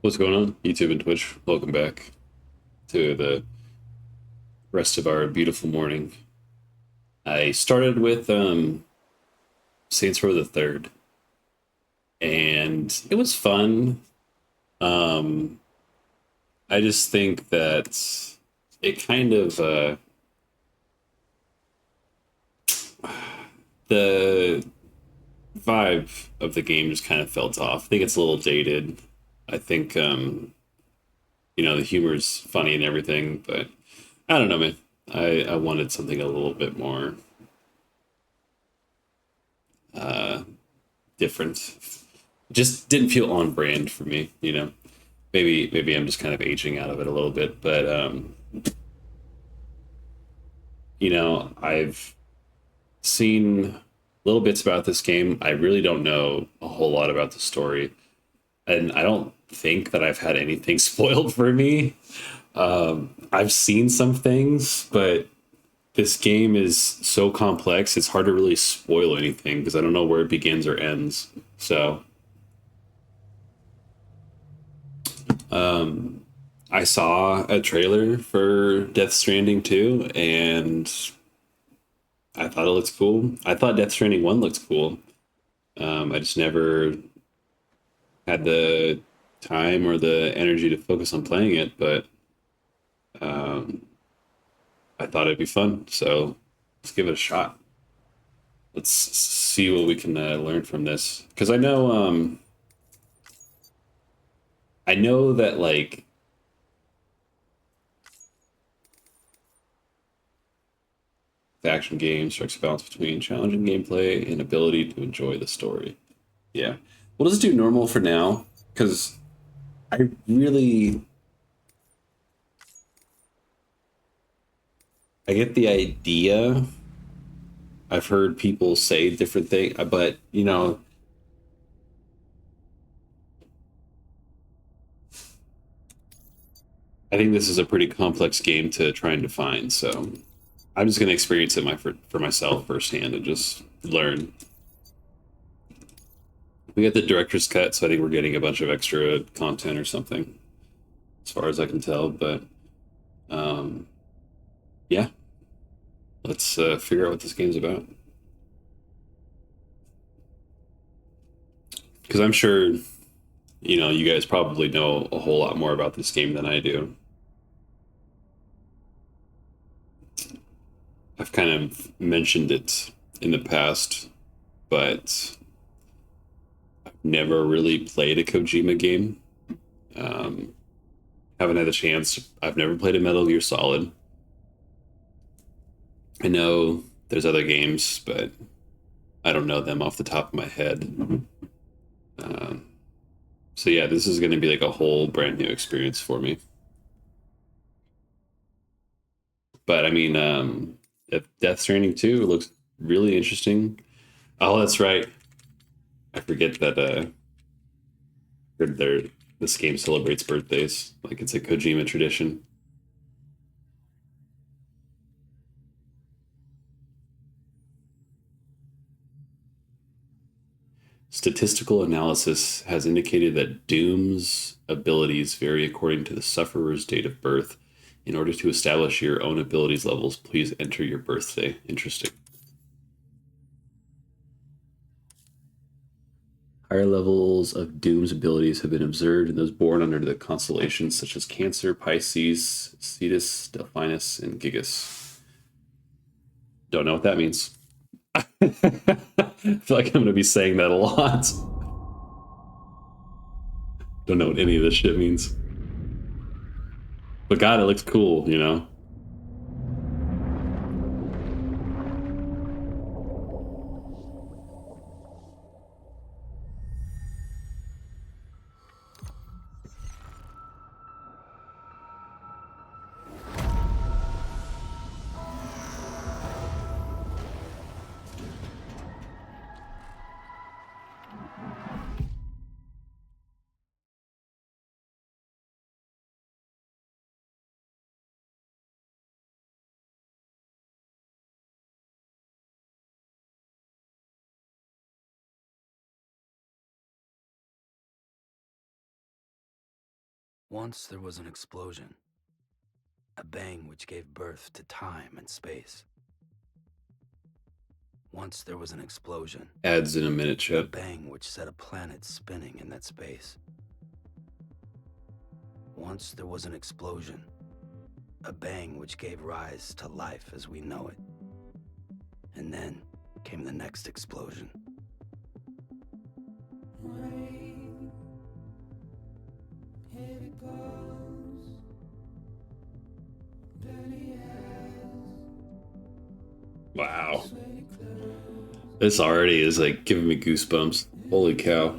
What's going on, YouTube and Twitch? Welcome back to the rest of our beautiful morning. I started with Saints Row the Third, and it was fun. Um, I just think that it kind of the vibe of the game just kind of felt off. I think it's a little dated. I think the humor's funny and everything, but I don't know, man. I wanted something a little bit more uh, different. Just didn't feel on brand for me. Maybe I'm just kind of aging out of it a little bit, but I've seen little bits about this game. I really don't know a whole lot about the story, and I don't think that I've had anything spoiled for me. I've seen some things, but this game is so complex, it's hard to really spoil anything because I don't know where it begins or ends. So, I saw a trailer for Death Stranding 2 and I thought it looks cool. I thought Death Stranding 1 looked cool. I just never had the time or the energy to focus on playing it, but um, I thought it'd be fun. So let's give it a shot. Let's see what we can learn from this. Because I know that like the action game strikes a balance between challenging gameplay and ability to enjoy the story. Yeah. We'll just do normal for now because I really I get the idea. I've heard people say different things, but I think this is a pretty complex game to try and define. So I'm just gonna experience it for myself firsthand and just learn. We got the director's cut, so I think we're getting a bunch of extra content or something, as far as I can tell. But um, yeah, let's figure out what this game's about. Because I'm sure you guys probably know a whole lot more about this game than I do. I've kind of mentioned it in the past, but I've never really played a Kojima game. Um, haven't had the chance. I've never played a Metal Gear Solid. I know there's other games, but I don't know them off the top of my head. Um, so yeah, this is going to be like a whole brand new experience for me. But I mean, if Death Stranding 2 looks really interesting. Oh, that's right. I forget that their this game celebrates birthdays. Like it's a Kojima tradition. Statistical analysis has indicated that Doom's abilities vary according to the sufferer's date of birth. In order to establish your own abilities levels, please enter your birthday. Interesting. Higher levels of Doom's abilities have been observed in those born under the constellations such as Cancer, Pisces, Cetus, Delphinus, and Gigas. Don't know what that means. I feel like I'm going to be saying that a lot. Don't know what any of this shit means. But God, it looks cool. Once there was an explosion, a bang which gave birth to time and space. Once there was an explosion, Ads in a minute, a Chet. bang which set a planet spinning in that space. Once there was an explosion, a bang which gave rise to life as we know it. And then came the next explosion. Here it goes, dirty Wow. This already is like giving me goosebumps. Holy cow.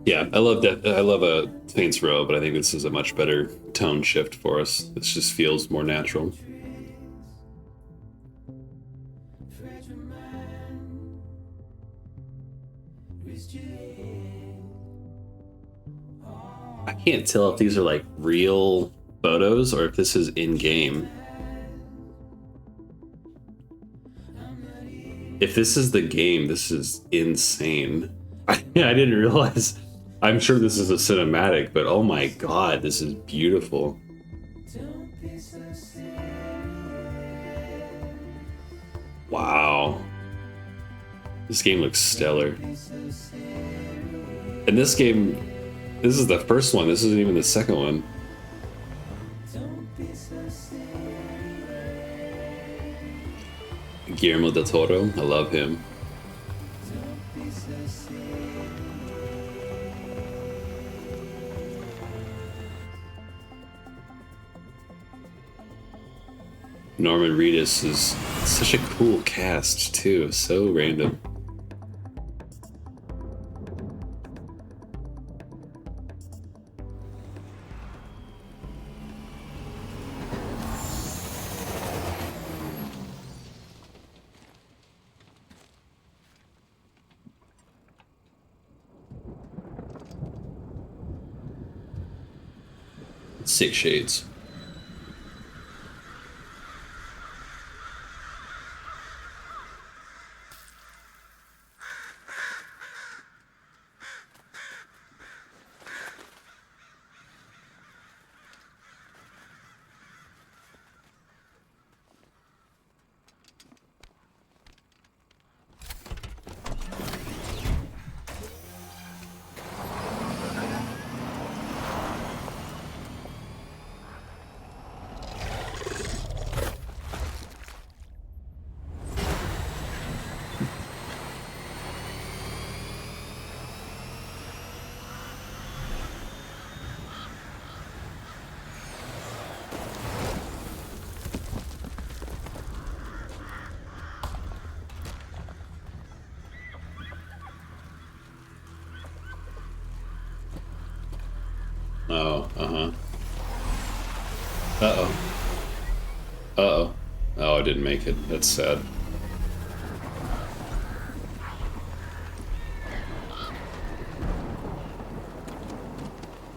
Yeah, I love that. I love a Saints Row, but I think this is a much better tone shift for us. This just feels more natural. I can't tell if these are like real photos or if this is in game. If this is the game, this is insane. I didn't realize. I'm sure this is a cinematic, but oh my god, this is beautiful. Wow. This game looks stellar. And this game, this is the first one. This isn't even the second one. Guillermo del Toro, I love him. Norman Reedus is such a cool cast too, so random. Six Shades. Oh, uh-huh. Uh-oh. Uh-oh. Oh, I didn't make it. That's sad.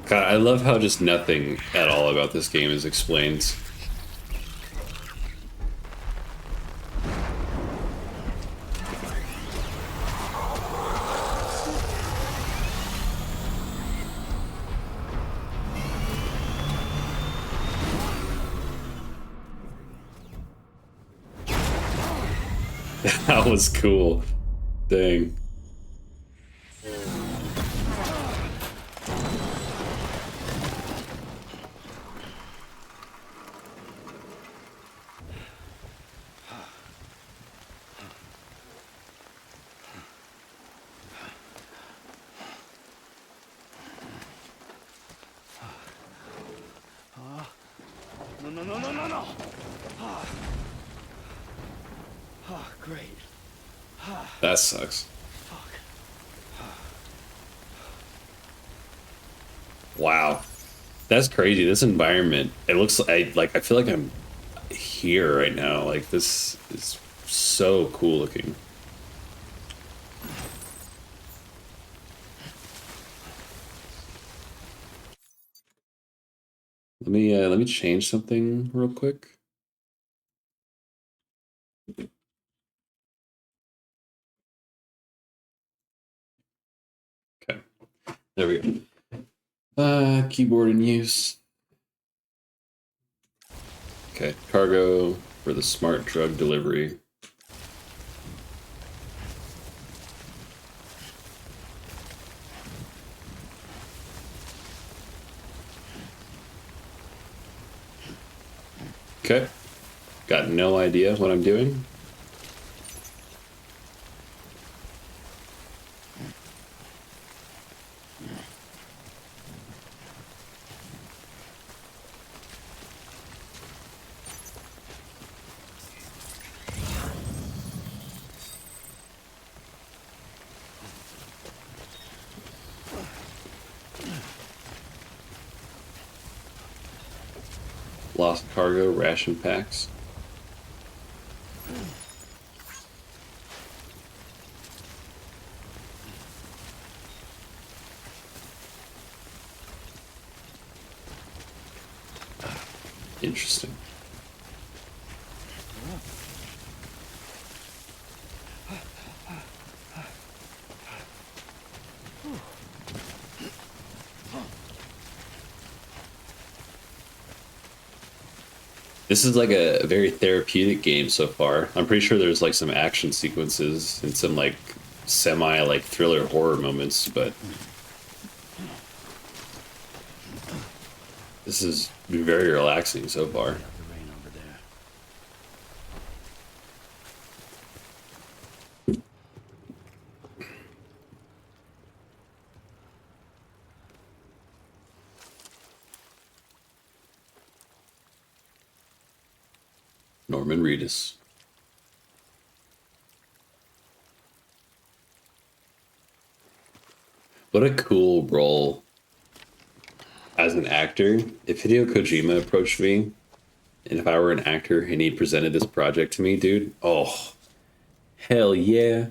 God, I love how just nothing at all about this game is explained. That was cool. Dang. No. Great. That sucks. Wow. That's crazy. This environment, it looks like I feel like I'm here right now. Like this is so cool looking. Let me change something real quick. There we go. Keyboard in use. Okay, cargo for the smart drug delivery. Okay, got no idea what I'm doing. Lost cargo, ration packs. Interesting. This is like a very therapeutic game so far. I'm pretty sure there's like some action sequences and some like semi like thriller horror moments, but this is very relaxing so far. The rain over there. Norman Reedus. What a cool role as an actor. If Hideo Kojima approached me, and if I were an actor and he presented this project to me, dude, oh, hell yeah.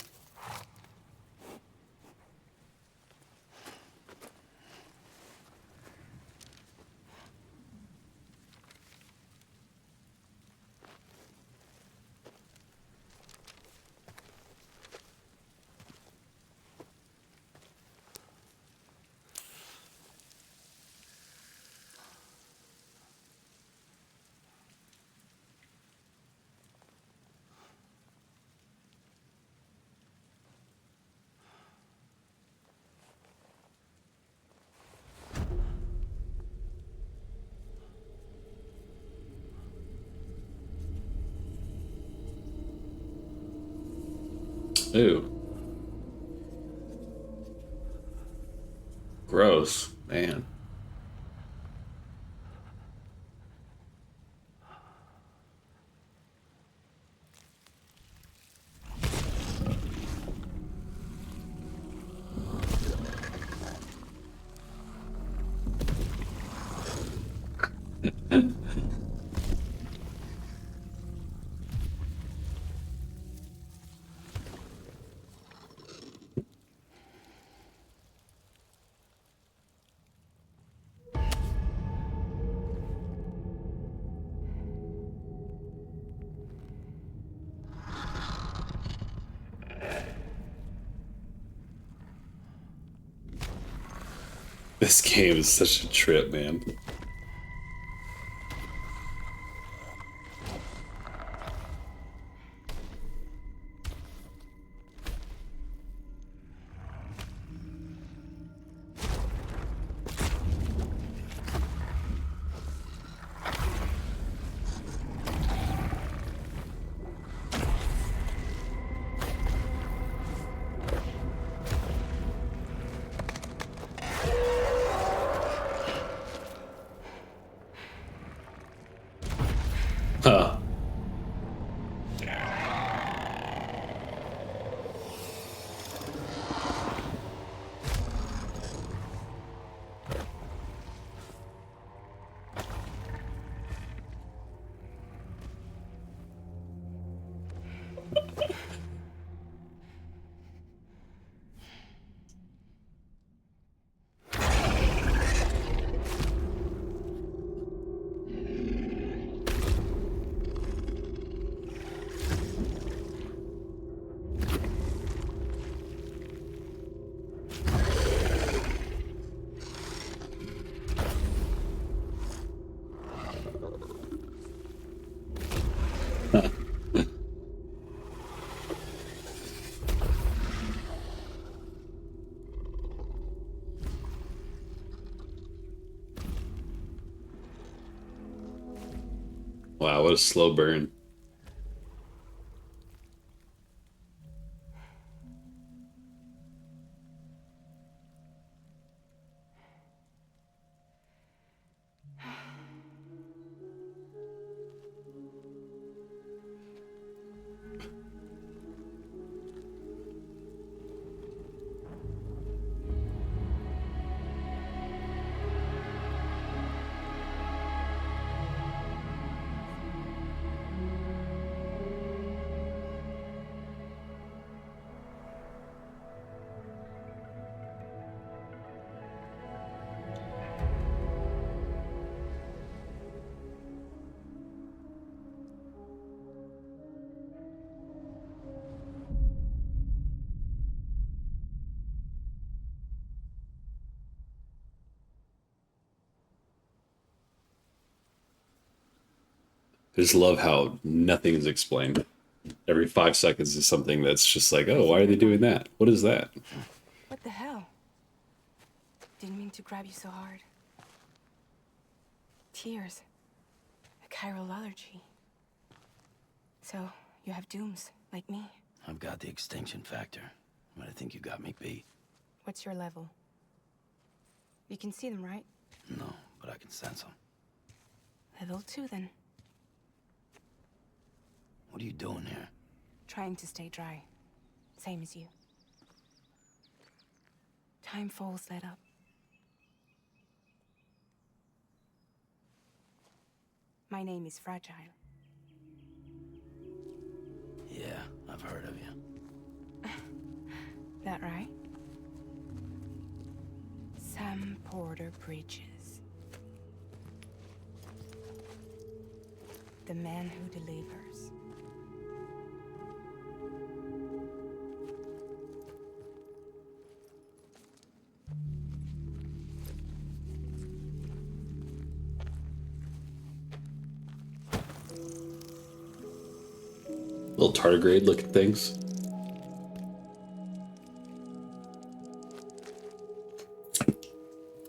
Ooh. Gross, man. This game is such a trip, man. What a slow burn. I just love how nothing is explained. Every 5 seconds is something that's just like, oh, why are they doing that? What is that? What the hell? Didn't mean to grab you so hard. Tears. A chiral allergy. So, you have dooms, like me. I've got the extinction factor, but I think you got me beat. What's your level? You can see them, right? No, but I can sense them. Level 2, then. What are you doing here? Trying to stay dry. Same as you. Timefall's let up. My name is Fragile. Yeah, I've heard of you. That right? Sam Porter Bridges. The man who delivers. Little tardigrade looking things.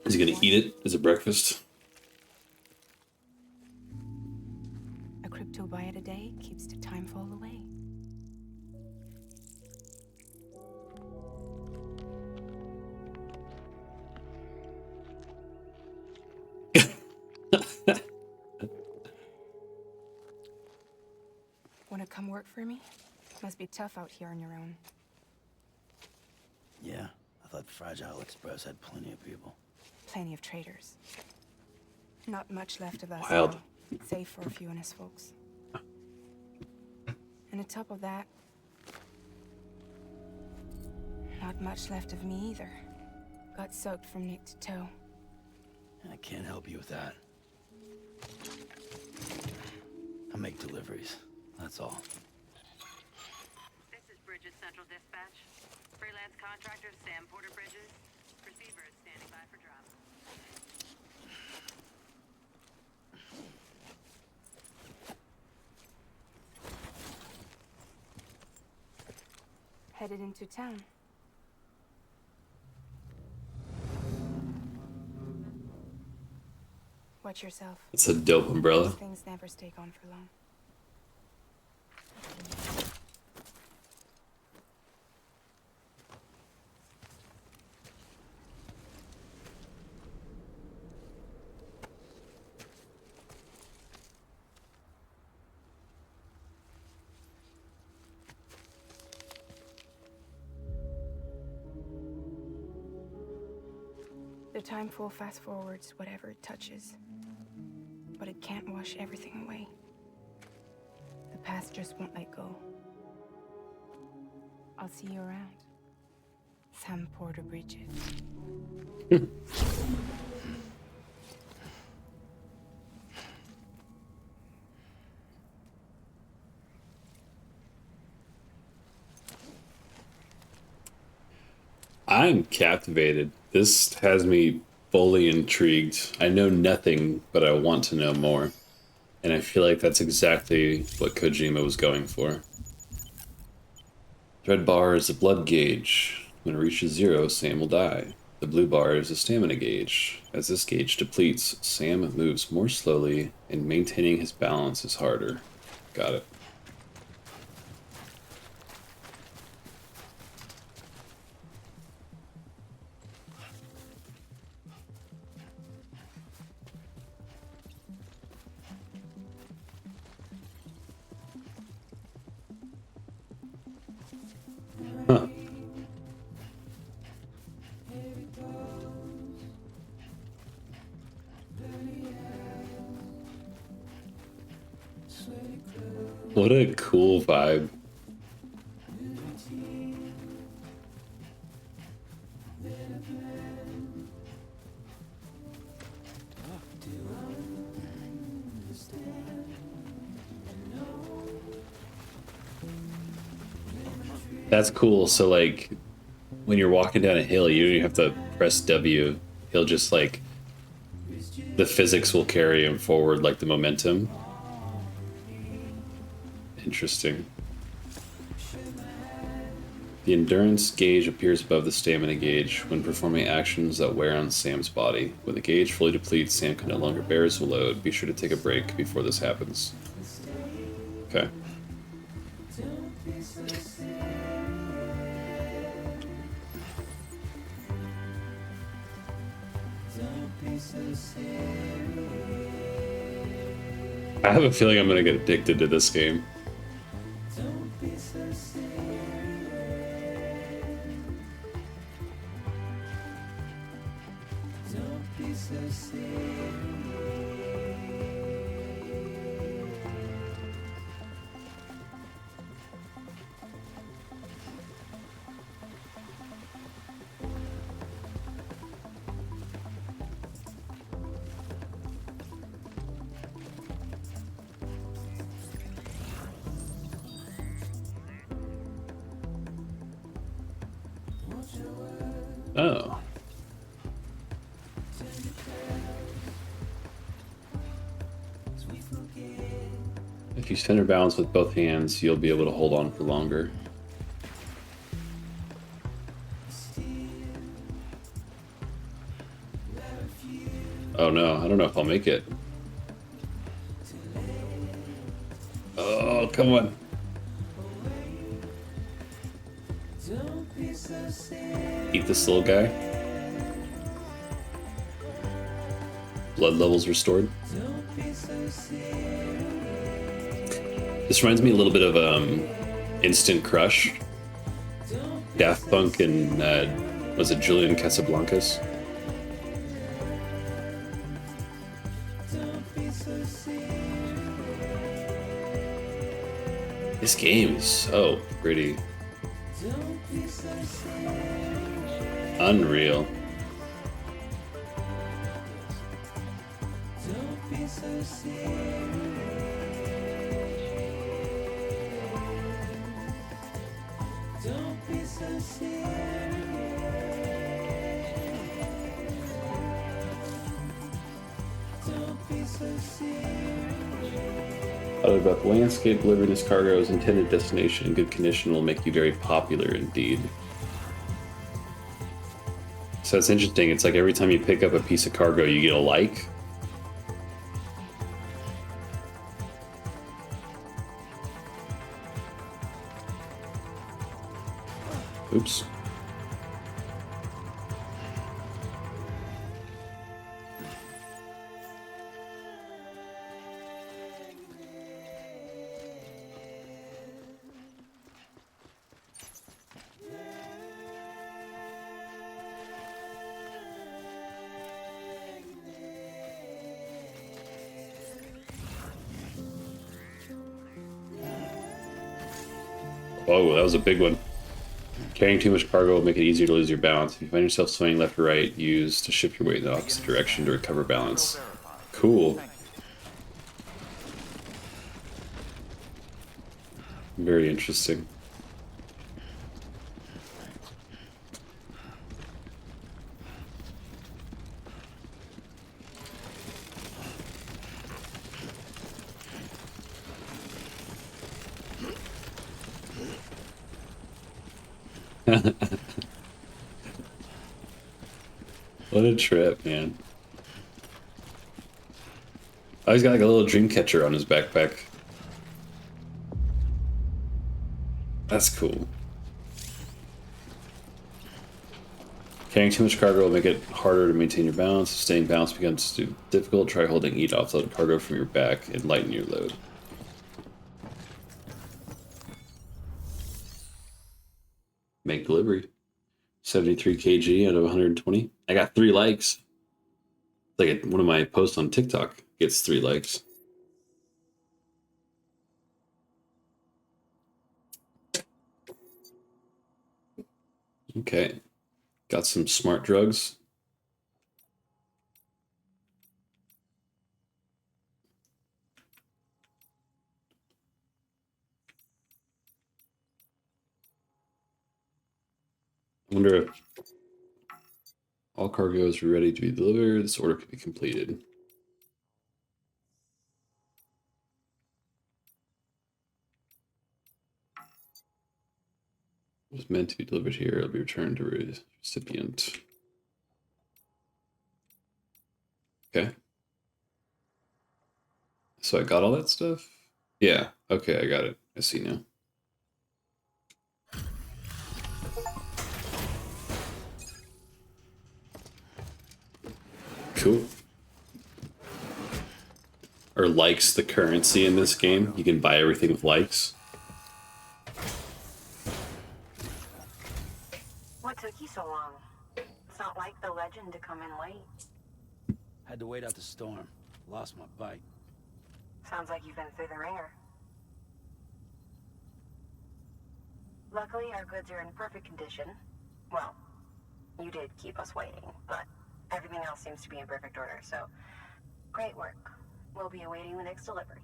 Is he gonna eat it as a breakfast? A crypto bite a day keeps the timefall away. Wanna come work for me? Must be tough out here on your own. Yeah, I thought Fragile Express had plenty of people. Plenty of traitors. Not much left of us Wild. now, save for a few honest folks. And on top of that, not much left of me either. Got soaked from neck to toe. I can't help you with that. I make deliveries, that's all. This is Bridges Central Dispatch. Freelance contractor Sam Porter Bridges. Receiver is standing by for drop. Headed into town. Watch yourself. It's a dope umbrella. Those things never stay gone for long. The timefall fast forwards whatever it touches. But it can't wash everything away. The past just won't let go. I'll see you around. Sam Porter Bridges. I'm captivated. This has me fully intrigued. I know nothing, but I want to know more. And I feel like that's exactly what Kojima was going for. Red bar is the blood gauge. When it reaches 0, Sam will die. The blue bar is a stamina gauge. As this gauge depletes, Sam moves more slowly, and maintaining his balance is harder. Got it. Huh. What a cool vibe. That's cool. So like when you're walking down a hill, you don't even have to press W. He'll just like the physics will carry him forward, like the momentum. Interesting. The endurance gauge appears above the stamina gauge when performing actions that wear on Sam's body. When the gauge fully depletes, Sam can no longer bear his load. Be sure to take a break before this happens. Okay. I have a feeling I'm gonna get addicted to this game. Oh. If you center balance with both hands, you'll be able to hold on for longer. Oh no, I don't know if I'll make it. Oh, come on. Eat this little guy. Blood levels restored. This reminds me a little bit of Instant Crush. Daft Punk and was it Julian Casablancas? This game is so pretty. Unreal. About the landscape, delivering this cargo's intended destination in good condition will make you very popular indeed. So it's interesting. It's like every time you pick up a piece of cargo, you get a like. Oops. Oh, that was a big one. Carrying too much cargo will make it easier to lose your balance. If you find yourself swinging left or right, use to shift your weight in the opposite direction to recover balance. Cool. Very interesting. What a trip, man. Oh, he's got like a little dream catcher on his backpack. That's cool. Carrying too much cargo will make it harder to maintain your balance. Staying balanced becomes too difficult. Try holding E to offload cargo from your back and lighten your load. Make delivery. 73 kg out of 120. I got 3 likes. Like one of my posts on TikTok gets 3 likes. Okay. Got some smart drugs. I wonder if all cargo is ready to be delivered. This order could be completed. It was meant to be delivered here. It'll be returned to recipient. Okay. So I got all that stuff? Yeah. Okay, I got it. I see now. Cool. Are likes the currency in this game? You can buy everything with likes. What took you so long? It's not like the legend to come in late. Had to wait out the storm. Lost my bike. Sounds like you've been through the ringer. Luckily, our goods are in perfect condition. Well, you did keep us waiting, but everything else seems to be in perfect order, so great work. We'll be awaiting the next delivery.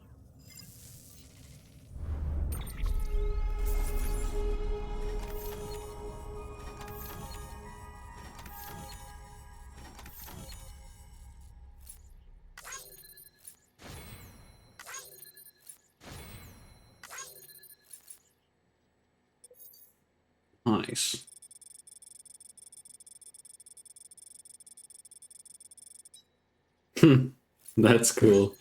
Nice. That's cool.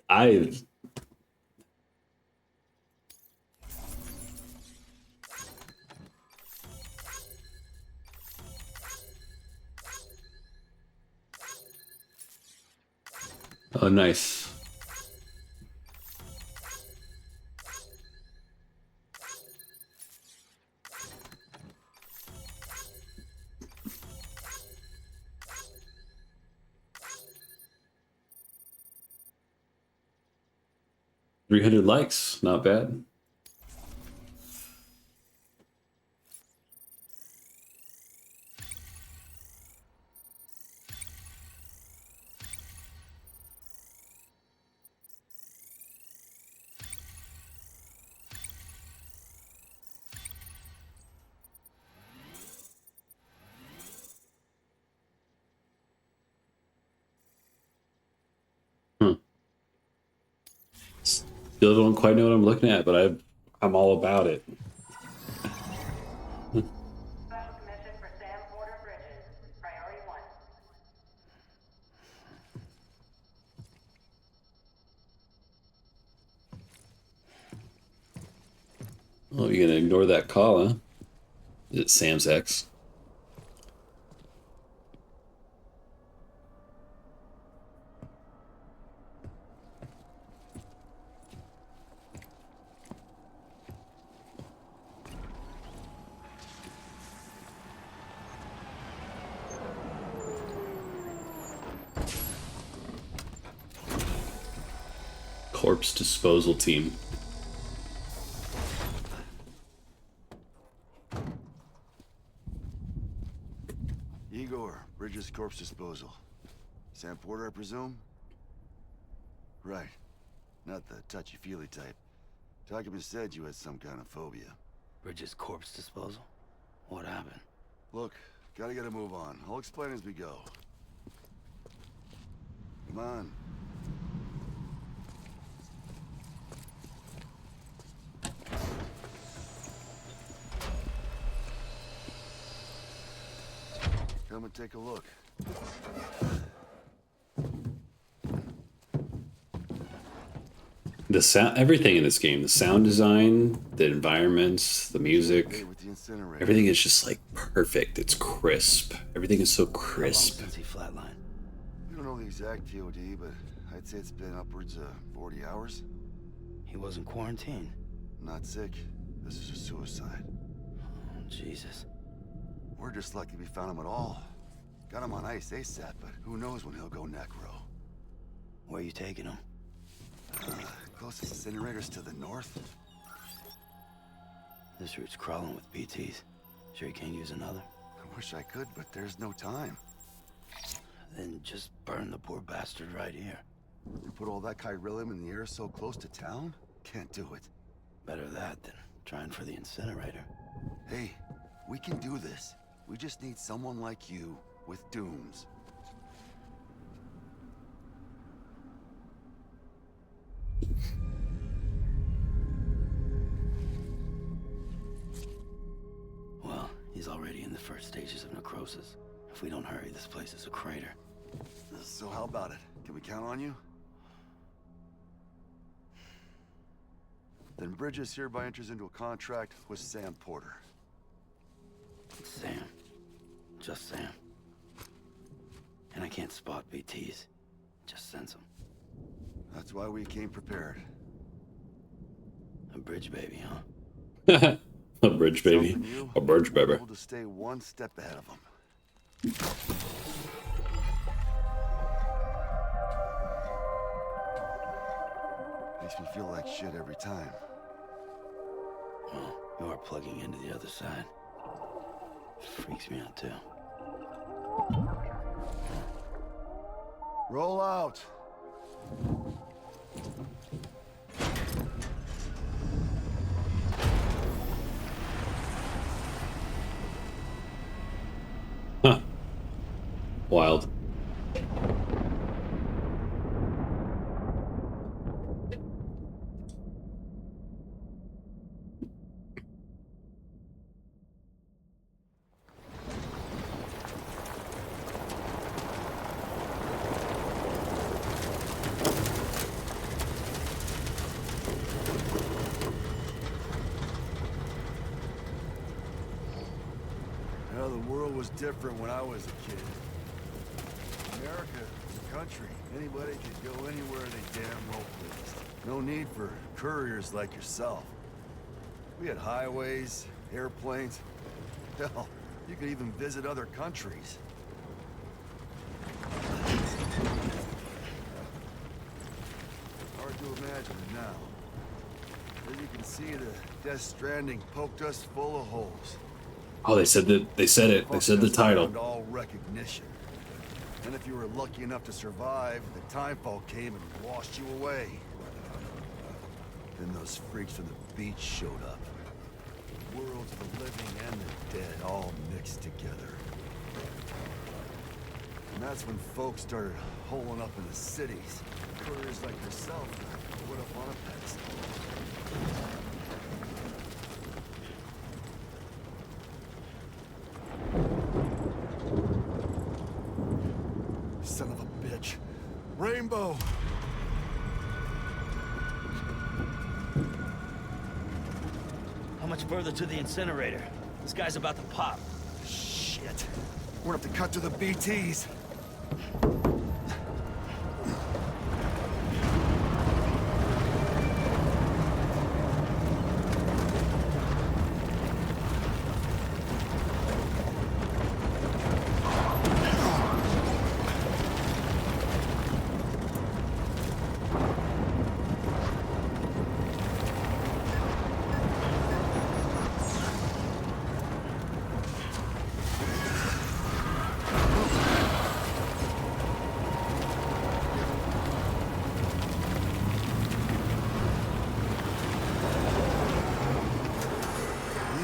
I Oh, nice. $300 likes, not bad. Hmm. Still don't quite know what I'm looking at, but I'm all about it. Special commission for Sam Porter Bridges. Priority 1. Oh, you're gonna ignore that call, huh? Is it Sam's ex? Corpse disposal team. Igor, Bridges Corpse Disposal. Sam Porter, I presume? Right. Not the touchy-feely type. Takuma said you had some kind of phobia. Bridges corpse disposal? What happened? Look, gotta get a move on. I'll explain as we go. Come on. Come and take a look. The sound, everything in this game, the sound design, the environments, the Hey, music, with the incinerator. everything is just like perfect. It's crisp. Everything is so How long crisp. since he flatlined? We don't know the exact TOD, but I'd say it's been upwards of 40 hours. He wasn't quarantined. Not sick. This is a suicide. Oh, Jesus. We're just lucky we found him at all. Got him on ice ASAP, but who knows when he'll go necro. Where you taking him? Closest incinerator's to the north. This route's crawling with BTs. Sure you can't use another? I wish I could, but there's no time. Then just burn the poor bastard right here. You put all that chiralium in the air so close to town? Can't do it. Better that than trying for the incinerator. Hey, we can do this. We just need someone like you with dooms. Well, he's already in the first stages of necrosis. If we don't hurry, this place is a crater. So how about it? Can we count on you? Then Bridges hereby enters into a contract with Sam Porter. Sam. Just Sam. And I can't spot BTs. Just sense them. That's why we came prepared. A bridge baby, huh? A bridge baby. Something you A bridge baby. able to stay one step ahead of them. Makes me feel like shit every time. Well, you are plugging into the other side. Freaks me out, too. Roll out. Huh. Wild. The world was different when I was a kid. America was a country. Anybody could go anywhere they damn well pleased. No need for couriers like yourself. We had highways, airplanes. Hell, you could even visit other countries. Hard to imagine it now. As you can see, the Death Stranding poked us full of holes. Oh, they said that. They said it. They said the title. All recognition. And if you were lucky enough to survive, the timefall came and washed you away. Then those freaks from the beach showed up. The worlds of the living and the dead all mixed together. And that's when folks started holing up in the cities. Couriers like yourself put up on a pedestal. Son of a bitch. Rainbow! How much further to the incinerator? This guy's about to pop. Shit. We're gonna have to cut to the BTs.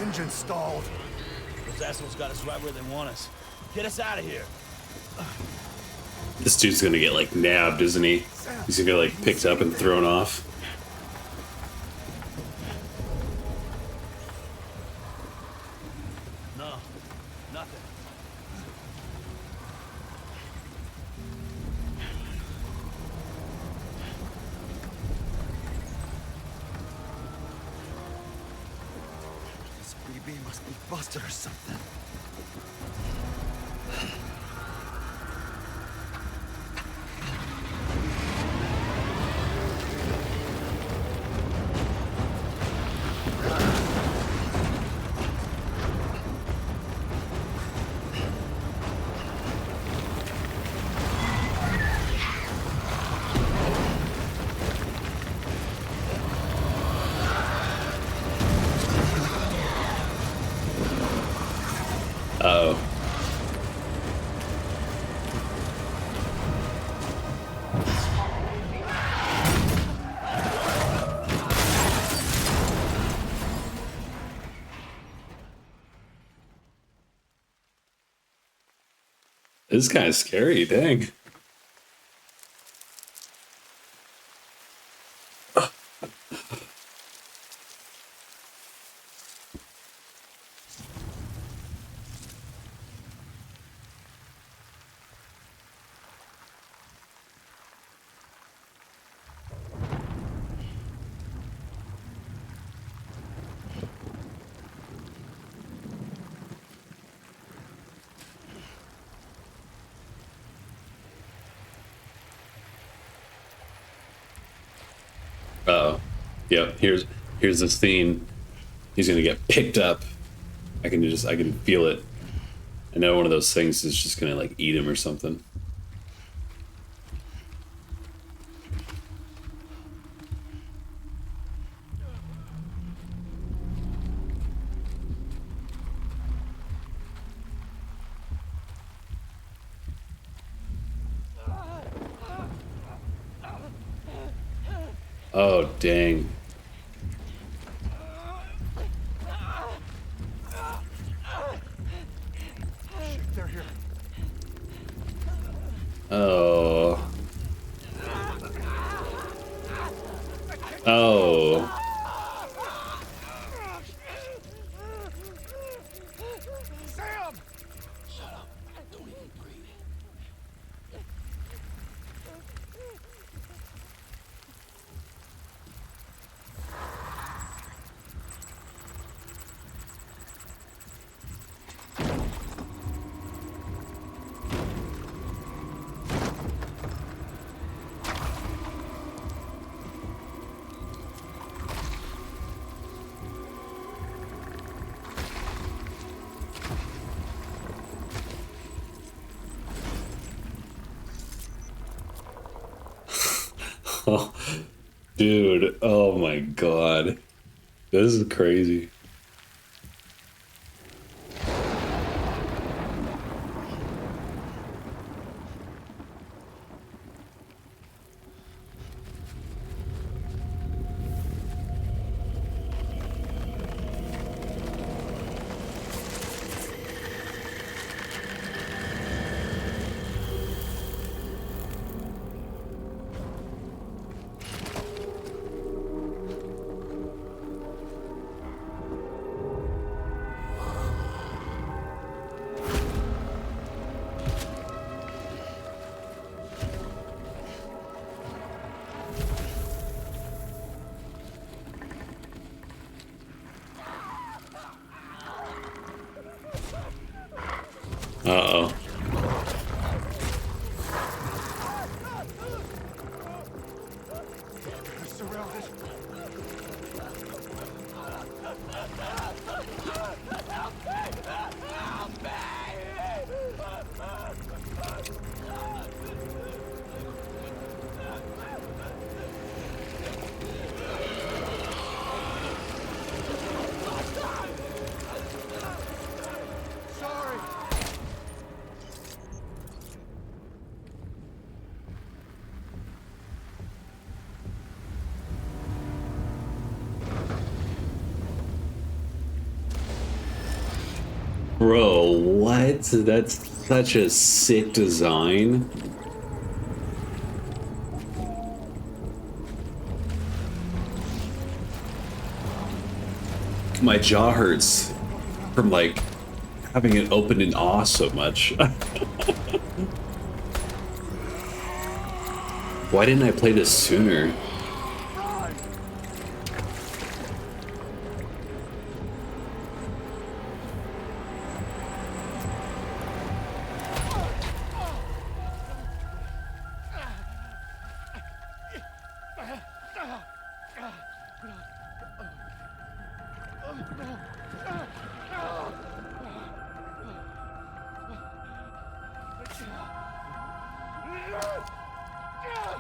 Engine stalled. Those assholes got us right where they want us. Get us out of here. This dude's gonna get like nabbed, isn't he? He's gonna get like picked up and thrown off. No, nothing. He busted or something. Oh. This is kind of scary, dang. Uh-oh. Yep, here's the scene. He's gonna get picked up. I can feel it. I know one of those things is just gonna like eat him or something. Oh dang. They're here. Oh. Oh. Sam! Oh, dude. Oh my god. This is crazy. Uh-oh. They're surrounded. Sorry. Bro, what? That's such a sick design. My jaw hurts from like having it open in awe so much. Why didn't I play this sooner?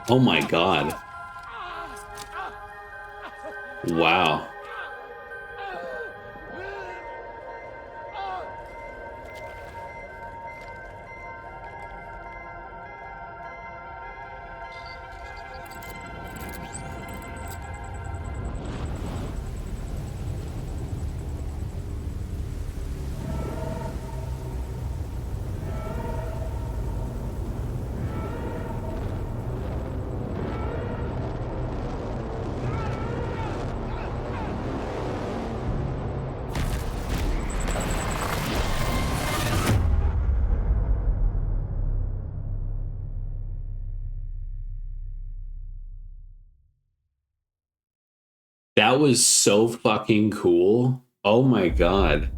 Oh my god. Wow. That was so fucking cool. Oh my god.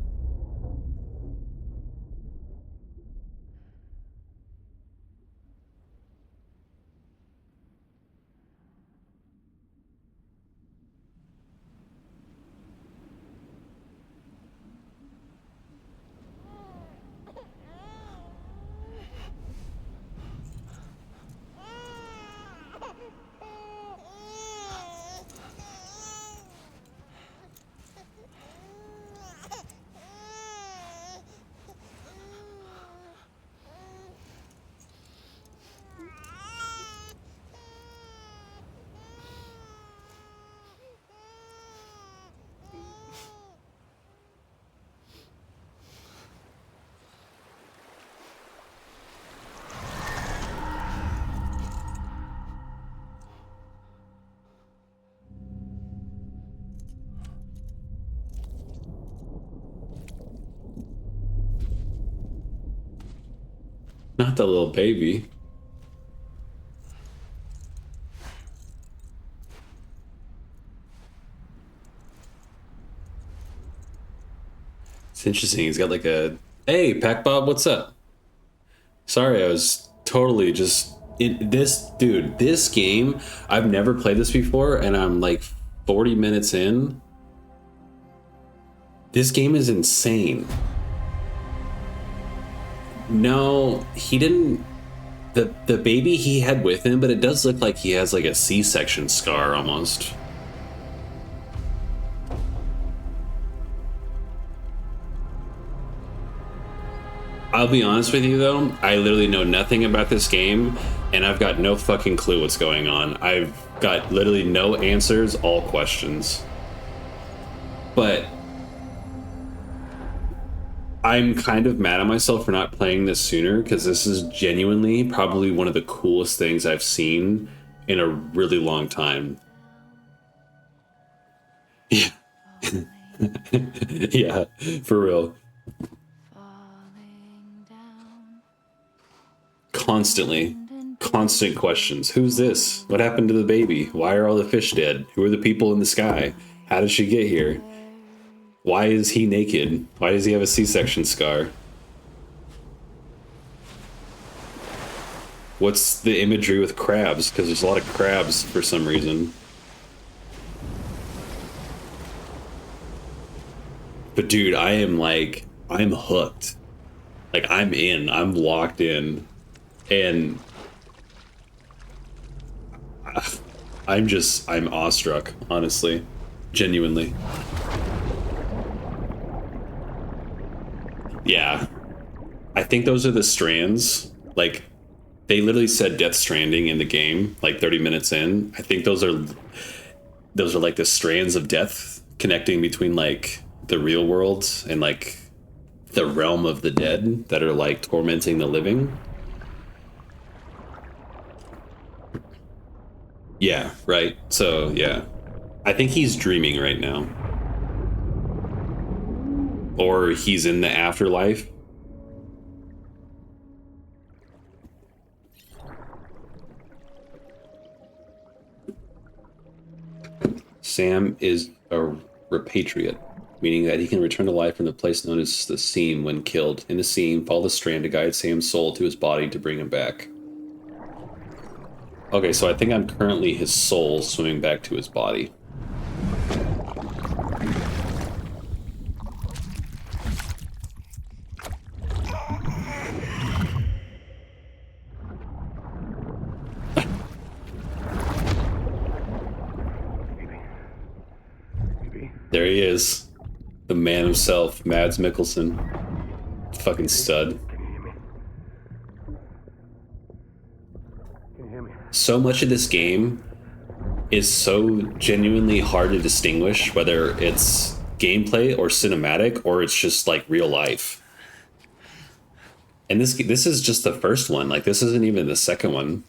Not the little baby. It's interesting. He's got like a, hey, Pac Bob, what's up? Sorry, I was totally just in this dude. This game, I've never played this before, and I'm like 40 minutes in. This game is insane. No, he didn't. The baby he had with him, but it does look like he has like a C-section scar almost. I'll be honest with you though, I literally know nothing about this game, and I've got no fucking clue what's going on. I've got literally no answers, all questions. But I'm kind of mad at myself for not playing this sooner, because this is genuinely probably one of the coolest things I've seen in a really long time. Yeah. Yeah, for real. Constantly. Constant questions. Who's this? What happened to the baby? Why are all the fish dead? Who are the people in the sky? How did she get here? Why is he naked? Why does he have a C-section scar? What's the imagery with crabs? Because there's a lot of crabs for some reason. But dude, I'm hooked. Like, I'm in. I'm locked in. And I'm awestruck, honestly. Genuinely. Yeah. I think those are the strands. Like, they literally said Death Stranding in the game, like 30 minutes in. I think those are like the strands of death connecting between like the real world and like the realm of the dead that are like tormenting the living. Yeah, right. So, yeah. I think he's dreaming right now. Or he's in the afterlife. Sam is a repatriate, meaning that he can return to life from the place known as the Seam when killed. In the Seam, follow the strand to guide Sam's soul to his body to bring him back. Okay, so I think I'm currently his soul swimming back to his body. There he is. The man himself, Mads Mikkelsen. Fucking stud. So much of this game is so genuinely hard to distinguish whether it's gameplay or cinematic or it's just like real life. And this is just the first one. Like this isn't even the second one.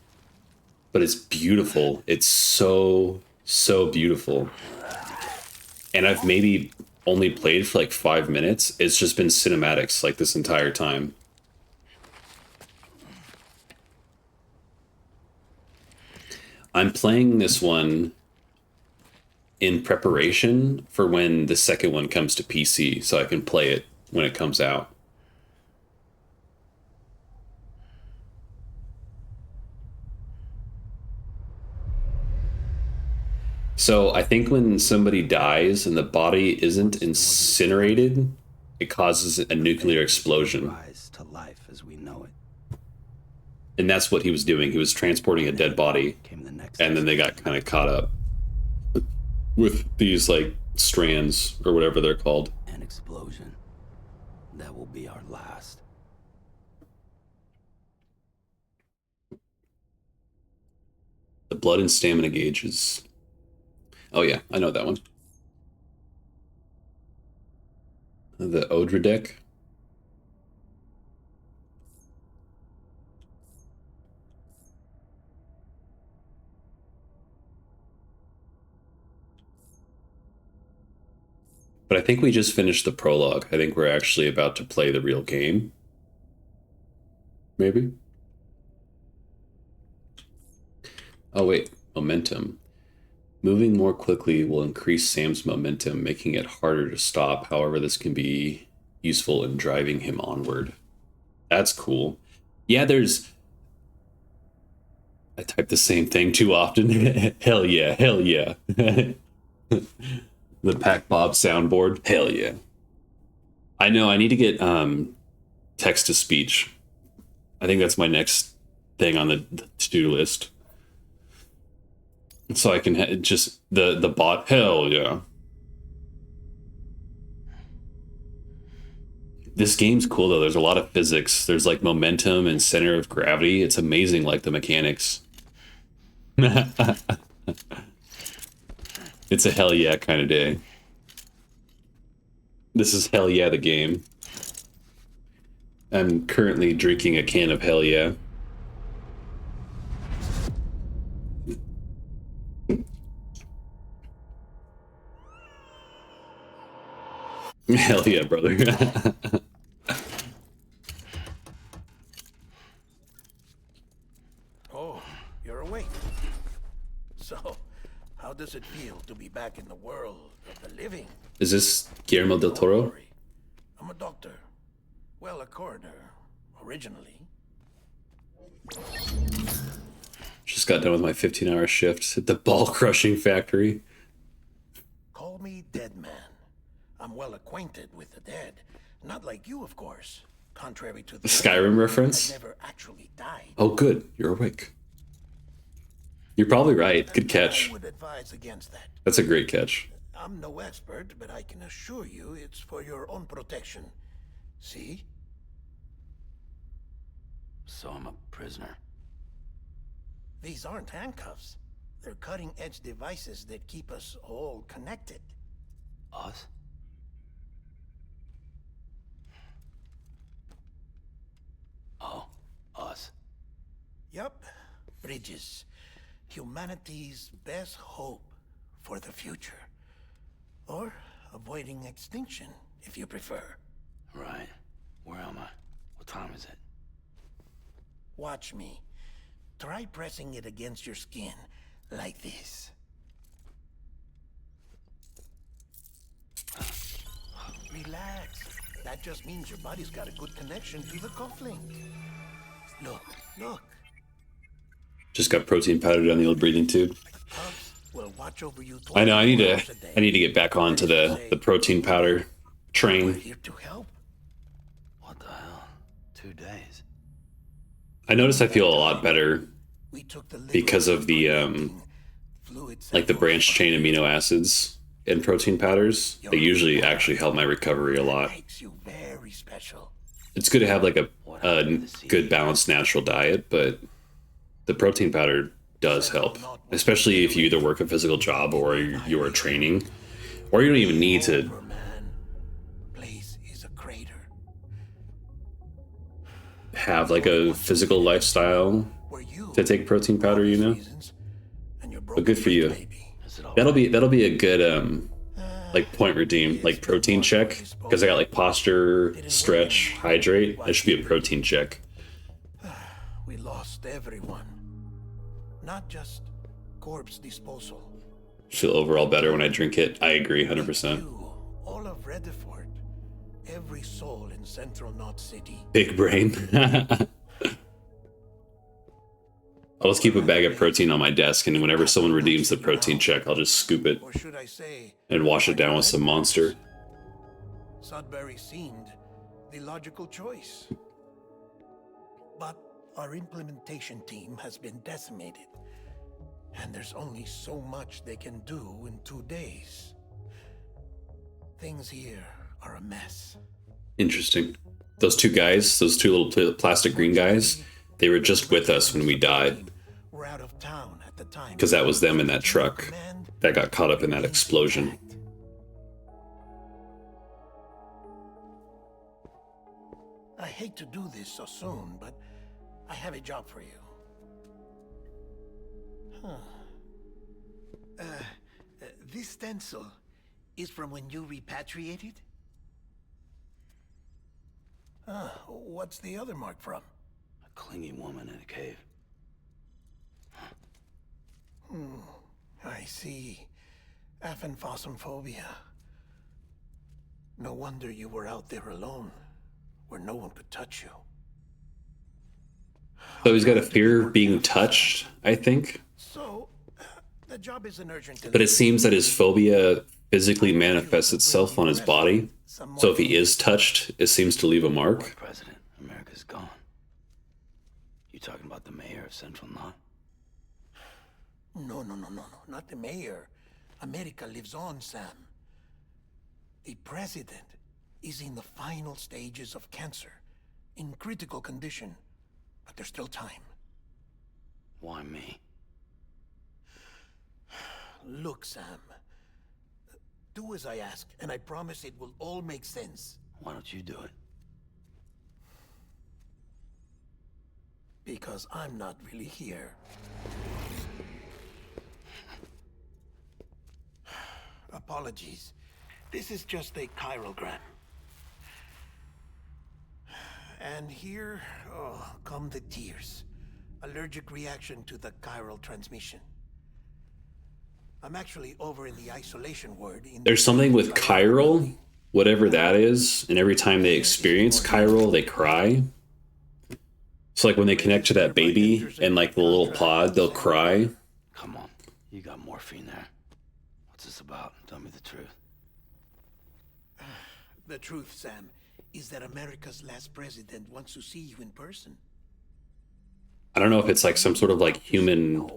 But it's beautiful. It's so beautiful. And I've maybe only played for like 5 minutes. It's just been cinematics like this entire time. I'm playing this one in preparation for when the second one comes to PC, so I can play it when it comes out. So I think when somebody dies and the body isn't incinerated, it causes a nuclear explosion. Rise to life as we know it. And that's what he was doing. He was transporting a dead body, Came the next and then they got kind of caught up with these like strands or whatever they're called. an explosion. That will be our last. The blood and stamina gauges. Oh yeah, I know that one. The Odra deck. But I think we just finished the prologue. I think we're actually about to play the real game. Maybe? Oh wait, momentum. Moving more quickly will increase Sam's momentum, making it harder to stop. However, this can be useful in driving him onward. That's cool. Yeah, there's... I type the same thing too often. Hell yeah, hell yeah. The Pac Bob soundboard. Hell yeah. I know, I need to get text to speech. I think that's my next thing on the to-do list. So I can just the bot. Hell yeah. This game's cool though. There's a lot of physics. There's like momentum and center of gravity. It's amazing, like the mechanics. It's a hell yeah kind of day. This is hell yeah the game. I'm currently drinking a can of hell yeah. Hell yeah, brother. Oh, you're awake. So, how does it feel to be back in the world of the living? Is this Guillermo del Don't Toro? worry. I'm a doctor. Well, a coroner, originally. Just got done with my 15-hour shift at the ball crushing factory. Call me Dead Man. I'm well acquainted with the dead. Not like you, of course. Contrary to the Skyrim reference? I never actually died. Oh, good. You're awake. You're probably right. Good And catch. I would advise against that. That's a great catch. I'm no expert, but I can assure you it's for your own protection. See? So I'm a prisoner. These aren't handcuffs. They're cutting-edge devices that keep us all connected. Us? Oh, us. Yup. Bridges. Humanity's best hope for the future. Or avoiding extinction, if you prefer. Right. Where am I? What time is it? Watch me. Try pressing it against your skin, like this. Relax. That just means your body's got a good connection to the cufflink. Look, look. Just got protein powder down the old breathing tube. Cubs will watch over you I know. 24 hours a day. I need to get back onto the protein powder We're train. here to help. What the hell? 2 days. I noticed I feel a lot better We took the because of the like the branched chain amino acids in protein powders. They usually actually help my recovery a lot. Makes you very special. It's good to have like a good balanced natural diet, but the protein powder does help, especially if you either work a physical job or you're training, or you don't even need to. Man, place is a crater Have like a physical lifestyle where you to take protein powder, you know. reasons, and you're But good for you. baby. Is it all That'll be a good like point redeem, like protein check, because I got like posture, stretch, hydrate. That should be a protein check. We lost everyone, not just corpse disposal. Feel overall better when I drink it. I agree, 100%. You, all of Redefort, every soul in Central Knot City. Big brain. I'll just keep a bag of protein on my desk, and whenever someone redeems the protein check, I'll just scoop it Or should I say, and wash it down with some Monster. Sudbury seemed the logical choice. But our implementation team has been decimated, and there's only so much they can do in 2 days. Things here are a mess. Interesting. Those two guys, those two little plastic green guys, they were just with us when we died, We're out of town at the time. because that was them in that truck Command that got caught up in that explosion. I hate to do this so soon, but I have a job for you. This stencil is from when you repatriated? What's the other mark from? a clingy woman in a cave? I see. Aphenphosmphobia. No wonder you were out there alone, where no one could touch you. So he's got a fear of being touched, I think. So, the job is an urgent. But it seems that his phobia physically manifests itself on his body. So if he is touched, it seems to leave a mark. What president? America's gone. You talking about the mayor of Central Knot? No, not the mayor. America lives on, Sam. The president is in the final stages of cancer, in critical condition, but there's still time. Why me? Look, Sam. Do as I ask, and I promise it will all make sense. Why don't you do it? Because I'm not really here. Apologies. This is just a chirogram. And here, come the tears. Allergic reaction to the chiral transmission. I'm actually over in the isolation ward. There's something with chiral, whatever that is, and every time they experience chiral, they cry. So like when they connect to that baby and like the little pod, they'll cry. Come on. You got morphine there. What's this about? Tell me the truth. The truth, Sam, is that America's last president wants to see you in person. I don't know if it's like some sort of like human,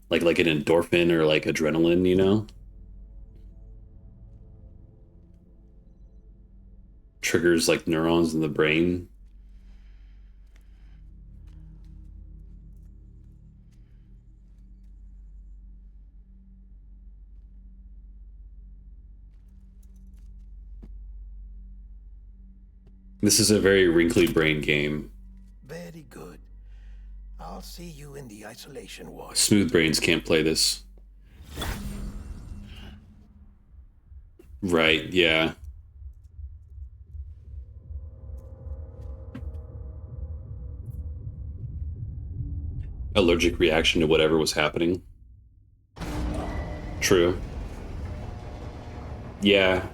like an endorphin or like adrenaline, you know? Triggers like neurons in the brain. This is a very wrinkly brain game. Very good. I'll see you in the isolation ward. Smooth brains can't play this. Right, yeah. Allergic reaction to whatever was happening. True. Yeah.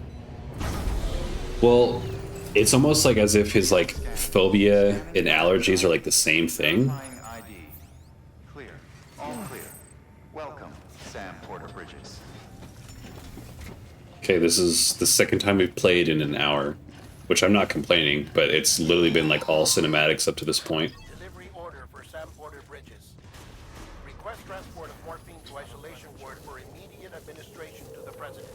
Well, it's almost like as if his like phobia and allergies are like the same thing. ID. Clear. Welcome, Sam Porter Bridges. Okay, this is the second time we've played in an hour, which I'm not complaining, but it's literally been like all cinematics up to this point. Delivery order for Sam Porter Bridges. Request transport of morphine to isolation ward for immediate administration to the president.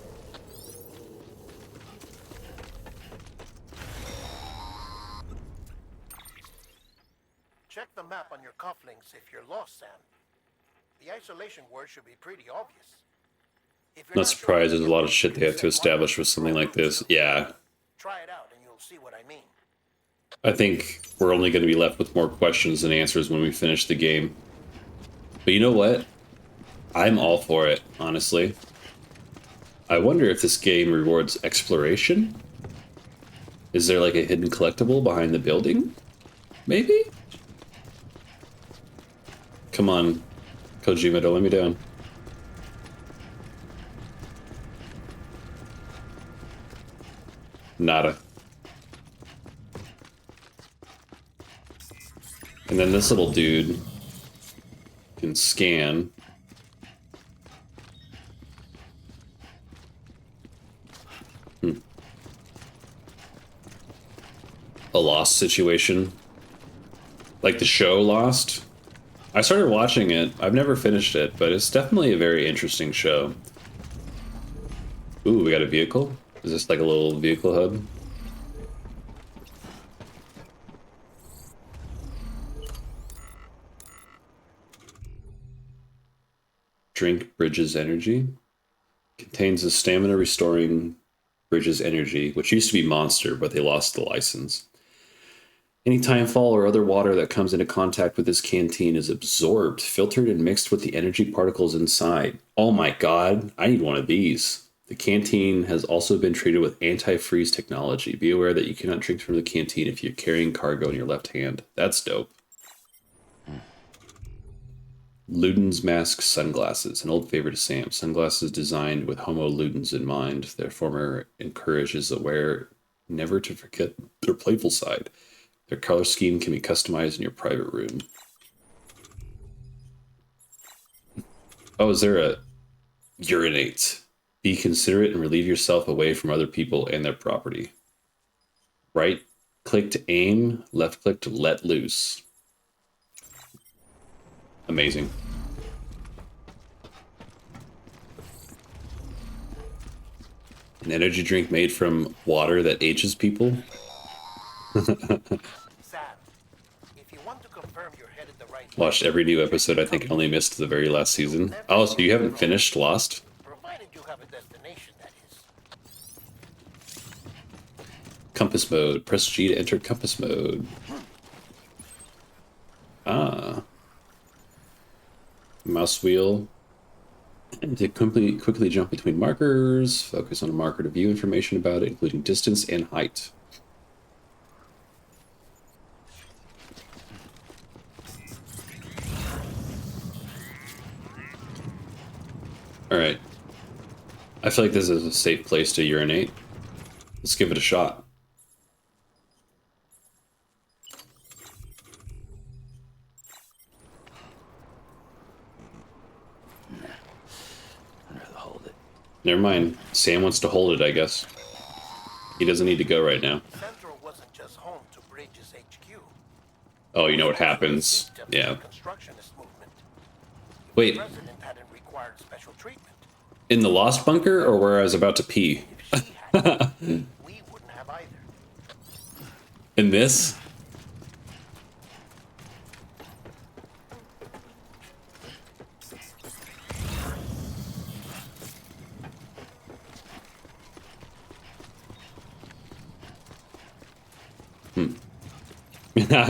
Check the map on your cufflinks if you're lost, Sam. The isolation word should be pretty obvious. If you're Not sure, surprised there's a lot of shit they have to establish with something like this. Yeah, try it out and you'll see what I mean. I think we're only going to be left with more questions than answers when we finish the game. But you know what? I'm all for it, honestly. I wonder if this game rewards exploration? Is there like a hidden collectible behind the building? Maybe? Come on, Kojima, don't let me down. Nada. And then this little dude can scan. A Lost situation. Like the show Lost. I started watching it. I've never finished it, but it's definitely a very interesting show. Ooh, we got a vehicle? Is this like a little vehicle hub? Drink Bridges Energy. Contains a stamina restoring Bridges Energy, which used to be Monster, but they lost the license. Any timefall or other water that comes into contact with this canteen is absorbed, filtered, and mixed with the energy particles inside. Oh my god, I need one of these. The canteen has also been treated with anti-freeze technology. Be aware that you cannot drink from the canteen if you're carrying cargo in your left hand. That's dope. Ludens Mask Sunglasses, an old favorite of Sam. Sunglasses designed with Homo Ludens in mind. Their former encourages the wearer never to forget their playful side. Their color scheme can be customized in your private room. Oh, is there a urinate? Be considerate and relieve yourself away from other people and their property. Right click to aim, left click to let loose. Amazing. An energy drink made from water that ages people. Sam, if you want to confirm you're headed the right Watched every new episode. I think I only missed the very last season. Oh, so you haven't finished Lost? provided you have a destination, that is. Compass mode. Press G to enter compass mode. Ah. Mouse wheel. And to quickly jump between markers. Focus on a marker to view information about it, including distance and height. Alright. I feel like this is a safe place to urinate. Let's give it a shot. I'd rather hold it. Never mind. Sam wants to hold it, I guess. He doesn't need to go right now. Central wasn't just home to Bridges HQ. Oh, you know what happens. Yeah. Constructionist movement. Wait, The president hadn't required special treatment. in the Lost bunker or where I was about to pee? If she had, we wouldn't have either. In this?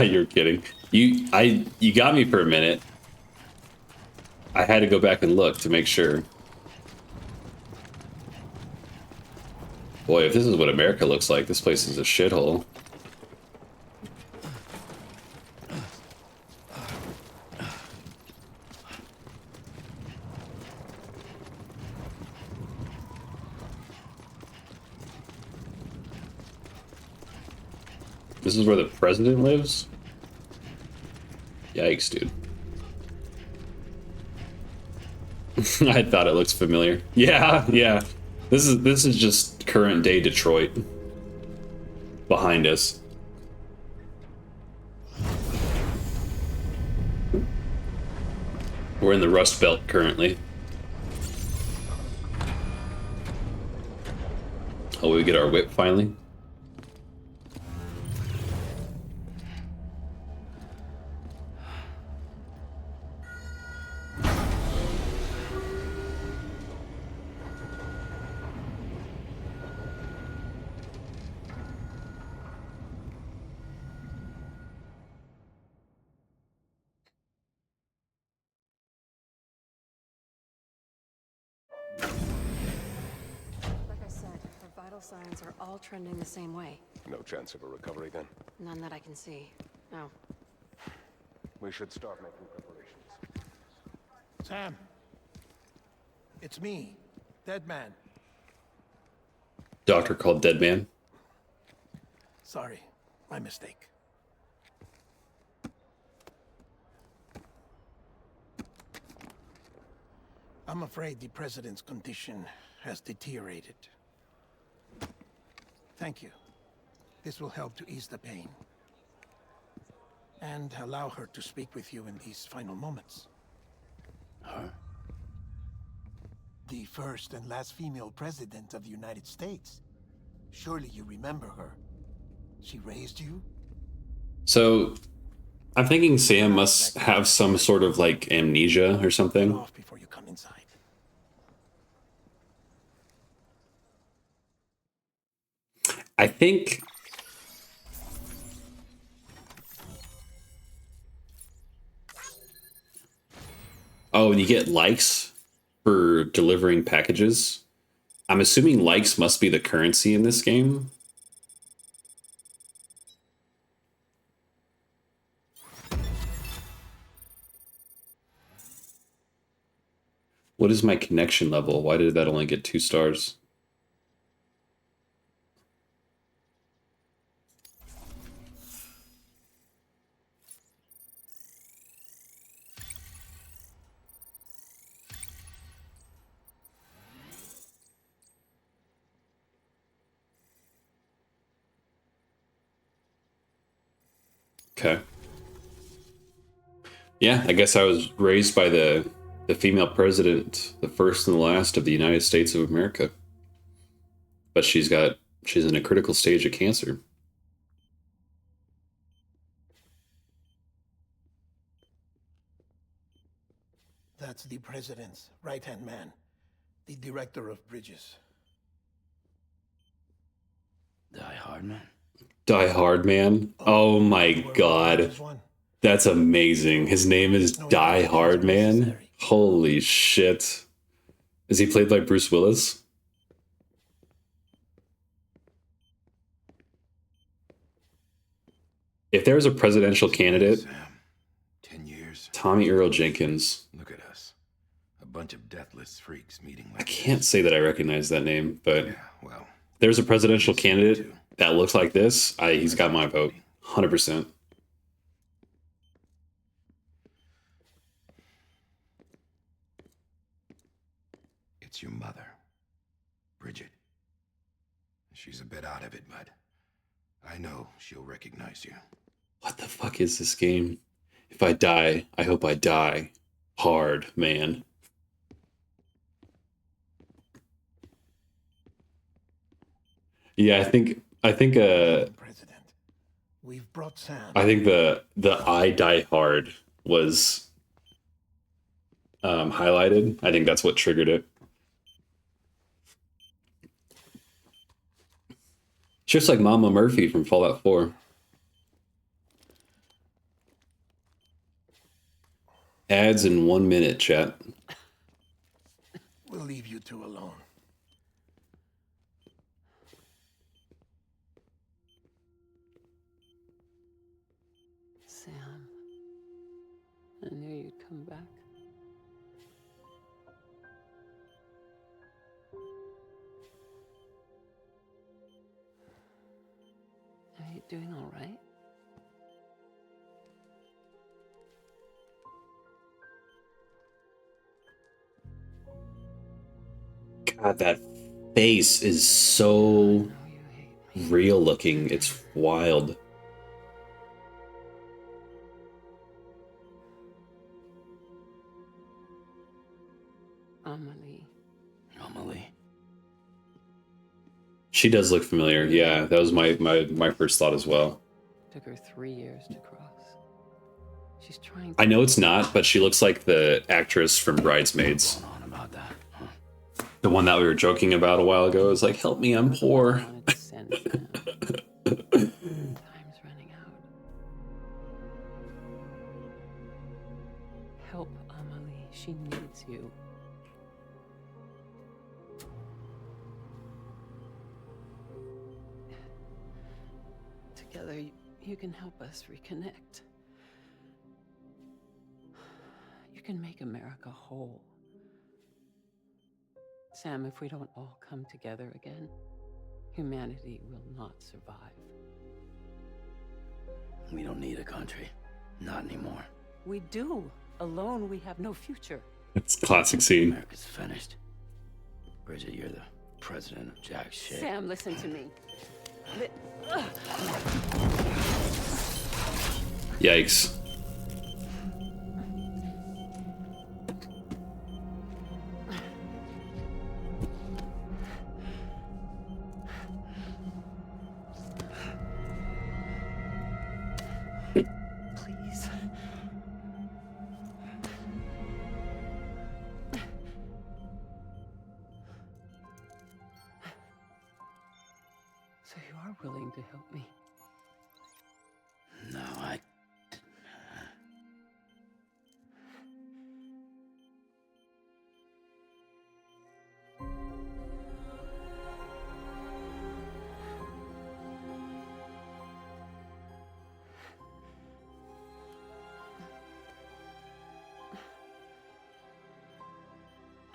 You're kidding. You got me for a minute. I had to go back and look to make sure. Boy, if this is what America looks like, this place is a shithole. This is where the president lives? Yikes, dude. I thought it looks familiar. Yeah, yeah. This is just current day Detroit behind us. We're in the Rust Belt currently. Oh, we get our whip finally. Like I said, her vital signs are all trending the same way. No chance of a recovery then? None that I can see. No. We should start making preparations. Sam. It's me, Dead Man. Doctor called Dead Man. Sorry, my mistake. I'm afraid the president's condition has deteriorated. Thank you. This will help to ease the pain. And allow her to speak with you in these final moments. Her? The first and last female president of the United States. Surely you remember her. She raised you? So, I'm thinking Sam must have some sort of like amnesia or something. Off before you come inside. I think oh, and you get likes for delivering packages. I'm assuming likes must be the currency in this game. What is my connection level? Why did that only get 2 stars? Okay. Yeah, I guess I was raised by the female president, the first and the last of the United States of America. But she's in a critical stage of cancer. That's the president's right-hand man. The director of bridges. Die-Hardman? Die-Hardman? Oh my god. That's amazing. His name is Die-Hardman? Holy shit. Is he played by Bruce Willis? If there was a presidential candidate, Sam, 10 years. Tommy Earl Jenkins. Look at us. A bunch of deathless freaks meeting like I can't say that I recognize that name, but Yeah, well, if there's a presidential candidate that looks like this, he's got my vote. 100%. it's your mother, Bridget. She's a bit out of it, but I know she'll recognize you. What the fuck is this game? If I die, I hope I die hard, man. Yeah, I think President, we've brought Sam. I think the I Die Hard was highlighted. I think that's what triggered it. Just like Mama Murphy from Fallout 4. Ads in 1 minute, chat. We'll leave you two alone. Sam, I knew you'd come back. Are you doing all right? God, that face is so real looking. It's wild. Amelie. Amelie. She does look familiar. Yeah, that was my first thought as well. Took her 3 years to cross. She's trying. I know it's not, but she looks like the actress from Bridesmaids. What's going on about that? Huh? The one that we were joking about a while ago is like, help me, I'm poor. I wanted to send Sam. Time's running out. Help Amelie. She needs you. Together, you can help us reconnect. You can make America whole. Sam, if we don't all come together again, humanity will not survive. We don't need a country. Not anymore. We do. Alone, we have no future. It's a classic scene. America's finished. Bridget, you're the president of jack shit. Sam, listen to me. Yikes. Please. So you are willing to help me? No, I...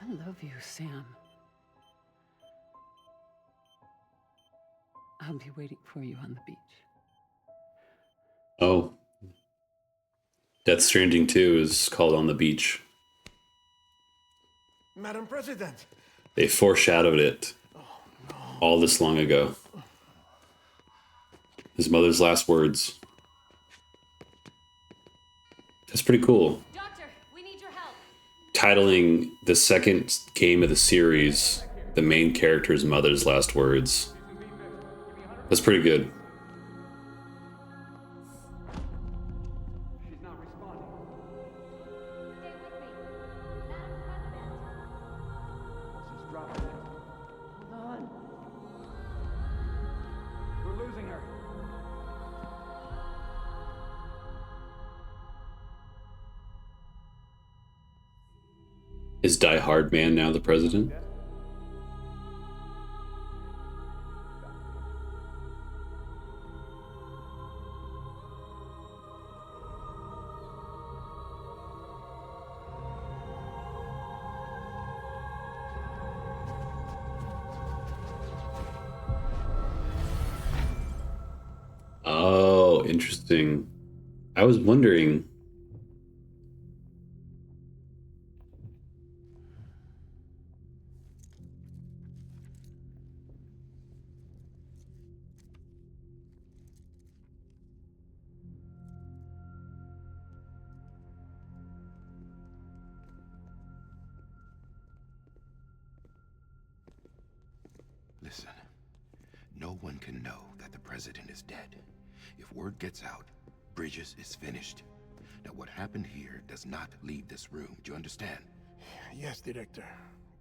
I love you, Sam. I'll be waiting for you on the beach. Oh. Death Stranding 2 is called On the Beach. Madam President! They foreshadowed it all this long ago. His mother's last words. That's pretty cool. Doctor, we need your help. Titling the second game of the series the main character's mother's last words. That's pretty good. She's not responding. Stay with me. Madam President. She's dropping it. Hold on. We're losing her. Is Die-Hardman now the president? Oh, interesting. I was wondering. Listen, no one can know that the president is dead. If word gets out, Bridges is finished. Now, what happened here does not leave this room. Do you understand? Yes, Director.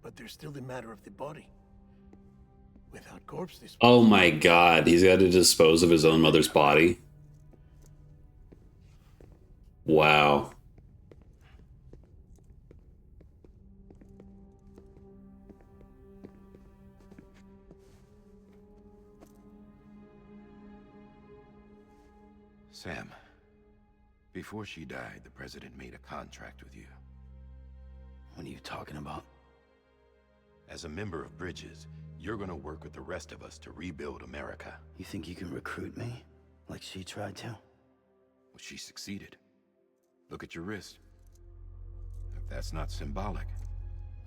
But there's still the matter of the body. Without corpse disposal. Oh my god, he's got to dispose of his own mother's body. Wow. Sam, before she died, the president made a contract with you. What are you talking about? As a member of Bridges, you're gonna work with the rest of us to rebuild America. You think you can recruit me? Like she tried to? Well, she succeeded. Look at your wrist. If that's not symbolic,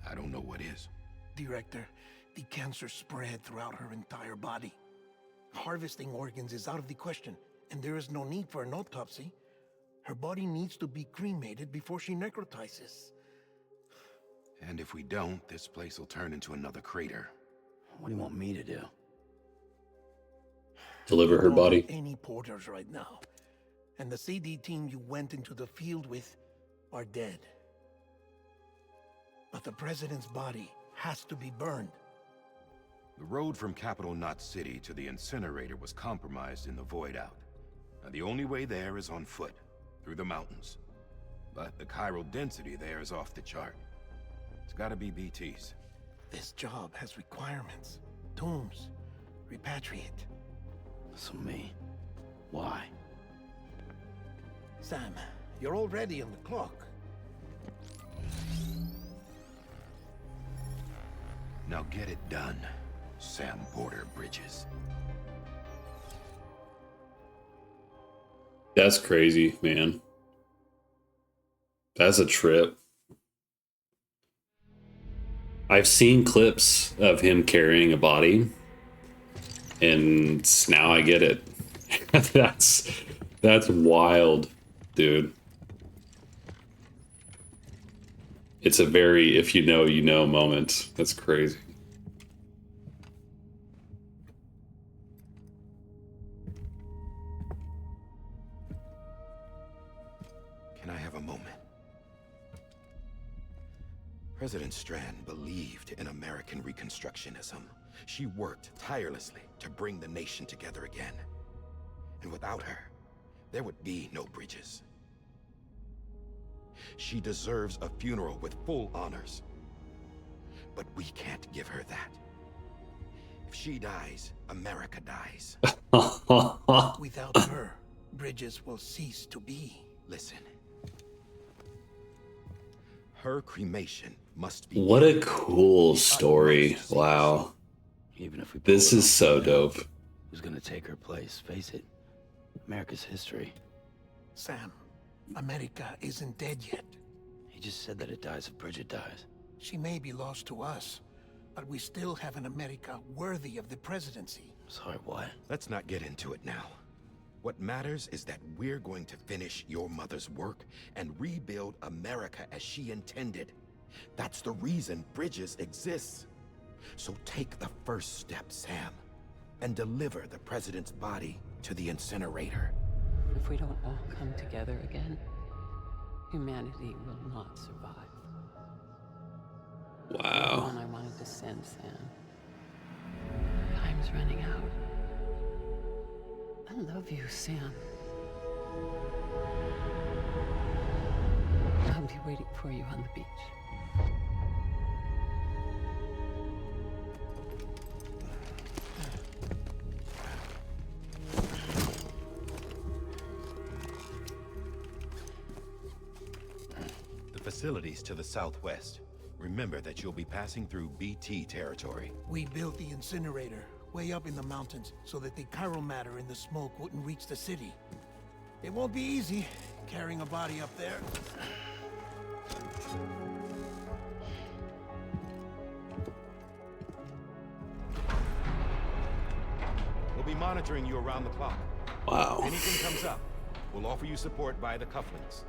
I don't know what is. Director, the cancer spread throughout her entire body. Harvesting organs is out of the question, and there is no need for an autopsy. Her body needs to be cremated before she necrotizes. And if we don't, this place will turn into another crater. What do you want me to do? Deliver her You don't body. have any porters right now, and the CD team you went into the field with are dead. But the president's body has to be burned. The road from Capital Knot City to the incinerator was compromised in the void out. Now, the only way there is on foot, through the mountains. But the chiral density there is off the chart. It's gotta be BT's. This job has requirements. Tombs. Repatriate. So me. Why? Sam, you're already on the clock. Now get it done, Sam Porter Bridges. That's crazy, man. That's a trip. I've seen clips of him carrying a body, and now I get it. That's wild, dude. It's a very if you know moment. That's crazy. Can I have a moment? President Strand believed in American Reconstructionism. She worked tirelessly to bring the nation together again. And without her, there would be no Bridges. She deserves a funeral with full honors. But we can't give her that. If she dies, America dies. Without her, Bridges will cease to be. Listen. Her cremation must be... What a cool story. Wow. Even if we This is so dope. Who's gonna take her place? Face it. America's history. Sam, America isn't dead yet. He just said that it dies if Bridget dies. She may be lost to us, but we still have an America worthy of the presidency. Sorry, what? Let's not get into it now. What matters is that we're going to finish your mother's work and rebuild America as she intended. That's the reason Bridges exists. So take the first step, Sam, and deliver the president's body to the incinerator. If we don't all come together again, humanity will not survive. Wow. One I wanted to send, Sam. Time's running out. I love you, Sam. I'll be waiting for you on the beach. The facilities to the southwest. Remember that you'll be passing through BT territory. We built the incinerator way up in the mountains so that the chiral matter in the smoke wouldn't reach the city. It won't be easy carrying a body up there. We'll be monitoring you around the clock. Wow. If anything comes up, we'll offer you support via the cufflinks.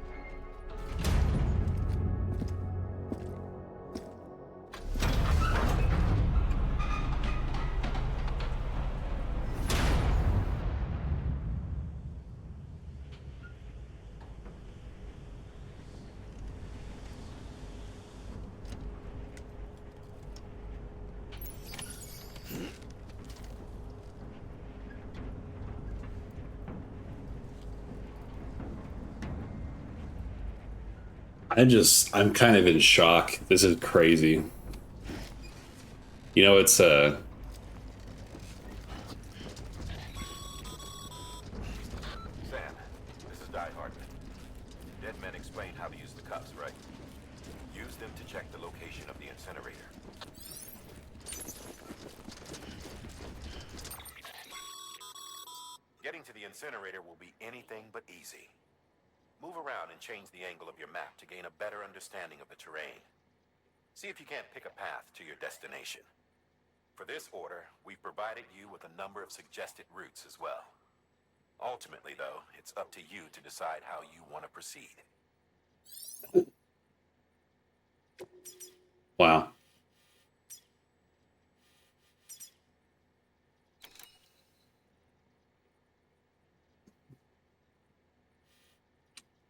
I'm kind of in shock. This is crazy. You know, it's Sam, this is Play-Hardman. Dead men explained how to use the cuffs, right? Use them to check the location of the incinerator. Getting to the incinerator will be anything but easy. Move around and change the angle of your map to gain a better understanding of the terrain. See if you can't pick a path to your destination. For this order, we've provided you with a number of suggested routes as well. Ultimately, though, it's up to you to decide how you want to proceed. Wow.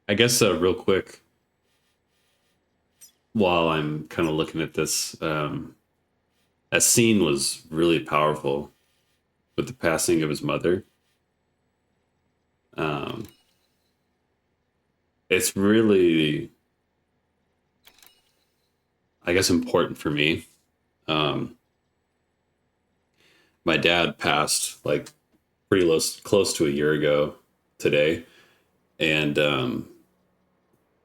I guess real quick, while I'm kind of looking at this, that scene was really powerful with the passing of his mother. It's really, I guess, important for me. My dad passed like pretty close to a year ago today, and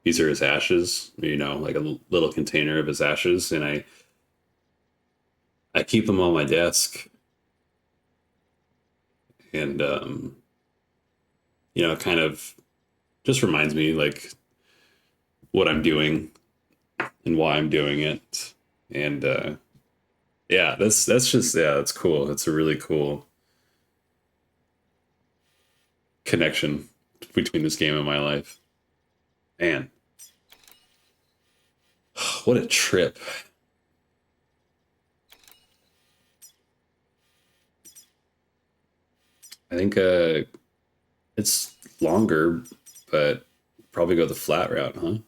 these are his ashes. You know, like a little container of his ashes, and I keep them on my desk, and you know, it kind of just reminds me like what I'm doing and why I'm doing it, and yeah, that's just yeah, that's cool. It's a really cool connection between this game and my life. Man, what a trip. I think it's longer, but probably go the flat route, huh?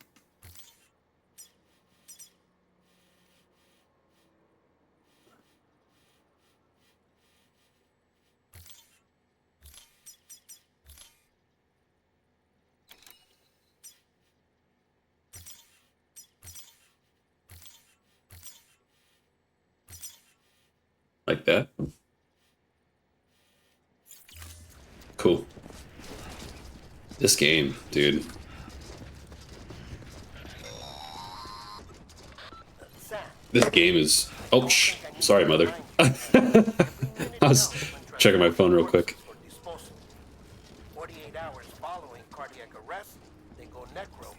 Like that. Cool. This game, dude. This game is... Oh, sorry, mother. I was checking my phone real quick. 48 hours following cardiac arrest, they go necro,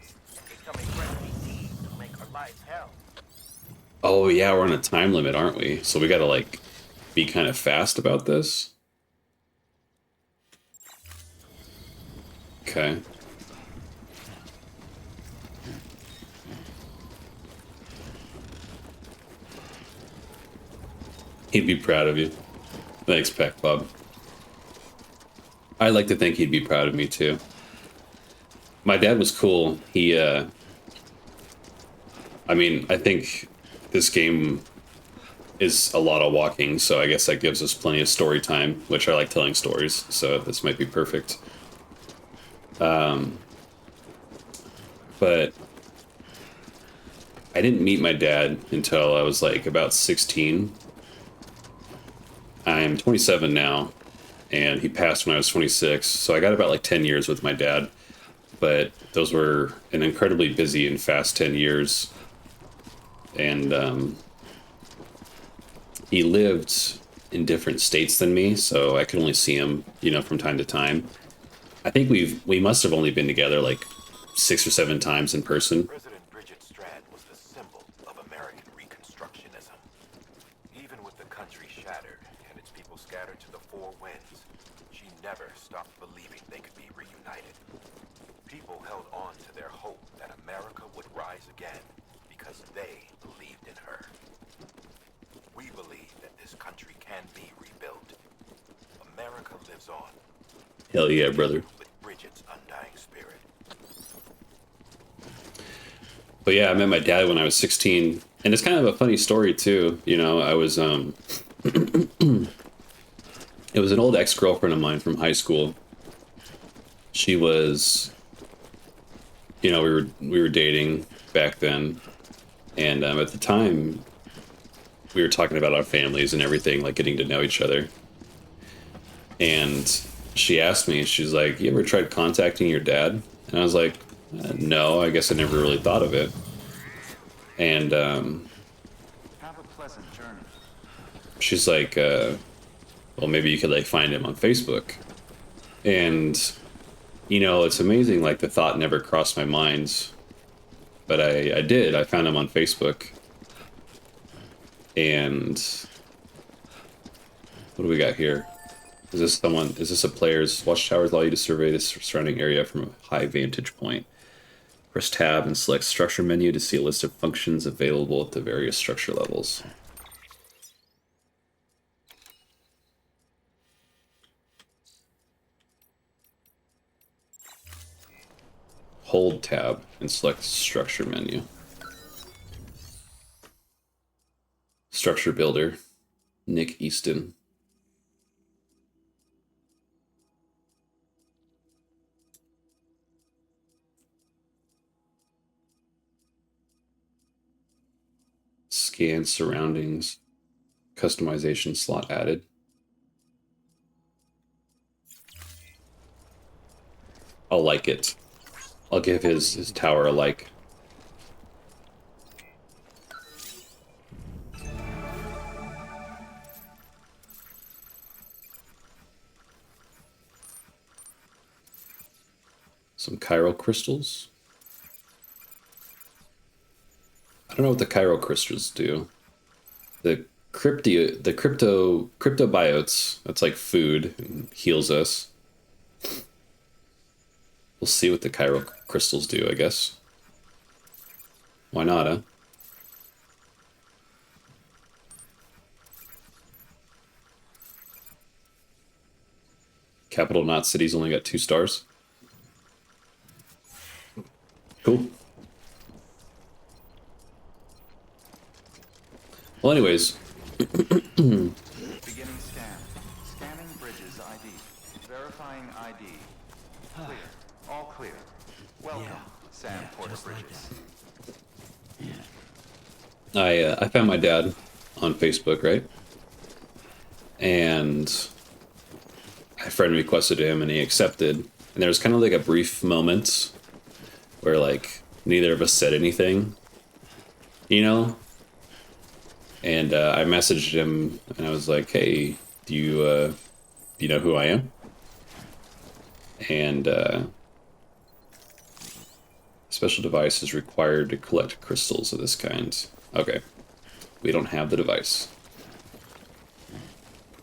become a friendly deed to make our lives hell. Oh, yeah, we're on a time limit, aren't we? So we gotta, like, be kind of fast about this. Okay. He'd be proud of you. Thanks, Peck Bob. I like to think he'd be proud of me, too. My dad was cool. He, I mean, I think this game is a lot of walking, so I guess that gives us plenty of story time, which I like telling stories, so this might be perfect. But I didn't meet my dad until I was like about 16. I'm 27 now, and he passed when I was 26, so I got about like 10 years with my dad, but those were an incredibly busy and fast 10 years, and he lived in different states than me, so I could only see him, you know, from time to time. I think we must have only been together like 6 or 7 times in person. President Bridget Strand was the symbol of American Reconstructionism. Even with the country shattered and its people scattered to the 4 winds, she never stopped believing they could be reunited. People held on to their hope that America would rise again because they believed in her. We believe that this country can be rebuilt. America lives on. Hell yeah, brother. With Bridget's undying spirit. But yeah, I met my dad when I was 16, and it's kind of a funny story too. You know, I was it was an old ex-girlfriend of mine from high school. She was, you know, we were dating back then, and at the time we were talking about our families and everything, like getting to know each other. And she asked me, she's like, "You ever tried contacting your dad?" And I was like, "No, I guess I never really thought of it." And Have a pleasant journey. she's like, "Well, maybe you could like find him on Facebook." And you know, it's amazing. Like the thought never crossed my mind, but I did. I found him on Facebook, And what do we got here? Is this a player's watchtowers allow you to survey the surrounding area from a high vantage point? Press tab and select structure menu to see a list of functions available at the various structure levels. Hold tab and select structure menu. Structure builder, Nick Easton. Scan surroundings, customization slot added. I'll like it. I'll give his tower a like. Some chiral crystals. I don't know what the chiral crystals do. The cryptobiotes, that's like food and heals us. We'll see what the chiral crystals do, I guess. Why not, huh? Capital Knot City's only got 2 stars. Cool. Well, anyways. Beginning scan. Scanning Bridges ID. Verifying ID. Clear. All clear. Welcome, Sam Porter Bridges. I found my dad on Facebook, right? And I friend requested him and he accepted. And there was kind of like a brief moment where like neither of us said anything, you know? And I messaged him and I was like, hey, do you know who I am? And special device is required to collect crystals of this kind. Okay, we don't have the device.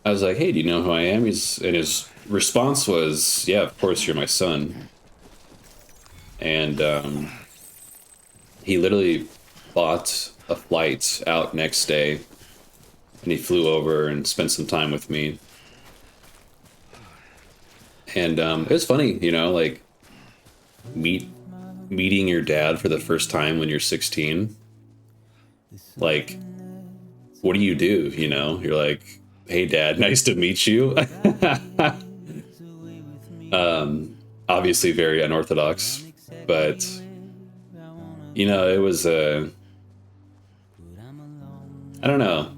I was like, hey, do you know who I am? And his response was, yeah, of course, you're my son. And he literally bought a flight out next day and he flew over and spent some time with me. And it was funny, you know, like meeting your dad for the first time when you're 16. Like, what do? You know, you're like, hey dad, nice to meet you. Obviously very unorthodox, but you know, it was I don't know,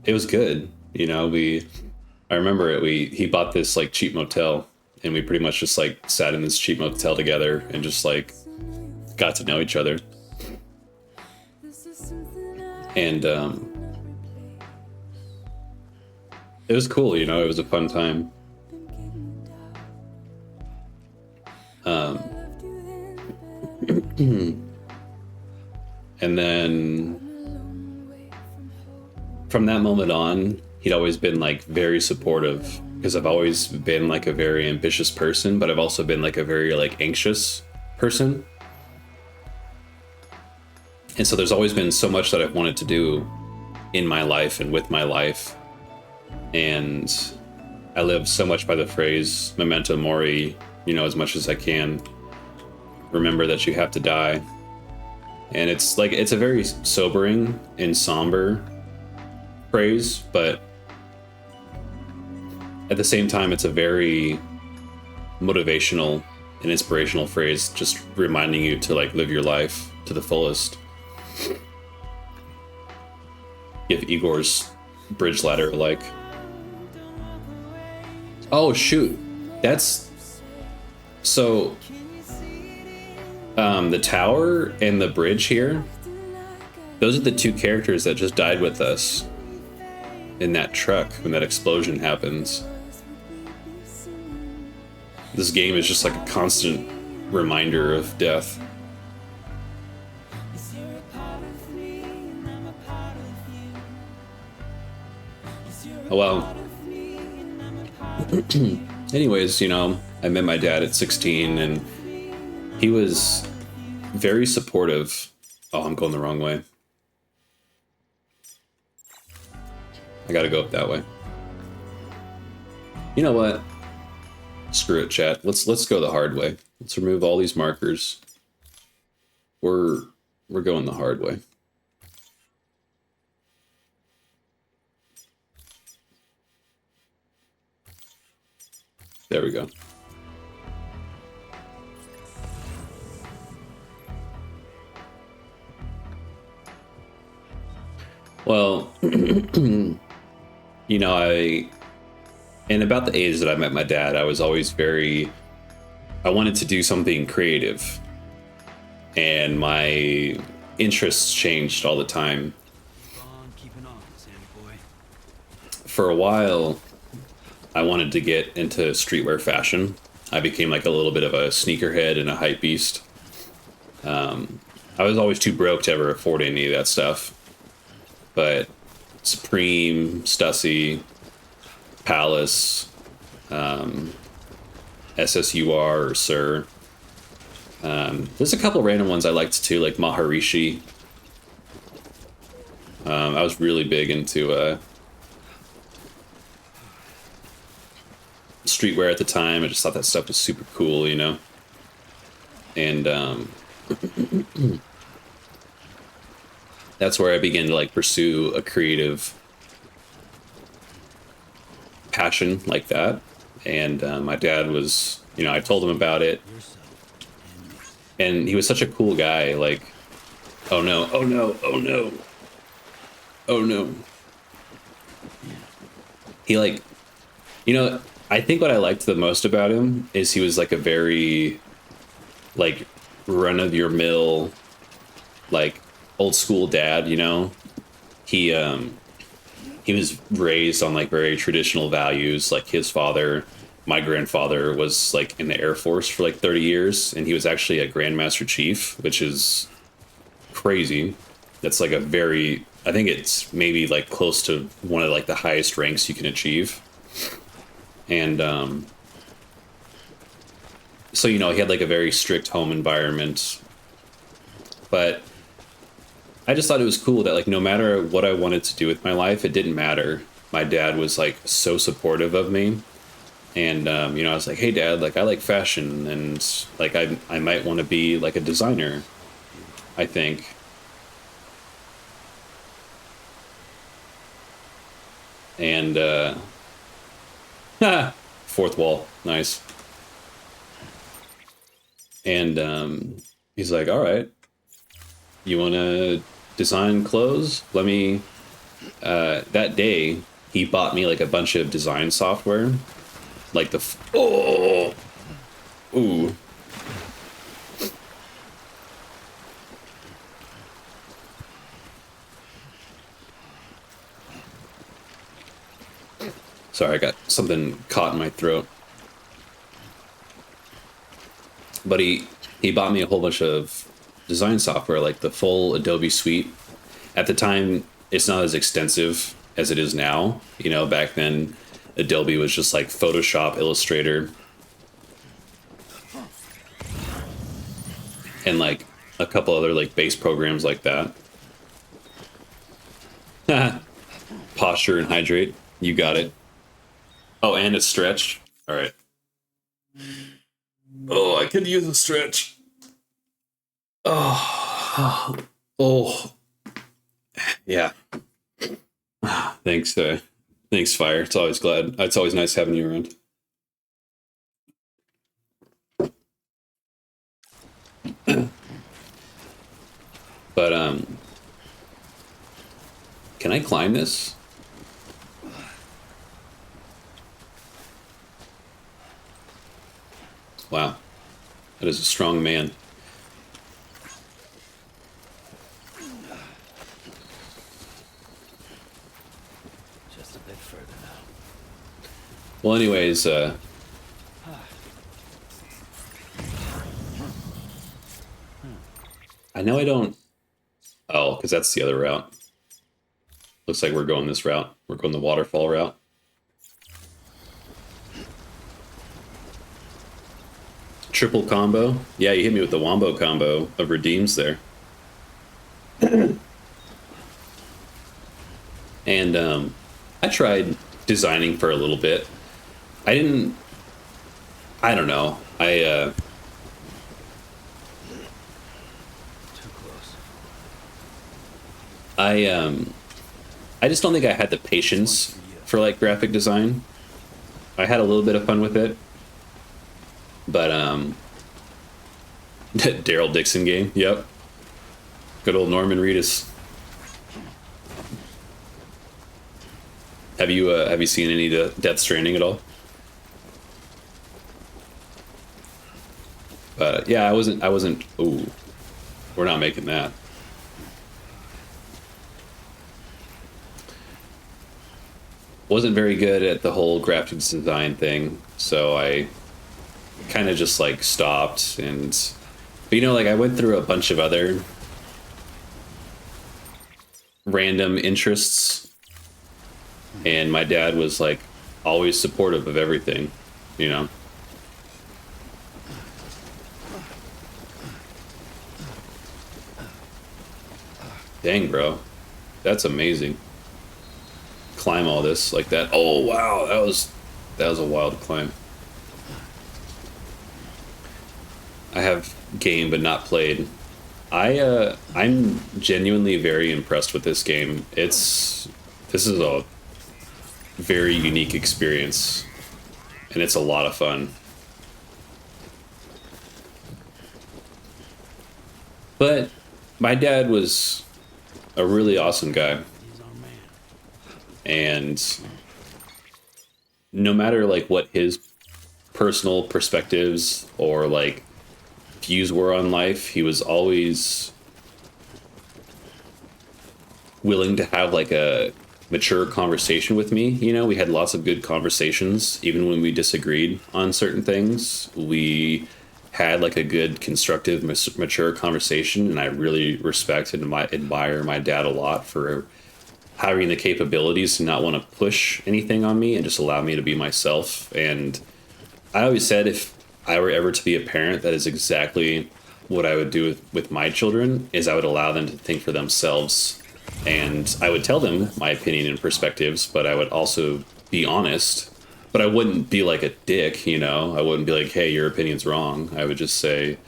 it was good. You know, I remember it, he bought this like cheap motel and we pretty much just like sat in this cheap motel together and just like got to know each other. And it was cool, you know, it was a fun time. And then from that moment on, he'd always been like very supportive because I've always been like a very ambitious person, but I've also been like a very like anxious person. And so there's always been so much that I've wanted to do in my life and with my life. And I live so much by the phrase memento mori, you know, as much as I can. Remember that you have to die. And it's like, it's a very sobering and somber phrase, but at the same time, it's a very motivational and inspirational phrase, just reminding you to like live your life to the fullest. Give Igor's bridge ladder a like. Oh shoot, that's so the tower and the bridge here, those are the 2 characters that just died with us in that truck when that explosion happens. This game is just like a constant reminder of death. Oh well. Anyways, you know, I met my dad at 16 and he was very supportive. Oh, I'm going the wrong way. I gotta go up that way. You know what? Screw it, chat. Let's go the hard way. Let's remove all these markers. We're going the hard way. There we go. Well, you know, and about the age that I met my dad, I was always I wanted to do something creative. And my interests changed all the time. For a while, I wanted to get into streetwear fashion. I became like a little bit of a sneakerhead and a hype beast. I was always too broke to ever afford any of that stuff. But Supreme, Stussy, Palace, SSUR or Sir. There's a couple random ones I liked too, like Maharishi. I was really big into streetwear at the time. I just thought that stuff was super cool, you know? And that's where I began to like pursue a creative passion like that. And my dad was, you know, I told him about it. And he was such a cool guy, like, oh no, oh no, oh no, oh no. He like, you know, I think what I liked the most about him is he was like a very, like, run-of-your-mill, like, old-school dad, you know? He was raised on, like, very traditional values, like his father. My grandfather was like in the Air Force for like 30 years, and he was actually a Grandmaster Chief, which is crazy. That's like I think it's maybe like close to one of like the highest ranks you can achieve. And so, you know, he had like a very strict home environment, but I just thought it was cool that like no matter what I wanted to do with my life, it didn't matter. My dad was like so supportive of me. And, you know, I was like, hey, Dad, like, I like fashion, and, like, I might want to be, like, a designer, I think. And, fourth wall, nice. And, he's like, all right, you want to design clothes? Let me, that day, he bought me, like, a bunch of design software. Like oh, ooh. Sorry, I got something caught in my throat. But he bought me a whole bunch of design software, like the full Adobe suite. At the time, it's not as extensive as it is now. You know, back then, Adobe was just like Photoshop, Illustrator, and like a couple other like base programs like that. Posture and hydrate, you got it. Oh, and a stretch. All right. Oh, I could use a stretch. Oh, oh, yeah. Thanks, thanks, Fire. It's always nice having you around. But can I climb this? Wow, that is a strong man. Just a bit further now. Well, anyways, I know I don't. Oh, because that's the other route. Looks like we're going this route. We're going the waterfall route. Triple combo. Yeah, you hit me with the wombo combo of redeems there. And I tried designing for a little bit. I don't know. Too close. I just don't think I had the patience for like graphic design. I had a little bit of fun with it. But Daryl Dixon game, yep. Good old Norman Reedus. Have you seen any Death Stranding at all? But yeah, I wasn't. Ooh, we're not making that. Wasn't very good at the whole graphics design thing, so I kind of just like stopped. And but, you know, like I went through a bunch of other random interests, and my dad was like always supportive of everything, you know. Dang, bro, that's amazing. Climb all this like that. Oh wow, that was a wild climb. I have gamed but not played. I'm genuinely very impressed with this game. This is a very unique experience, and it's a lot of fun. But my dad was a really awesome guy, and no matter like what his personal perspectives or like views were on life, he was always willing to have like a mature conversation with me. You know, we had lots of good conversations, even when we disagreed on certain things. We had like a good, constructive, mature conversation, and I really respect and admire my dad a lot for having the capabilities to not want to push anything on me and just allow me to be myself. And I always said, if I were ever to be a parent, that is exactly what I would do with my children, is I would allow them to think for themselves. And I would tell them my opinion and perspectives, but I would also be honest. But I wouldn't be like a dick, you know? I wouldn't be like, hey, your opinion's wrong. I would just say,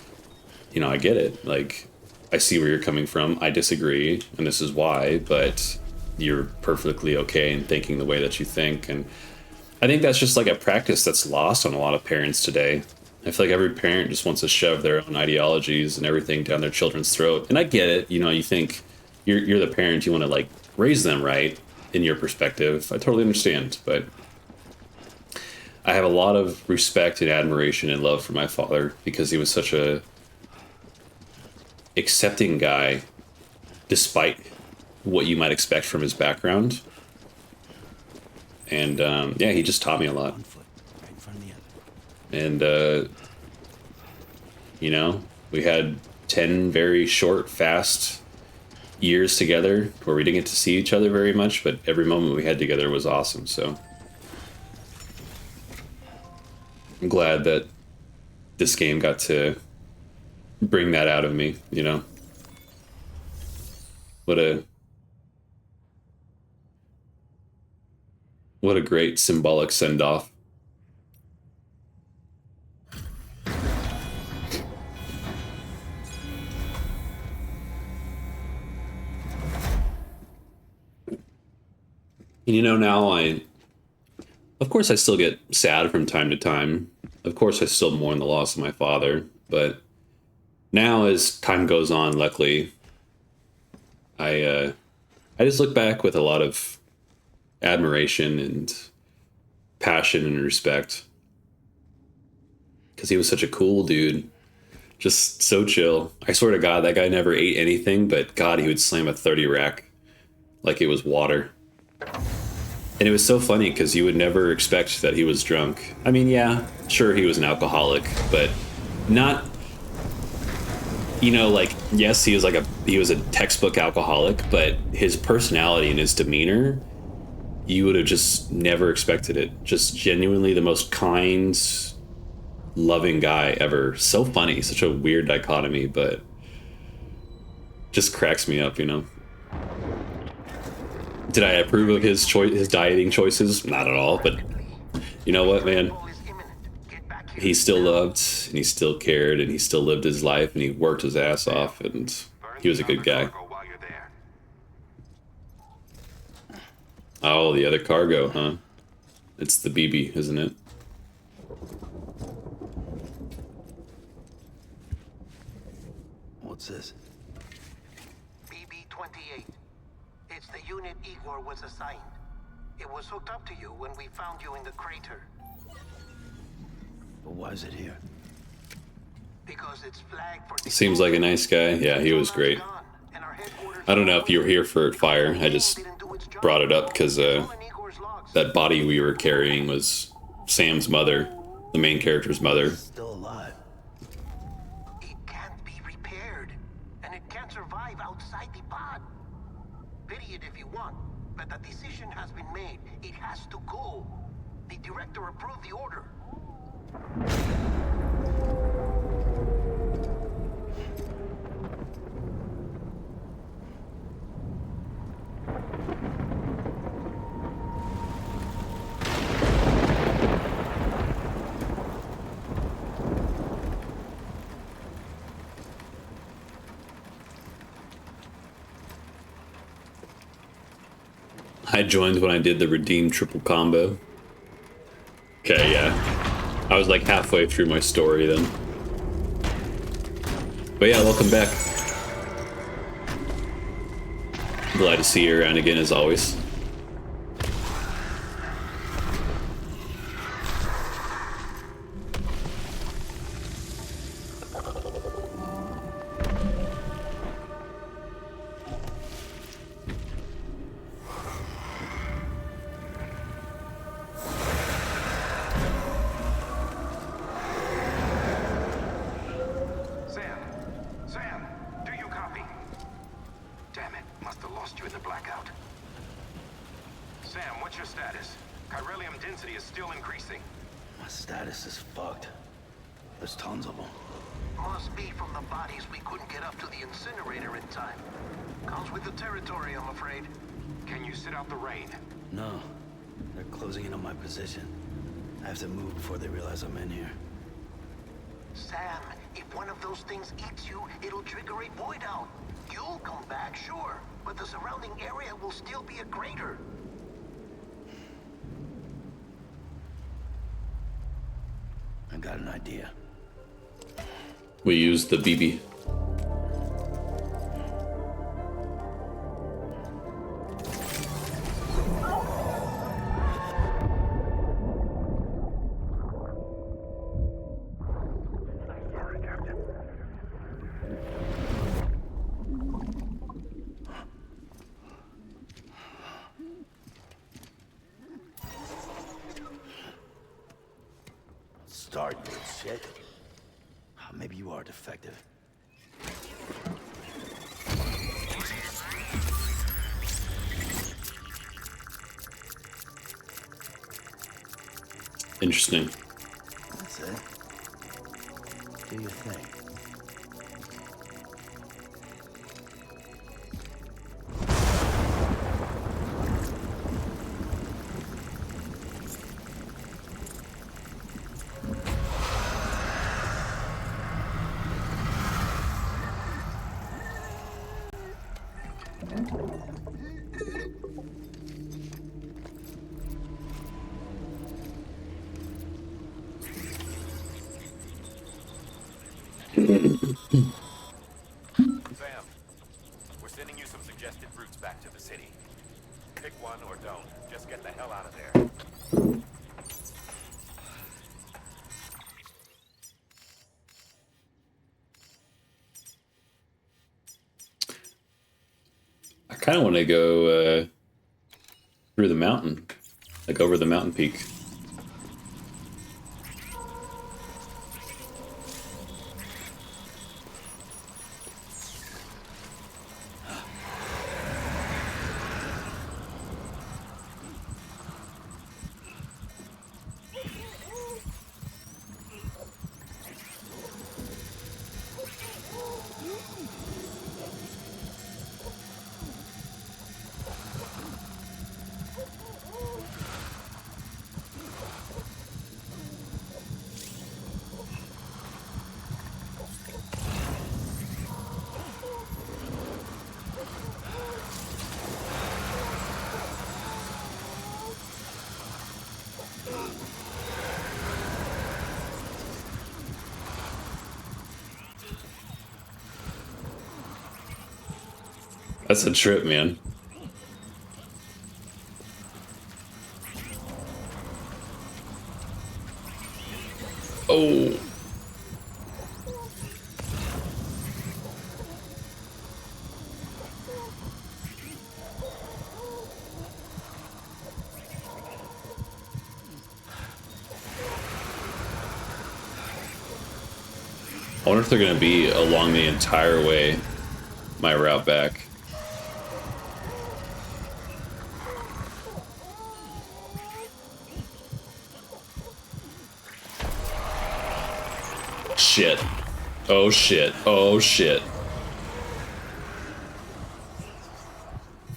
you know, I get it. Like, I see where you're coming from. I disagree, and this is why, but you're perfectly okay in thinking the way that you think. And I think that's just like a practice that's lost on a lot of parents today. I feel like every parent just wants to shove their own ideologies and everything down their children's throat. And I get it. You know, you think you're the parent, you want to like raise them right in your perspective. I totally understand, but I have a lot of respect and admiration and love for my father because he was such a accepting guy despite what you might expect from his background. And yeah, he just taught me a lot. And you know, we had 10 very short, fast years together where we didn't get to see each other very much, but every moment we had together was awesome. So I'm glad that this game got to bring that out of me, you know. What a great symbolic send-off. You know, now of course I still get sad from time to time. Of course I still mourn the loss of my father, but now as time goes on, luckily, I just look back with a lot of admiration and passion and respect. Because he was such a cool dude. Just so chill. I swear to God, that guy never ate anything, but God, he would slam a 30 rack like it was water. And it was so funny because you would never expect that he was drunk. I mean, yeah, sure, he was an alcoholic, but not you know, like, yes, he was a textbook alcoholic, but his personality and his demeanor, you would have just never expected it. Just genuinely the most kind, loving guy ever. So funny, such a weird dichotomy, but just cracks me up, you know. Did I approve of his dieting choices? Not at all, but you know what, man? He still loved, and he still cared, and he still lived his life, and he worked his ass off, and he was a good guy. Oh, the other cargo, huh? It's the BB, isn't it? What's this? BB-28. It's the unit Igor was assigned. It was hooked up to you when we found you in the crater. But why is it here? Because it's flagged for... Seems like a nice guy. Yeah, he was great. I don't know if you were here for fire. I just brought it up because that body we were carrying was Sam's mother, the main character's mother. Still alive. It can't be repaired, and it can't survive outside the pod. Pity it if you want, but the decision has been made. It has to go. The director approved the order. I joined when I did the redeem triple combo. Okay, yeah. I was like halfway through my story then. But yeah, welcome back. Glad to see you around again as always. We used the BB. Start, you shit. Maybe you are defective. Interesting. That's it. Do your thing. Sam, we're sending you some suggested routes back to the city. Pick one or don't. Just get the hell out of there. I kind of want to go through the mountain, like over the mountain peak. That's a trip, man. Oh. I wonder if they're going to be along the entire way, my route back. Shit. Oh shit. Oh shit.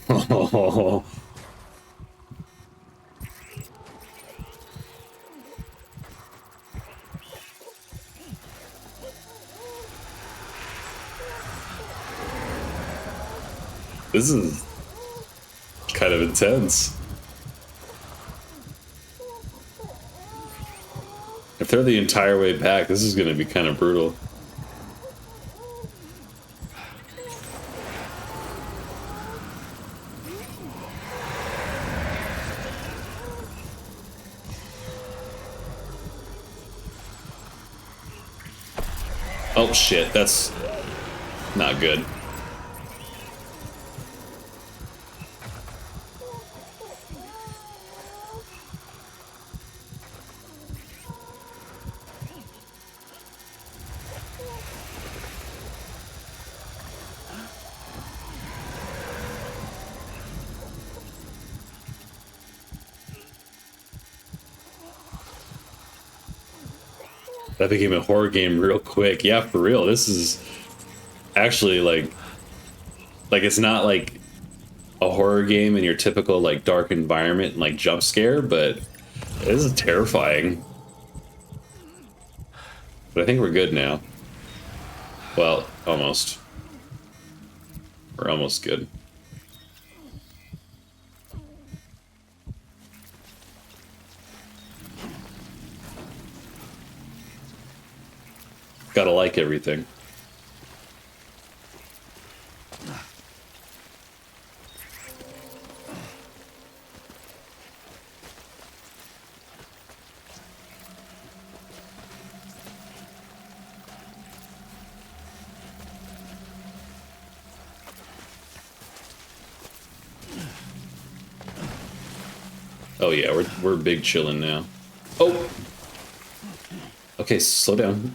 Oh. This is kind of intense. If they're the entire way back, this is going to be kind of brutal. Oh shit, that's not good. That became a horror game real quick. Yeah, for real. This is actually like it's not like a horror game in your typical like dark environment and like jump scare, but this is terrifying. But I think we're good now. Well, almost. We're almost good. Gotta like everything. Oh yeah, we're big chillin' now. Oh. Okay, slow down.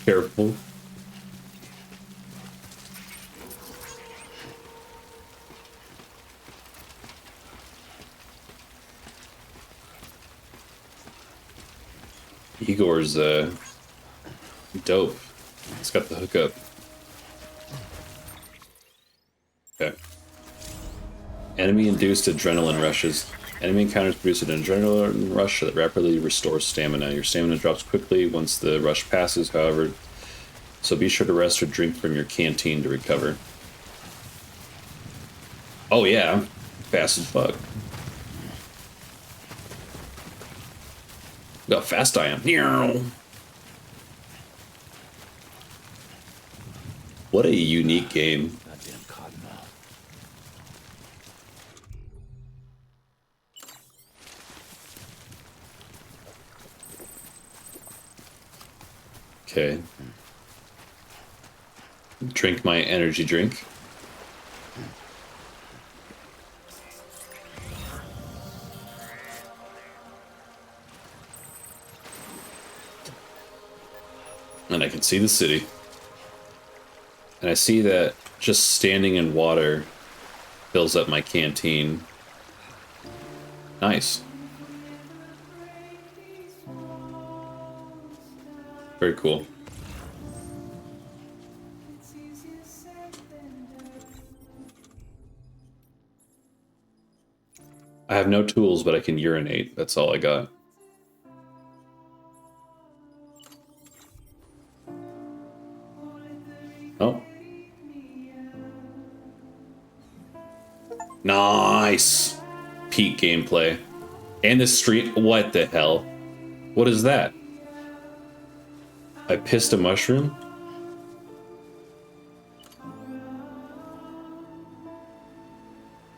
Careful. Igor's dope. He's got the hookup. Okay. Enemy-induced adrenaline rushes. Enemy encounters produce an adrenaline rush that rapidly restores stamina. Your stamina drops quickly once the rush passes, however, so be sure to rest or drink from your canteen to recover. Oh yeah, I'm fast as fuck. Look how fast I am. What a unique game. Okay. Drink my energy drink. And I can see the city. And I see that just standing in water fills up my canteen. Nice. Very cool. I have no tools, but I can urinate. That's all I got. Oh. Nice. Peak gameplay. And the street. What the hell? What is that? I pissed a mushroom?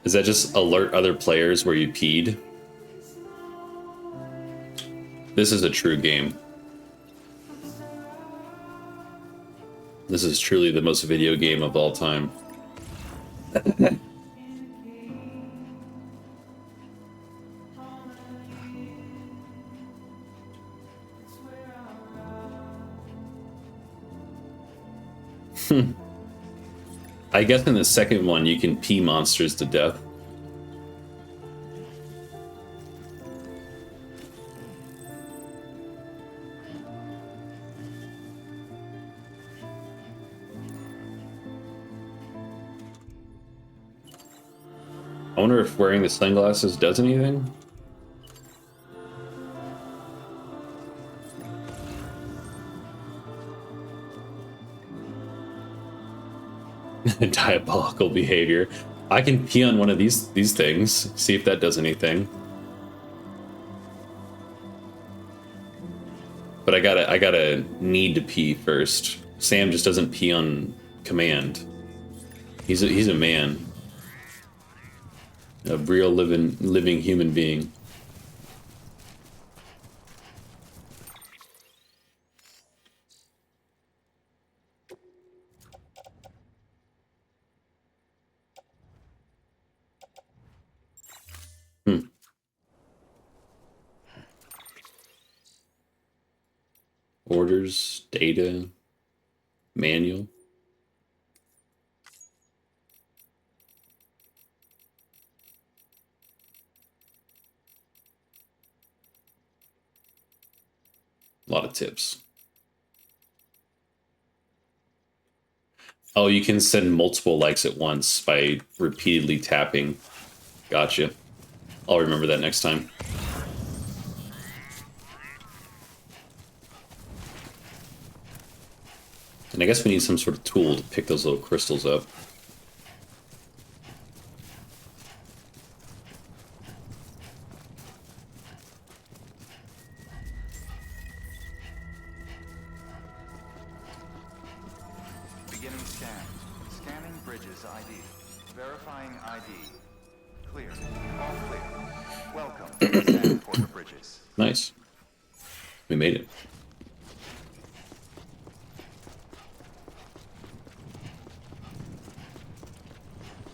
Does that just alert other players where you peed? This is a true game. This is truly the most video game of all time. I guess in the second one you can pee monsters to death. I wonder if wearing the sunglasses does anything? Diabolical behavior. I can pee on one of these things, see if that does anything. But I gotta need to pee first. Sam just doesn't pee on command. He's a man. A real living human being. Orders, data, manual. A lot of tips. Oh, you can send multiple likes at once by repeatedly tapping. Gotcha. I'll remember that next time. And I guess we need some sort of tool to pick those little crystals up. Beginning scan. Scanning Bridges ID. Verifying ID. Clear. All clear. Welcome to Sam Porter Bridges. Nice. We made it.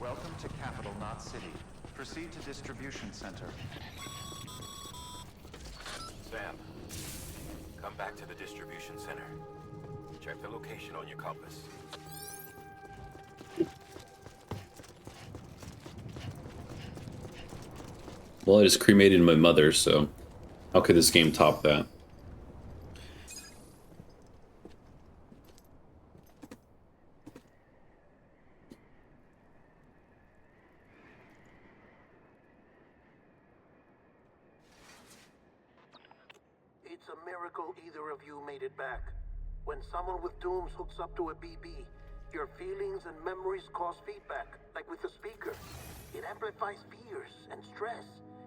Welcome to Capital Knot City. Proceed to Distribution Center. Sam, come back to the distribution center. Check the location on your compass. Well, I just cremated my mother, so how could this game top that? It's a miracle either of you made it back. When someone with dooms hooks up to a BB, your feelings and memories cause feedback, like with the speaker. It amplifies fears and stress,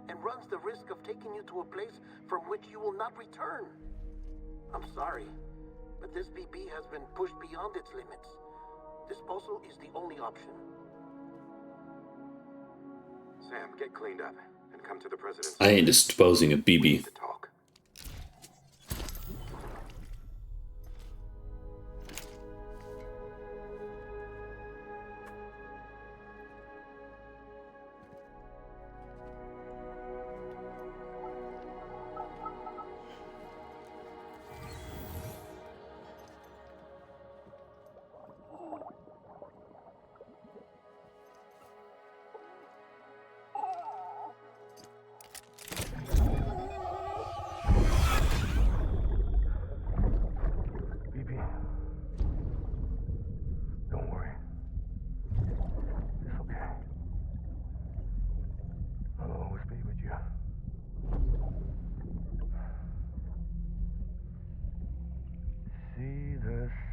and runs the risk of taking you to a place from which you will not return. I'm sorry, but this BB has been pushed beyond its limits. Disposal is the only option. Sam, get cleaned up and come to the president's. I ain't disposing of BB. To talk.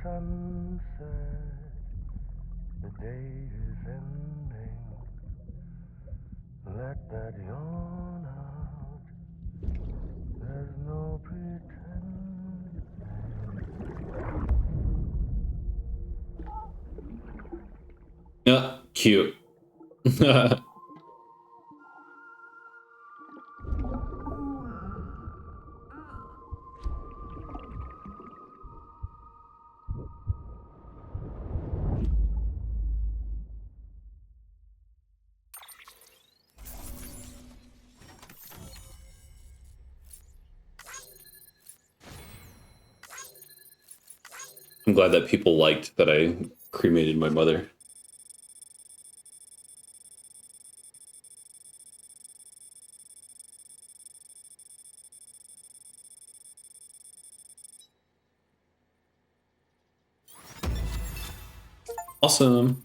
sunset, the day is ending. Let that yawn out. There's no pretending. Yeah, cute. I'm glad that people liked that I cremated my mother. Awesome.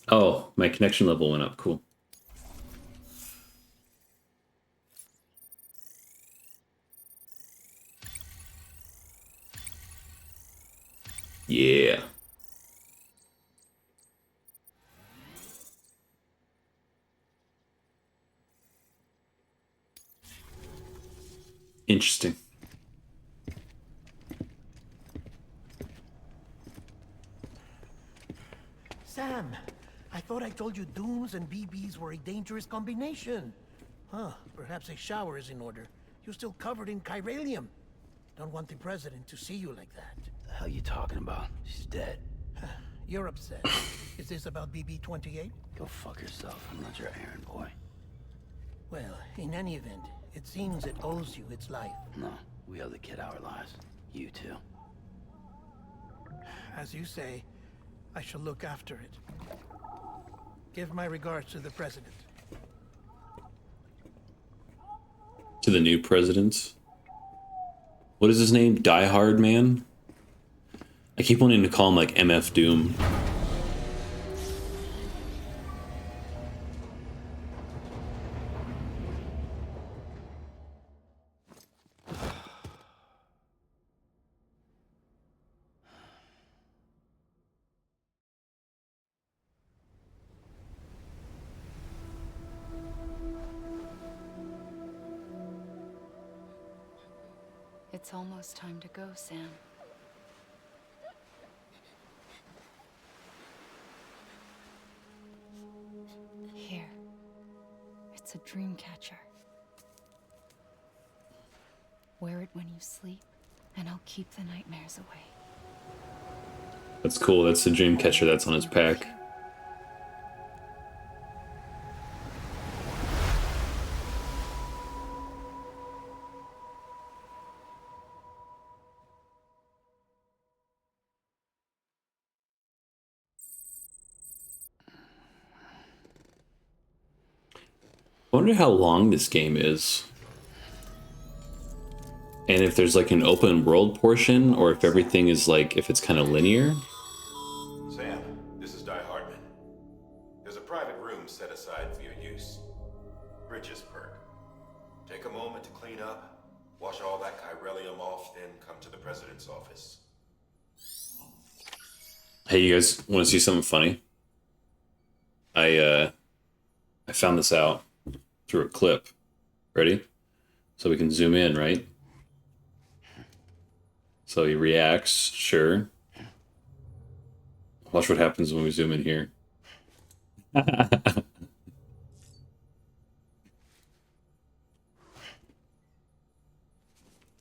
Oh, my connection level went up. Cool. Yeah. Interesting. Sam, I thought I told you dooms and BBs were a dangerous combination. Huh, perhaps a shower is in order. You're still covered in chiralium. Don't want the president to see you like that. The hell you talking about? She's dead. You're upset. Is this about BB-28? Go fuck yourself. I'm not your errand boy. Well, in any event, it seems it owes you its life. No, we owe the kid our lives. You too. As you say, I shall look after it. Give my regards to the president. To the new president. What is his name? Die-Hardman? I keep wanting to call him like MF Doom. It's almost time to go, Sam. Here. It's a dream catcher. Wear it when you sleep, and I'll keep the nightmares away. That's cool. That's the dream catcher that's on his pack. I wonder how long this game is. And if there's like an open world portion, or if everything is like, if it's kind of linear. Sam, this is Die-Hardman. There's a private room set aside for your use. Bridges perk. Take a moment to clean up, wash all that chiralium off, then come to the president's office. Hey, you guys want to see something funny? I found this out through a clip. Ready? So we can zoom in, right? So he reacts, sure. Watch what happens when we zoom in here.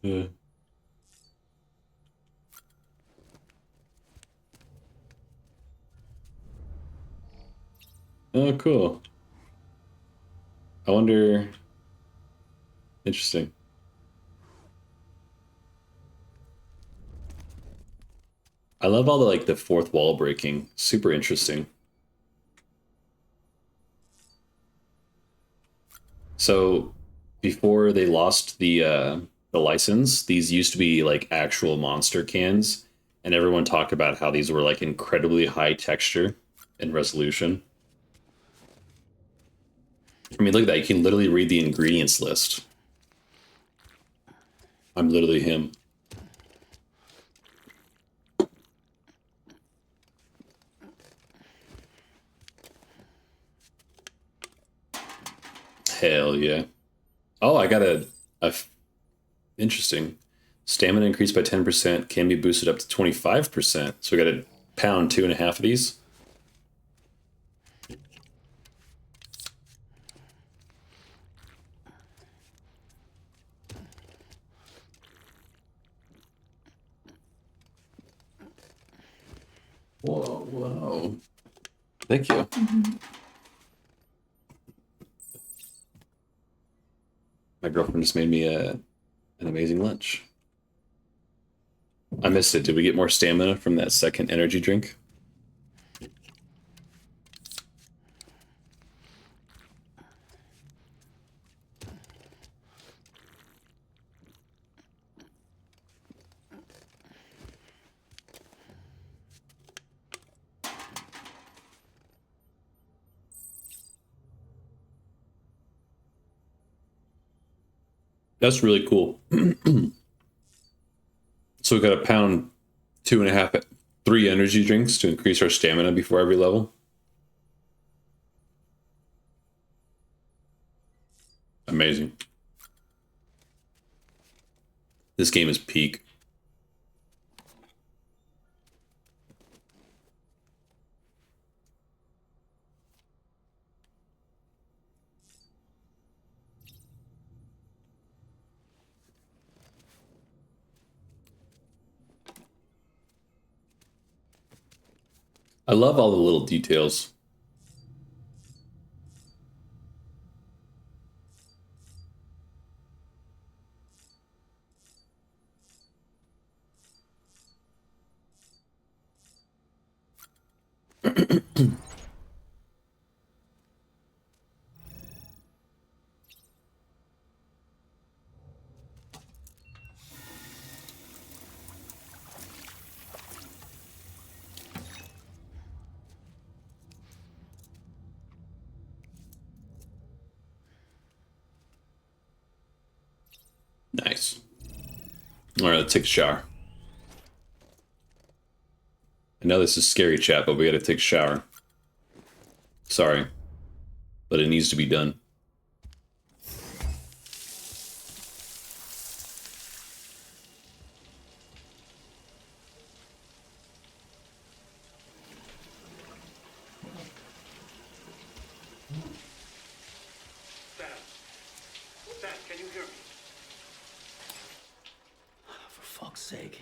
Yeah. Oh, cool. I wonder... Interesting. I love all the, like, the fourth wall breaking. Super interesting. So, before they lost the license, these used to be, like, actual monster cans, and everyone talked about how these were, like, incredibly high texture and resolution. I mean, look at that. You can literally read the ingredients list. I'm literally him. Hell yeah. Oh, I got interesting. Stamina increased by 10%, can be boosted up to 25%. So we got to pound 2.5 of these. Whoa, whoa. Thank you. My girlfriend just made me an amazing lunch. I missed it. Did we get more stamina from that second energy drink? That's really cool. So we got to pound 2.5, 3 energy drinks to increase our stamina before every level. Amazing. This game is peak. I love all the little details. Nice. All right, let's take a shower. I know this is scary, chat, but we gotta take a shower. Sorry, but it needs to be done. Sam, can you hear me? For fuck's sake.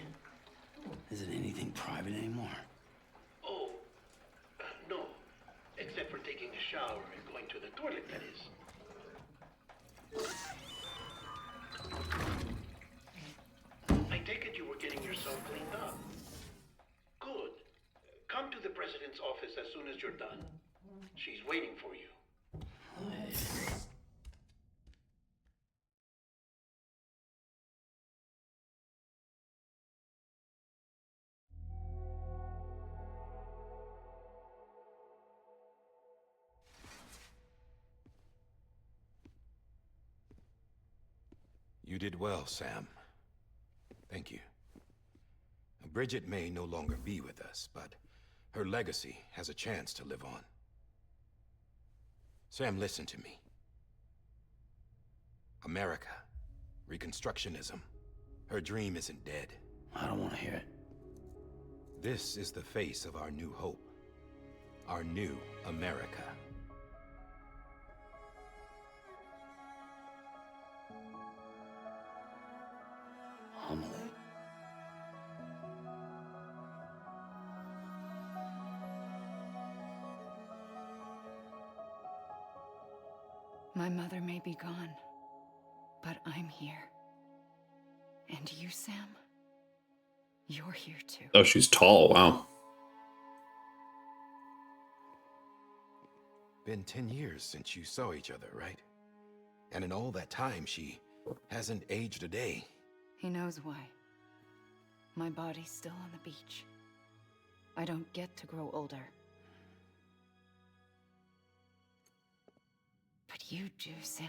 Is it anything private anymore? Oh, no. Except for taking a shower and going to the toilet, that is. I take it you were getting yourself cleaned up. Good. Come to the president's office as soon as you're done. She's waiting for you. You did well, Sam. Thank you. Bridget may no longer be with us, but her legacy has a chance to live on. Sam, listen to me. America, Reconstructionism, her dream isn't dead. I don't want to hear it. This is the face of our new hope. Our new America. Homily. My mother may be gone, but I'm here. And you, Sam? You're here too. Oh, she's tall. Wow. Been 10 years since you saw each other, right? And in all that time, she hasn't aged a day. He knows why. My body's still on the beach. I don't get to grow older. But you do, Sam.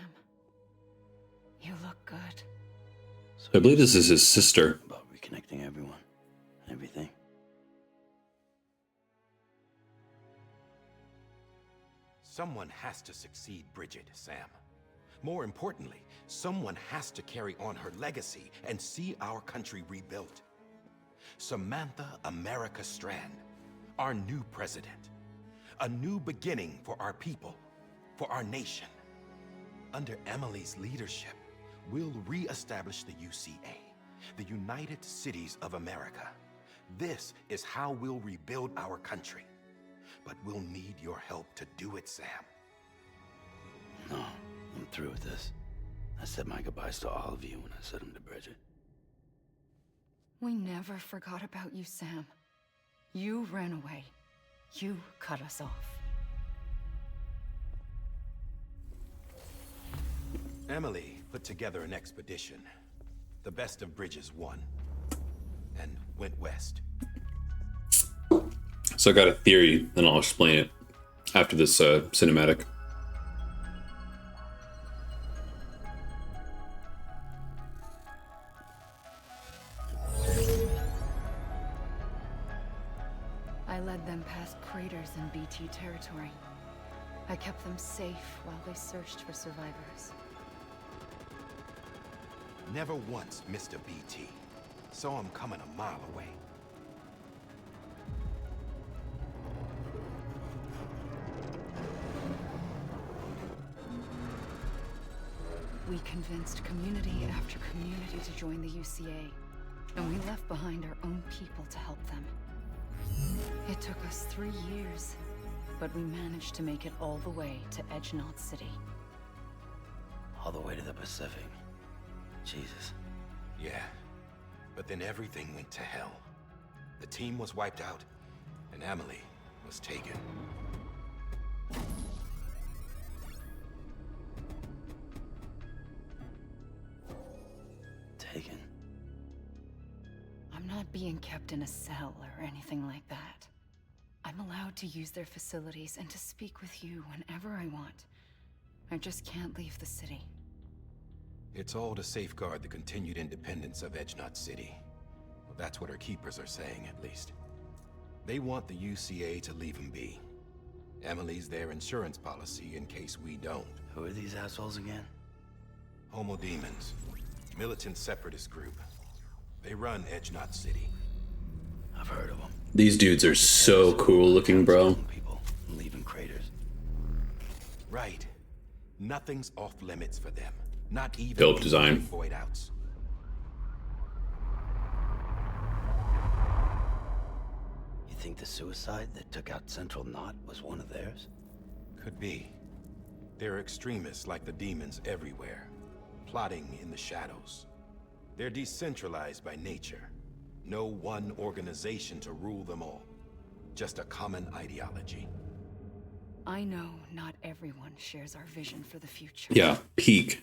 You look good. So I believe this is his sister. about reconnecting everyone and everything. Someone has to succeed Bridget, Sam. More importantly, someone has to carry on her legacy and see our country rebuilt. Samantha America Strand, our new president. A new beginning for our people, for our nation. Under Emily's leadership, we'll re-establish the UCA, the United Cities of America. This is how we'll rebuild our country. But we'll need your help to do it, Sam. No, I'm through with this. I said my goodbyes to all of you when I said them to Bridget. We never forgot about you, Sam. You ran away. You cut us off. Emily put together an expedition. The best of Bridges won. And went west. So I got a theory, and I'll explain it after this cinematic. I led them past craters in BT territory. I kept them safe while they searched for survivors. Never once missed a BT. Saw him coming a mile away. We convinced community after community to join the UCA, and we left behind our own people to help them. It took us 3 years, but we managed to make it all the way to Edge-Knot City. All the way to the Pacific. Jesus. Yeah, but then everything went to hell. The team was wiped out, and Emily was taken. Taken? I'm not being kept in a cell or anything like that. I'm allowed to use their facilities and to speak with you whenever I want. I just can't leave the city. It's all to safeguard the continued independence of Edge-Knot City. Well, that's what our keepers are saying, at least. They want the UCA to leave him be. Emily's their insurance policy in case we don't. Who are these assholes again? Homo Demons. Militant separatist group. They run Edge-Knot City. I've heard of them. These dudes are so cool looking, bro. People leaving craters. Right. Nothing's off limits for them. Not even Dope design. void outs. You think the suicide that took out Central Knot was one of theirs? Could be. They're extremists like the demons everywhere, plotting in the shadows. They're decentralized by nature. No one organization to rule them all. Just a common ideology. I know not everyone shares our vision for the future. Yeah, peak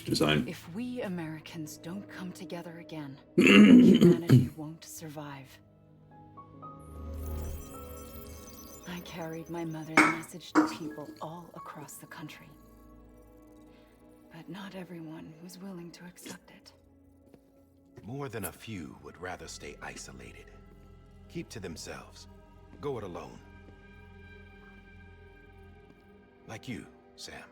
design. If we Americans don't come together again, humanity won't survive. I carried my mother's message to people all across the country. But not everyone was willing to accept it. More than a few would rather stay isolated. Keep to themselves. Go it alone. Like you, Sam.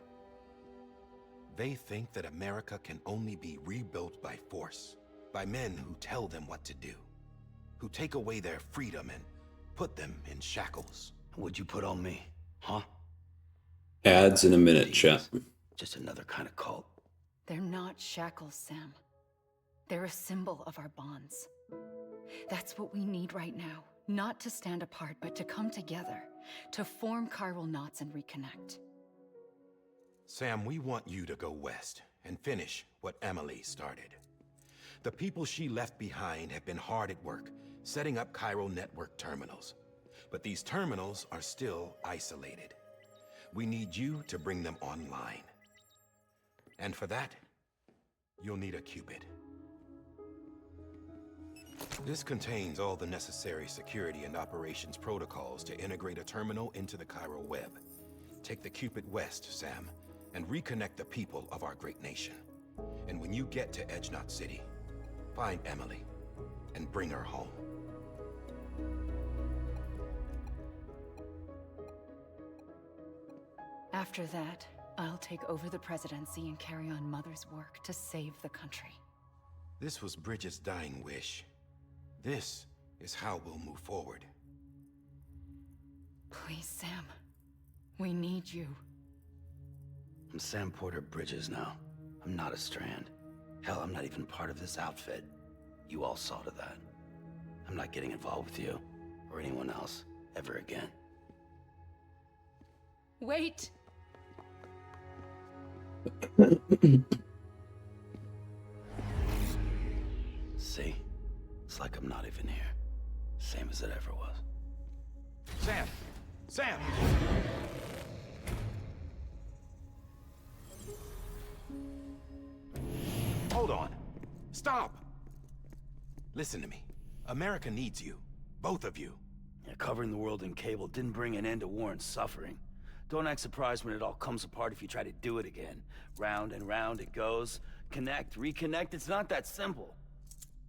They think that America can only be rebuilt by force, by men who tell them what to do, who take away their freedom and put them in shackles. What'd you put on me, huh? Ads in a minute, chat. Just another kind of cult. They're not shackles, Sam. They're a symbol of our bonds. That's what we need right now. Not to stand apart, but to come together, to form chiral knots and reconnect. Sam, we want you to go west and finish what Emily started. The people she left behind have been hard at work, setting up chiral network terminals. But these terminals are still isolated. We need you to bring them online. And for that, you'll need a Cupid. This contains all the necessary security and operations protocols to integrate a terminal into the chiral web. Take the Cupid west, Sam, and reconnect the people of our great nation. And when you get to Edge-Knot City, find Emily and bring her home. After that, I'll take over the presidency and carry on Mother's work to save the country. This was Bridget's dying wish. This is how we'll move forward. Please, Sam. We need you. I'm Sam Porter Bridges now. I'm not a Strand. Hell, I'm not even part of this outfit. You all saw to that. I'm not getting involved with you, or anyone else, ever again. Wait! See? It's like I'm not even here. Same as it ever was. Sam! Sam! Hold on. Stop! Listen to me. America needs you. Both of you. Yeah, covering the world in cable didn't bring an end to war and suffering. Don't act surprised when it all comes apart if you try to do it again. Round and round it goes. Connect, reconnect, it's not that simple.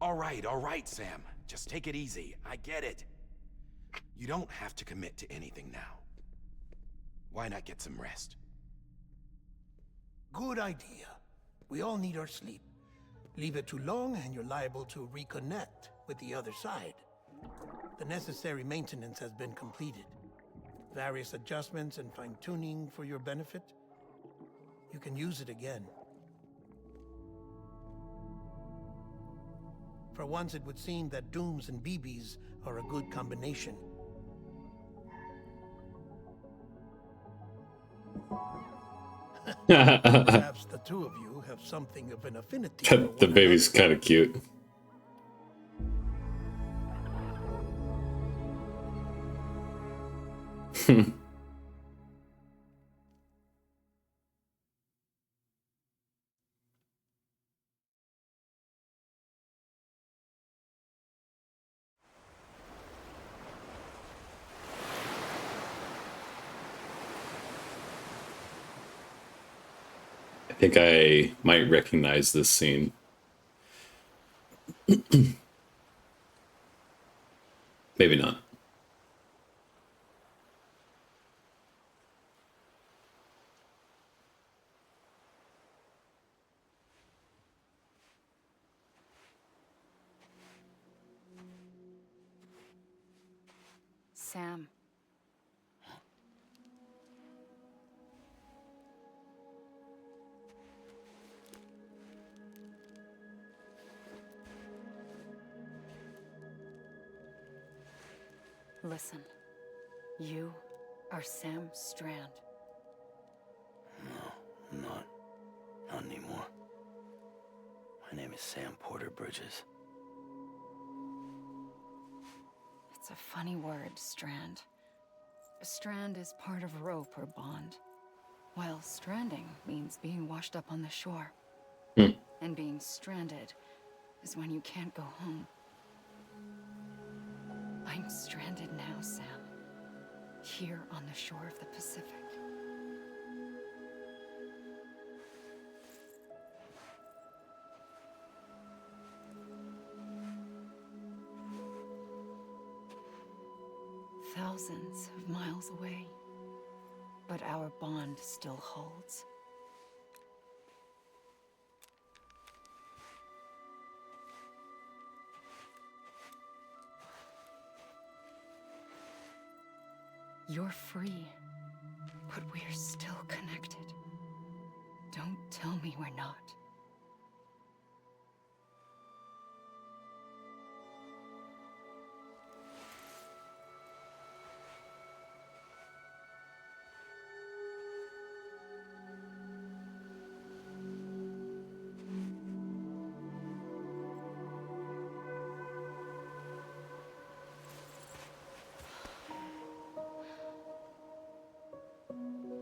All right, Sam. Just take it easy. I get it. You don't have to commit to anything now. Why not get some rest? Good idea. We all need our sleep. Leave it too long and you're liable to reconnect with the other side. The necessary maintenance has been completed. Various adjustments and fine-tuning for your benefit. You can use it again. For once, it would seem that Dooms and BBs are a good combination. Perhaps the two of you have something of an affinity for The one baby's kind of cute. I think I might recognize this scene. Maybe not. Sam. Listen, you are Sam Strand. No, I'm not. Not anymore. My name is Sam Porter Bridges. It's a funny word, Strand. A strand is part of rope or bond, while stranding means being washed up on the shore. And being stranded is when you can't go home. I'm stranded now, Sam. Here on the shore of the Pacific. Thousands of miles away. But our bond still holds. You're free, but we're still connected. Don't tell me we're not.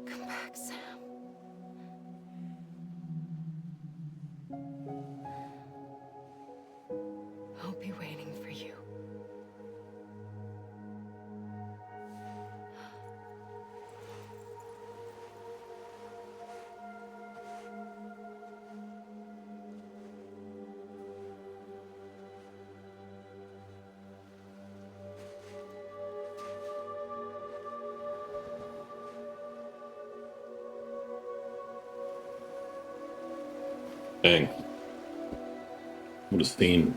Come back, Sam. I'll be waiting for you. Dang. What a scene.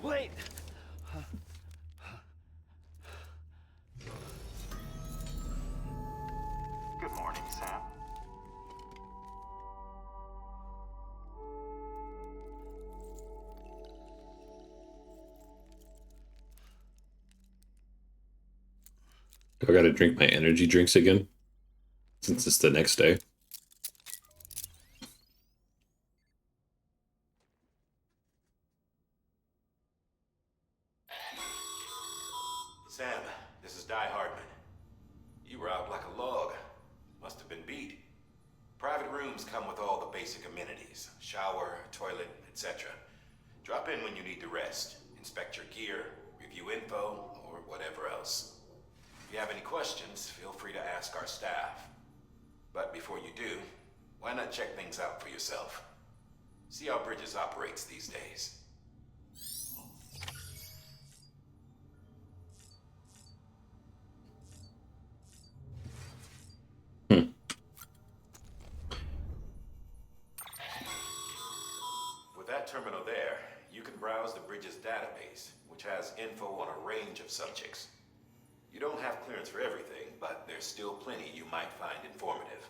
Wait! Good morning, Sam. Do I gotta drink my energy drinks again? Since it's the next day. basic amenities. Shower, toilet, etc. Drop in when you need to rest, inspect your gear, review info, or whatever else. If you have any questions, feel free to ask our staff. But before you do, why not check things out for yourself? See how Bridges operates these days. With that terminal there, you can browse the Bridges database, which has info on a range of subjects. You don't have clearance for everything, but there's still plenty you might find informative.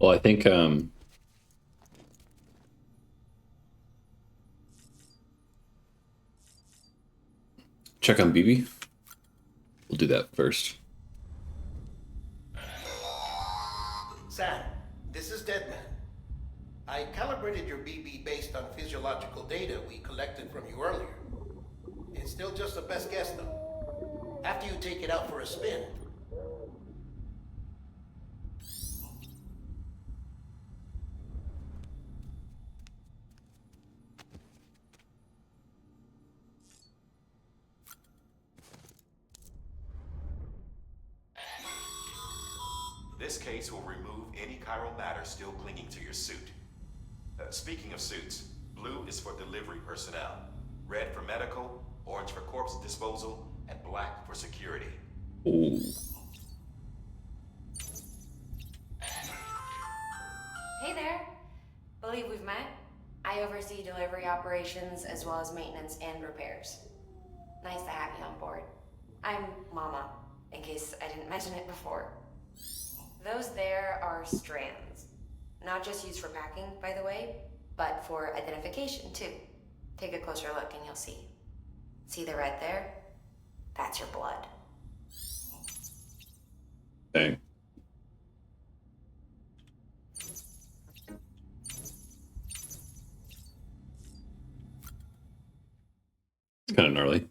Well, I think check on BB. We'll do that first. Sam, this is Deadman. I calibrated your BB based on physiological data we collected from you earlier. It's still just a best guess, though. After you take it out for a spin, This case will remove any chiral matter still clinging to your suit. Speaking of suits, blue is for delivery personnel, red for medical, orange for corpse disposal, and black for security. Ooh. Hey there. Believe we've met. I oversee delivery operations as well as maintenance and repairs. Nice to have you on board. I'm Mama, in case I didn't mention it before. Those there are strands. Not just used for packing, by the way, but for identification too. Take a closer look and you'll see. See the red there? That's your blood. Dang. It's kind of gnarly.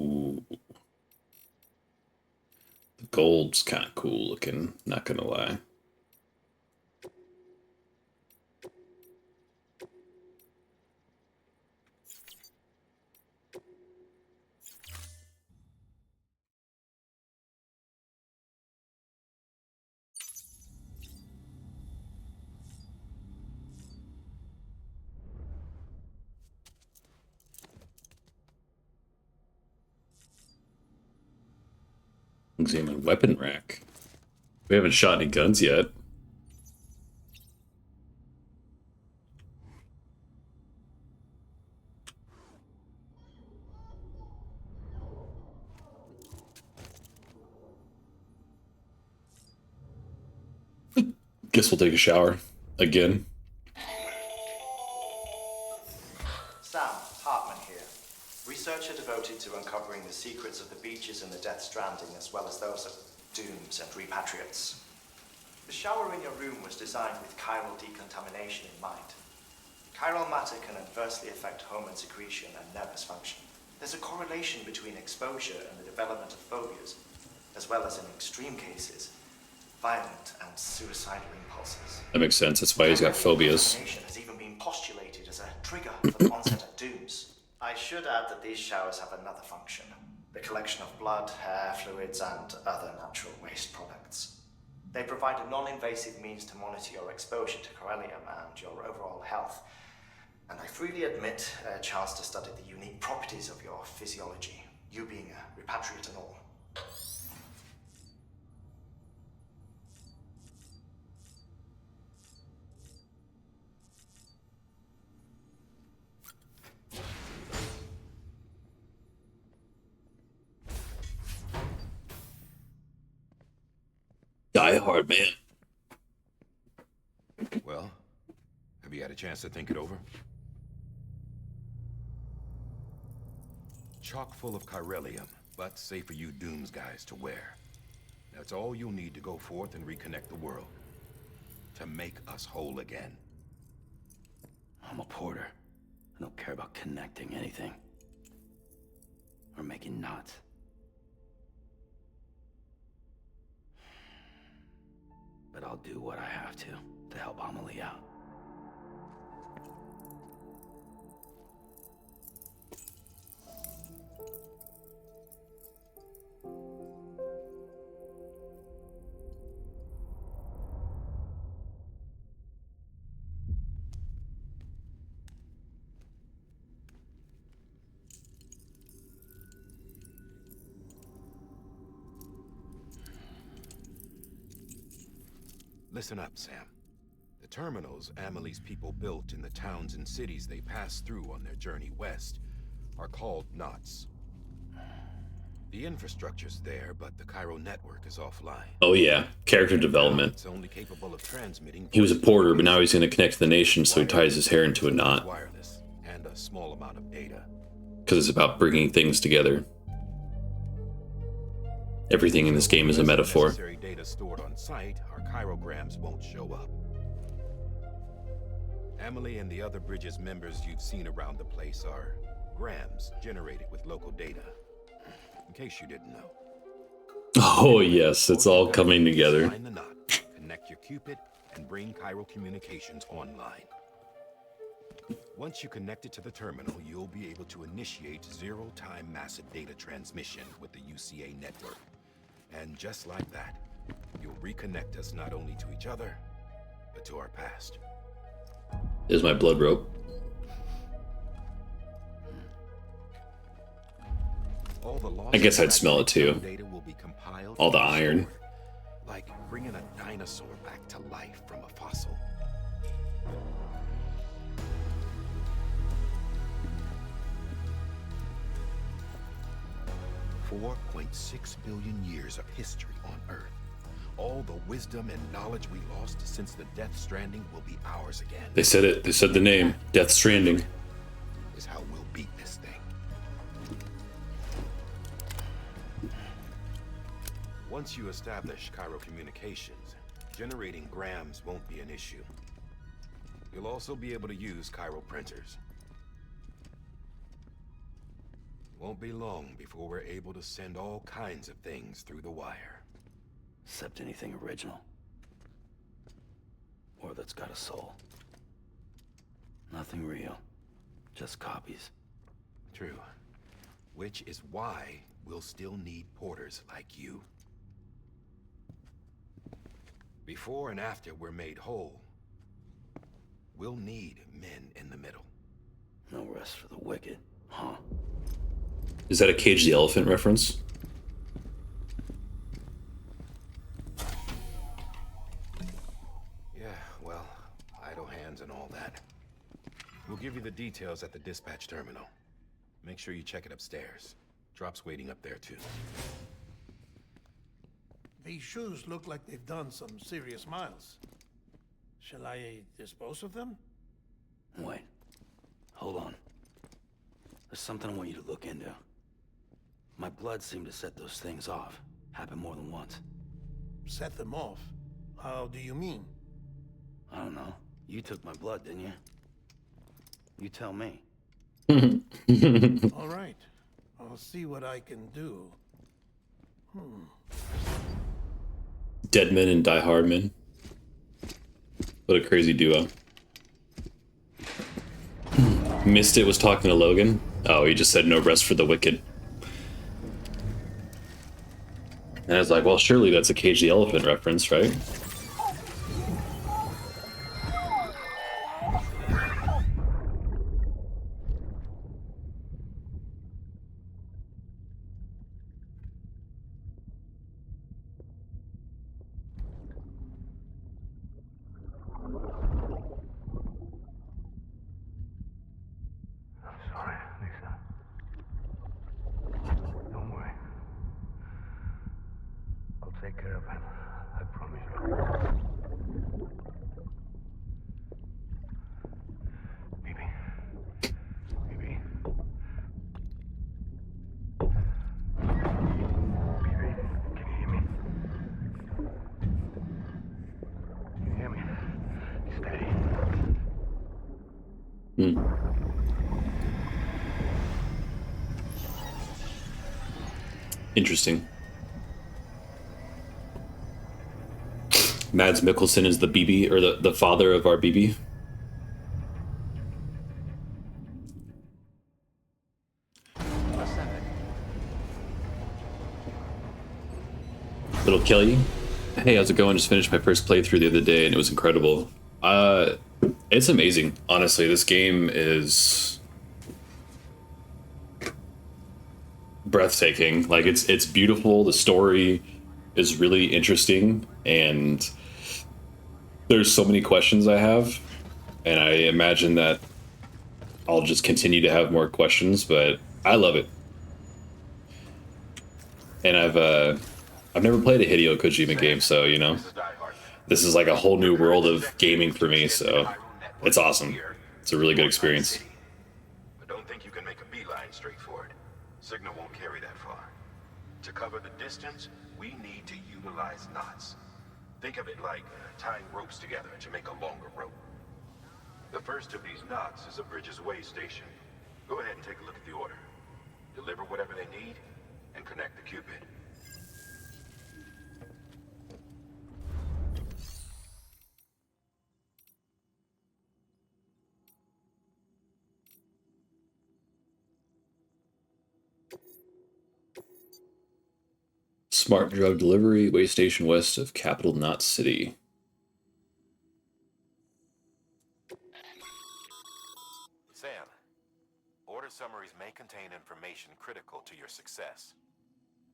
Ooh. The gold's kind of cool looking, not gonna lie. Examine weapon rack. We haven't shot any guns yet. Guess we'll take a shower again. Sam, Hartman here. Researcher devoted to uncovering the secrets of the beaches in the Death Stranding, as well as those of dooms and repatriates. The shower in your room was designed with chiral decontamination in mind. Chiral matter can adversely affect hormone secretion and nervous function. There's a correlation between exposure and the development of phobias, as well as in extreme cases, violent and suicidal impulses. That makes sense. That's why he's got phobias. Decontamination has even been postulated as a trigger for the onset of dooms. I should add that these showers have another function: the collection of blood, hair, fluids, and other natural waste products. They provide a non-invasive means to monitor your exposure to chiralium and your overall health. And I freely admit a chance to study the unique properties of your physiology, you being a repatriate and all. Die Hard, man. Well, have you had a chance to think it over? Chock full of chiralium, but safe for you Dooms guys to wear. That's all you'll need to go forth and reconnect the world. To make us whole again. I'm a porter. I don't care about connecting anything. Or making knots. But I'll do what I have to help Amelie out. Listen up, Sam. The terminals Amelie's people built in the towns and cities they passed through on their journey west are called knots. The infrastructure's there, but the Cairo network is offline. Oh yeah, character development. It's only capable of transmitting. He was a porter, but now he's going to connect to the nation, so he ties his hair into a knot. Wireless and a small amount of data. Because it's about bringing things together. Everything in this game is a metaphor. Necessary data stored on site, our chirograms won't show up. Amelie and the other Bridges members you've seen around the place are grams generated with local data. In case you didn't know. Oh yes, it's all coming together. Find the knot, connect your Cupid, and bring Cairo communications online. Once you connect it to the terminal, you'll be able to initiate zero-time massive data transmission with the UCA network. And just like that, you'll reconnect us not only to each other, but to our past. Is my blood rope. I guess I'd smell it too. All the iron. Like bringing a dinosaur back to life from a fossil. $4.6 billion years of history on Earth. All the wisdom and knowledge we lost since the Death Stranding will be ours again. They said it. They said the name. Death Stranding. Is how we'll beat this thing. Once you establish Cairo communications, generating grams won't be an issue. You'll also be able to use Cairo printers. Won't be long before we're able to send all kinds of things through the wire. Except anything original. Or that's got a soul. Nothing real. Just copies. True. Which is why we'll still need porters like you. Before and after we're made whole, we'll need men in the middle. No rest for the wicked, huh? Is that a Cage the Elephant reference? Yeah, well, idle hands and all that. We'll give you the details at the dispatch terminal. Make sure you check it upstairs. Drop's waiting up there too. These shoes look like they've done some serious miles. Shall I dispose of them? Wait. Hold on. There's something I want you to look into. My blood seemed to set those things off. Happened more than once. Set them off? How do you mean? I don't know. You took my blood, didn't you? You tell me. All right. I'll see what I can do. Deadman and Die-Hardman. What a crazy duo. Missed it was talking to Logan. Oh, he just said no rest for the wicked. And I was like, well, surely that's a Cage the Elephant reference, right? I'm sorry, Lisa. Don't worry. I'll take care of him. I promise you. Baby. Baby. Baby, can you hear me? Can you hear me? Steady. Interesting. Mads Mikkelsen is the BB, or the father of our BB. Little Kelly. Hey, how's it going? Just finished my first playthrough the other day and it was incredible. It's amazing. Honestly, this game is breathtaking. Like it's beautiful. The story is really interesting and there's so many questions I have, and I imagine that I'll just continue to have more questions, but I love it. And I've never played a Hideo Kojima game, so you know, this is like a whole new world of gaming for me, so it's awesome. It's a really good experience. But don't think you can make a beeline straight for it. Signal won't carry that far. To cover the distance, we need to utilize knots. Think of it like tying ropes together to make a longer rope. The first of these knots is a Bridges way station. Go ahead and take a look at the order. Deliver whatever they need, and connect the Cupid. Smart drug delivery, way station west of Capital Knot City. Sam, order summaries may contain information critical to your success.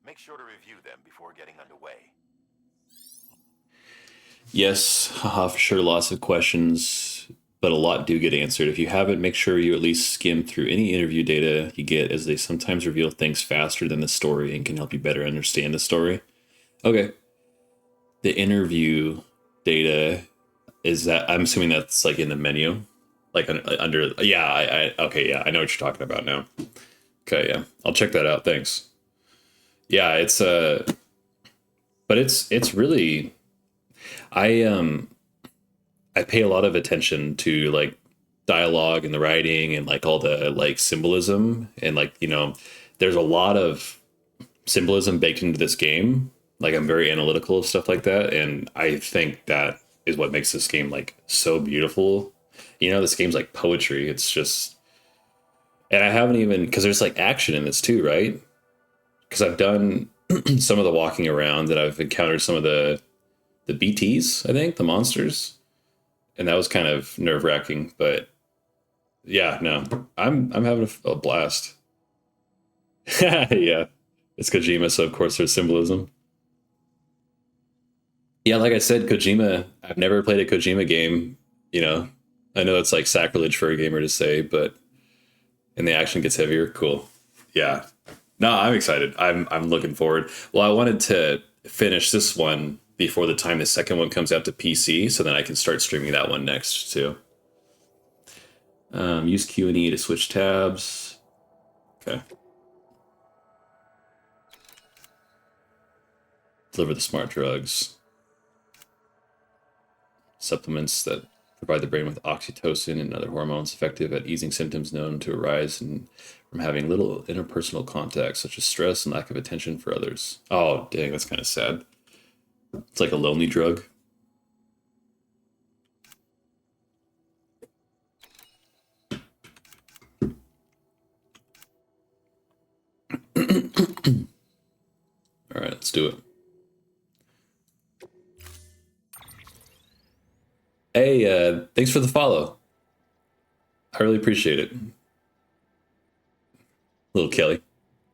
Make sure to review them before getting underway. Yes, haha, for sure, lots of questions, but a lot do get answered. If you haven't, make sure you at least skim through any interview data you get, as they sometimes reveal things faster than the story and can help you better understand the story. Okay. The interview data, is that, I'm assuming that's like in the menu, like under, yeah, okay, yeah, I know what you're talking about now. Okay, yeah, I'll check that out, thanks. Yeah, it's, but it's really, I pay a lot of attention to like dialogue and the writing and like all the like symbolism, and like, you know, there's a lot of symbolism baked into this game. Like I'm very analytical of stuff like that, and I think that is what makes this game like so beautiful. You know, this game's like poetry. It's just, and I haven't even, because there's like action in this too, right? Because I've done some of the walking around, and I've encountered some of the BTs, I think, the monsters, and that was kind of nerve wracking. But yeah, no, I'm having a blast. Yeah, it's Kojima, so of course there's symbolism. Yeah, like I said, Kojima. I've never played a Kojima game. You know, I know it's like sacrilege for a gamer to say, but and the action gets heavier. Cool. Yeah. No, I'm excited. I'm looking forward. Well, I wanted to finish this one before the time the second one comes out to PC, so then I can start streaming that one next too. Use Q and E to switch tabs. Okay. Deliver the smart drugs. Supplements that provide the brain with oxytocin and other hormones effective at easing symptoms known to arise from having little interpersonal contact, such as stress and lack of attention for others. Oh, dang, that's kind of sad. It's like a lonely drug. All right, let's do it. Hey, thanks for the follow. I really appreciate it. Little Kelly.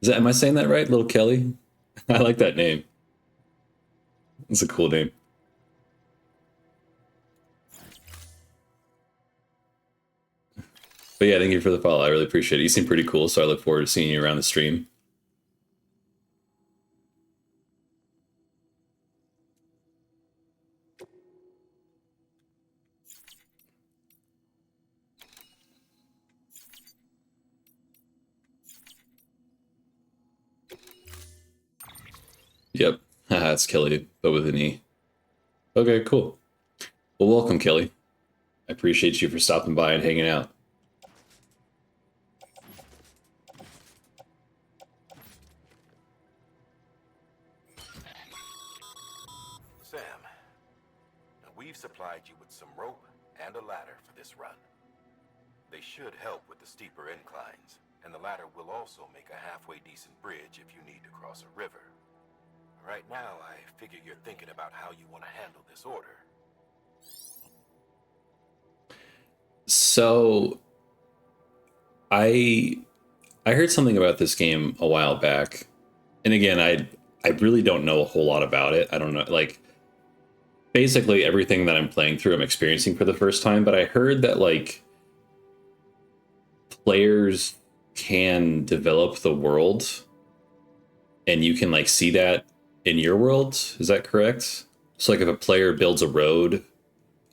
Am I saying that right? Little Kelly? I like that name. It's a cool name. But yeah, thank you for the follow. I really appreciate it. You seem pretty cool, so I look forward to seeing you around the stream. Yep. It's Kelly, but with an E. Okay, cool. Well, welcome, Kelly. I appreciate you for stopping by and hanging out. Sam, now we've supplied you with some rope and a ladder for this run. They should help with the steeper inclines, and the ladder will also make a halfway decent bridge if you need to cross a river. Right now, I figure you're thinking about how you want to handle this order. So, I heard something about this game a while back, and again, I really don't know a whole lot about it. I don't know, like, basically everything that I'm playing through, I'm experiencing for the first time. But I heard that like players can develop the world, and you can like see that in your world. Is that correct? So like if a player builds a road,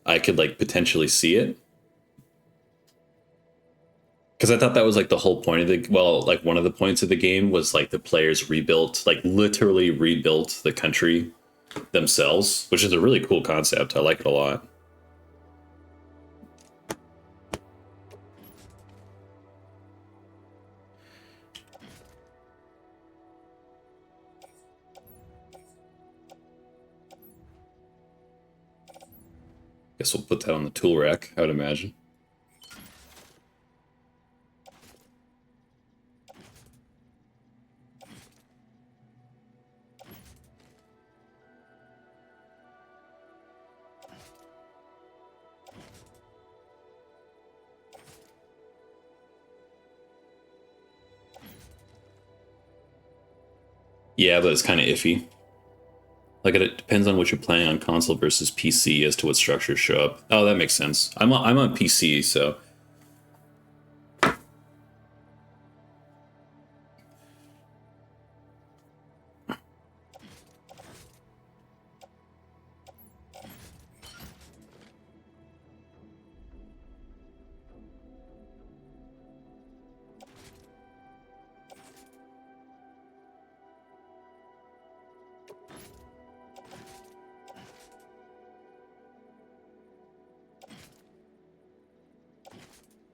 I could like potentially see it. Because I thought that was like the whole point of the, well, like one of the points of the game was like the players rebuilt, like literally rebuilt the country themselves, which is a really cool concept. I like it a lot. Guess we'll put that on the tool rack, I would imagine. Yeah, but it's kind of iffy. Like it depends on what you're playing on console versus PC as to what structures show up. Oh, that makes sense. I'm on PC, so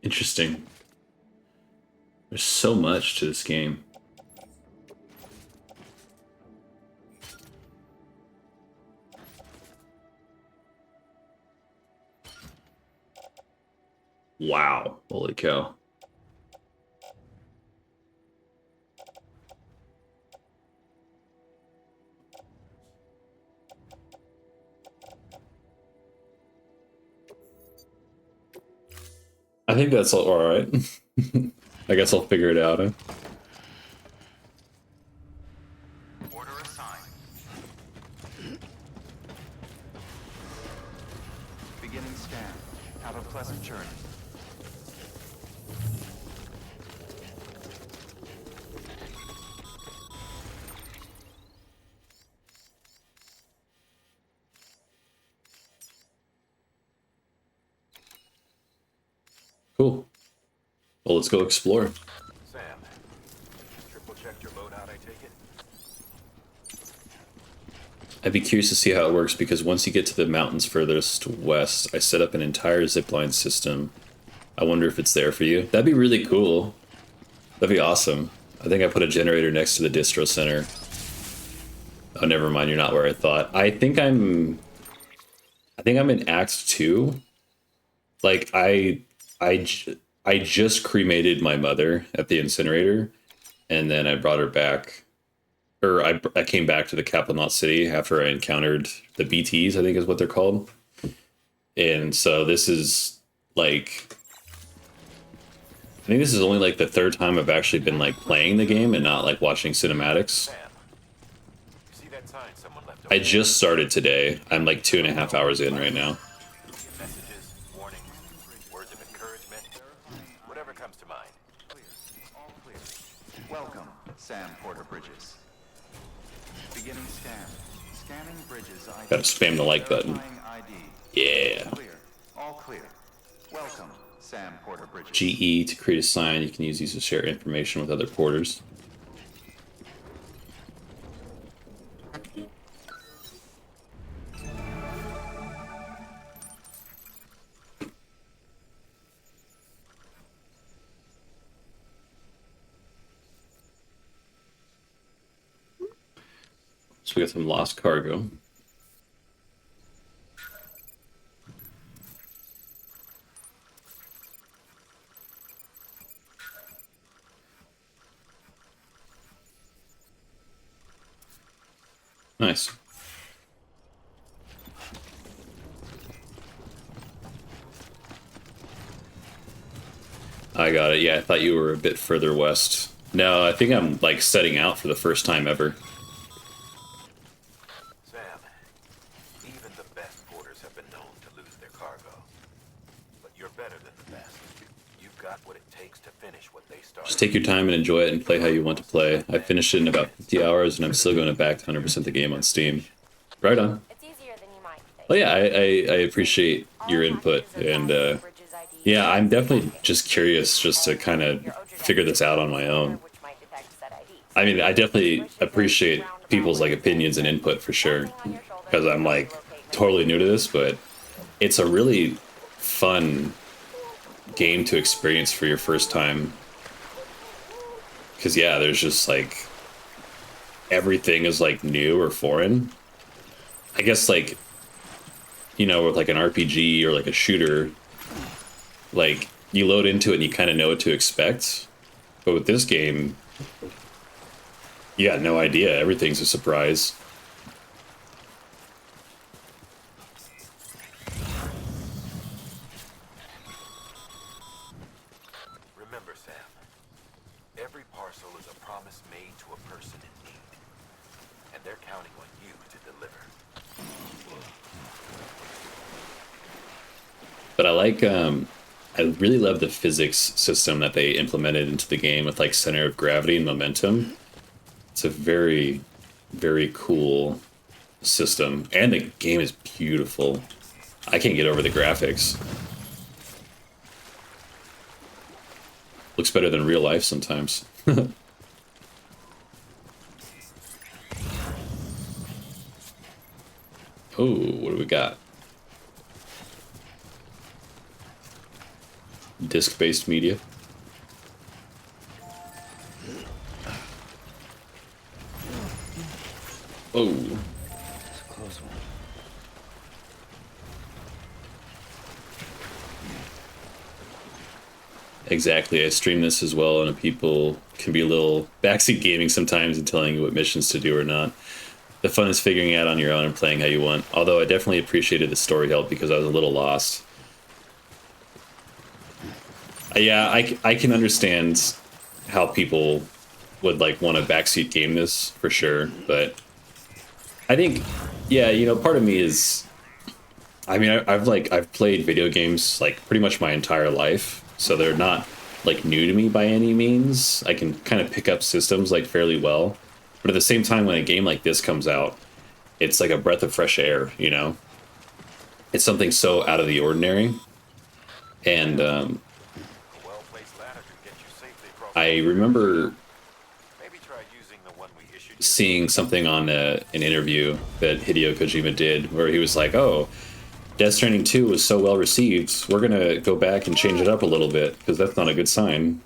interesting. There's so much to this game. Wow. Holy cow. I think that's all right. I guess I'll figure it out. Huh? Order assigned. Beginning scan. Have a pleasant journey. Cool. Well, let's go explore. Sam, triple checked your loadout, I take it? I'd be curious to see how it works, because once you get to the mountains furthest west, I set up an entire zipline system. I wonder if it's there for you. That'd be really cool. That'd be awesome. I think I put a generator next to the distro center. Oh, never mind. You're not where I thought. I think I'm in Act 2. Like, I just cremated my mother at the incinerator, and then I brought her back. Or I came back to the capital Knot City after I encountered the BTs, I think is what they're called. And so this is like, I think this is only like the third time I've actually been like playing the game and not like watching cinematics. See that sign someone left I just started today. I'm like 2.5 hours in right now. Messages, warnings, words of encouragement, whatever comes to mind. All clear. Welcome, Sam Porter Bridges. Beginning scan. Scanning Bridges ID. Gotta spam the like button. Verifying ID. Yeah. Clear. All clear. Welcome, Sam Porter Bridges. GE to create a sign. You can use these to share information with other porters. we got some lost cargo. Nice. I got it. Yeah, I thought you were a bit further west. No, I think I'm like setting out for the first time ever. Sam, even the best porters have been known to lose their cargo. But you're better than the best. You've got what it takes to finish what they started. Just take your time and enjoy it and play how you want to play. I finished it in about 50 hours and I'm still going to back to 100% the game on Steam. Right on. Well, yeah, I appreciate your input, and yeah, I'm definitely just curious just to kind of figure this out on my own. I mean, I definitely appreciate people's like opinions and input for sure, because I'm like totally new to this, but it's a really fun game to experience for your first time. Because yeah, there's just like everything is like new or foreign. I guess like, you know, with like an RPG or like a shooter, like you load into it and you kind of know what to expect. But with this game, you got no idea. Everything's a surprise. Remember, Sam, every parcel is a promise made to a person in need. And they're counting on you to deliver. But I like, I really love the physics system that they implemented into the game with like center of gravity and momentum. It's a very, very cool system. And the game is beautiful. I can't get over the graphics. Looks better than real life sometimes. Oh, what do we got? Disc-based media. Oh. It's a close one. Exactly. I stream this as well, and people can be a little backseat gaming sometimes and telling you what missions to do or not. The fun is figuring it out on your own and playing how you want. Although I definitely appreciated the story help because I was a little lost. Yeah, I can understand how people would like want to backseat game this for sure, but I think, yeah, you know, part of me is, I mean, I've played video games like pretty much my entire life, so they're not like new to me by any means. I can kind of pick up systems like fairly well, but at the same time, when a game like this comes out, it's like a breath of fresh air, you know? It's something so out of the ordinary, and I remember seeing something on an interview that Hideo Kojima did where he was like, oh, Death Stranding 2 was so well received, we're gonna go back and change it up a little bit, because that's not a good sign,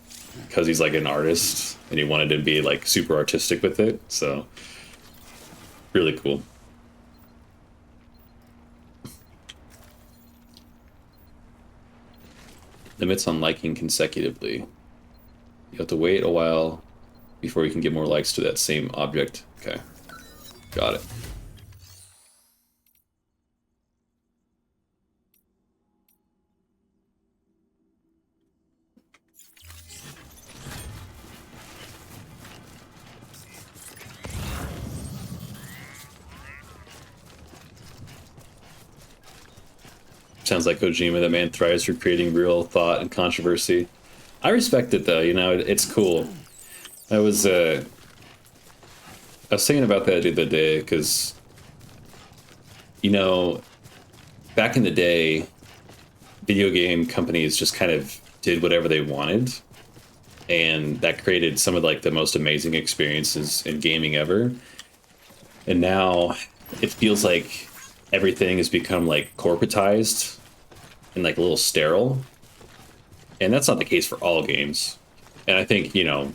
because he's like an artist and he wanted to be like super artistic with it. So really cool. Limits on liking consecutively. You have to wait a while before you can get more likes to that same object. Okay, got it. Sounds like Kojima, that man thrives for creating real thought and controversy. I respect it though, you know, it's cool. I was thinking about that the other day, because, you know, back in the day, video game companies just kind of did whatever they wanted, and that created some of like the most amazing experiences in gaming ever. And now it feels like everything has become like corporatized and like a little sterile. And that's not the case for all games. And I think, you know,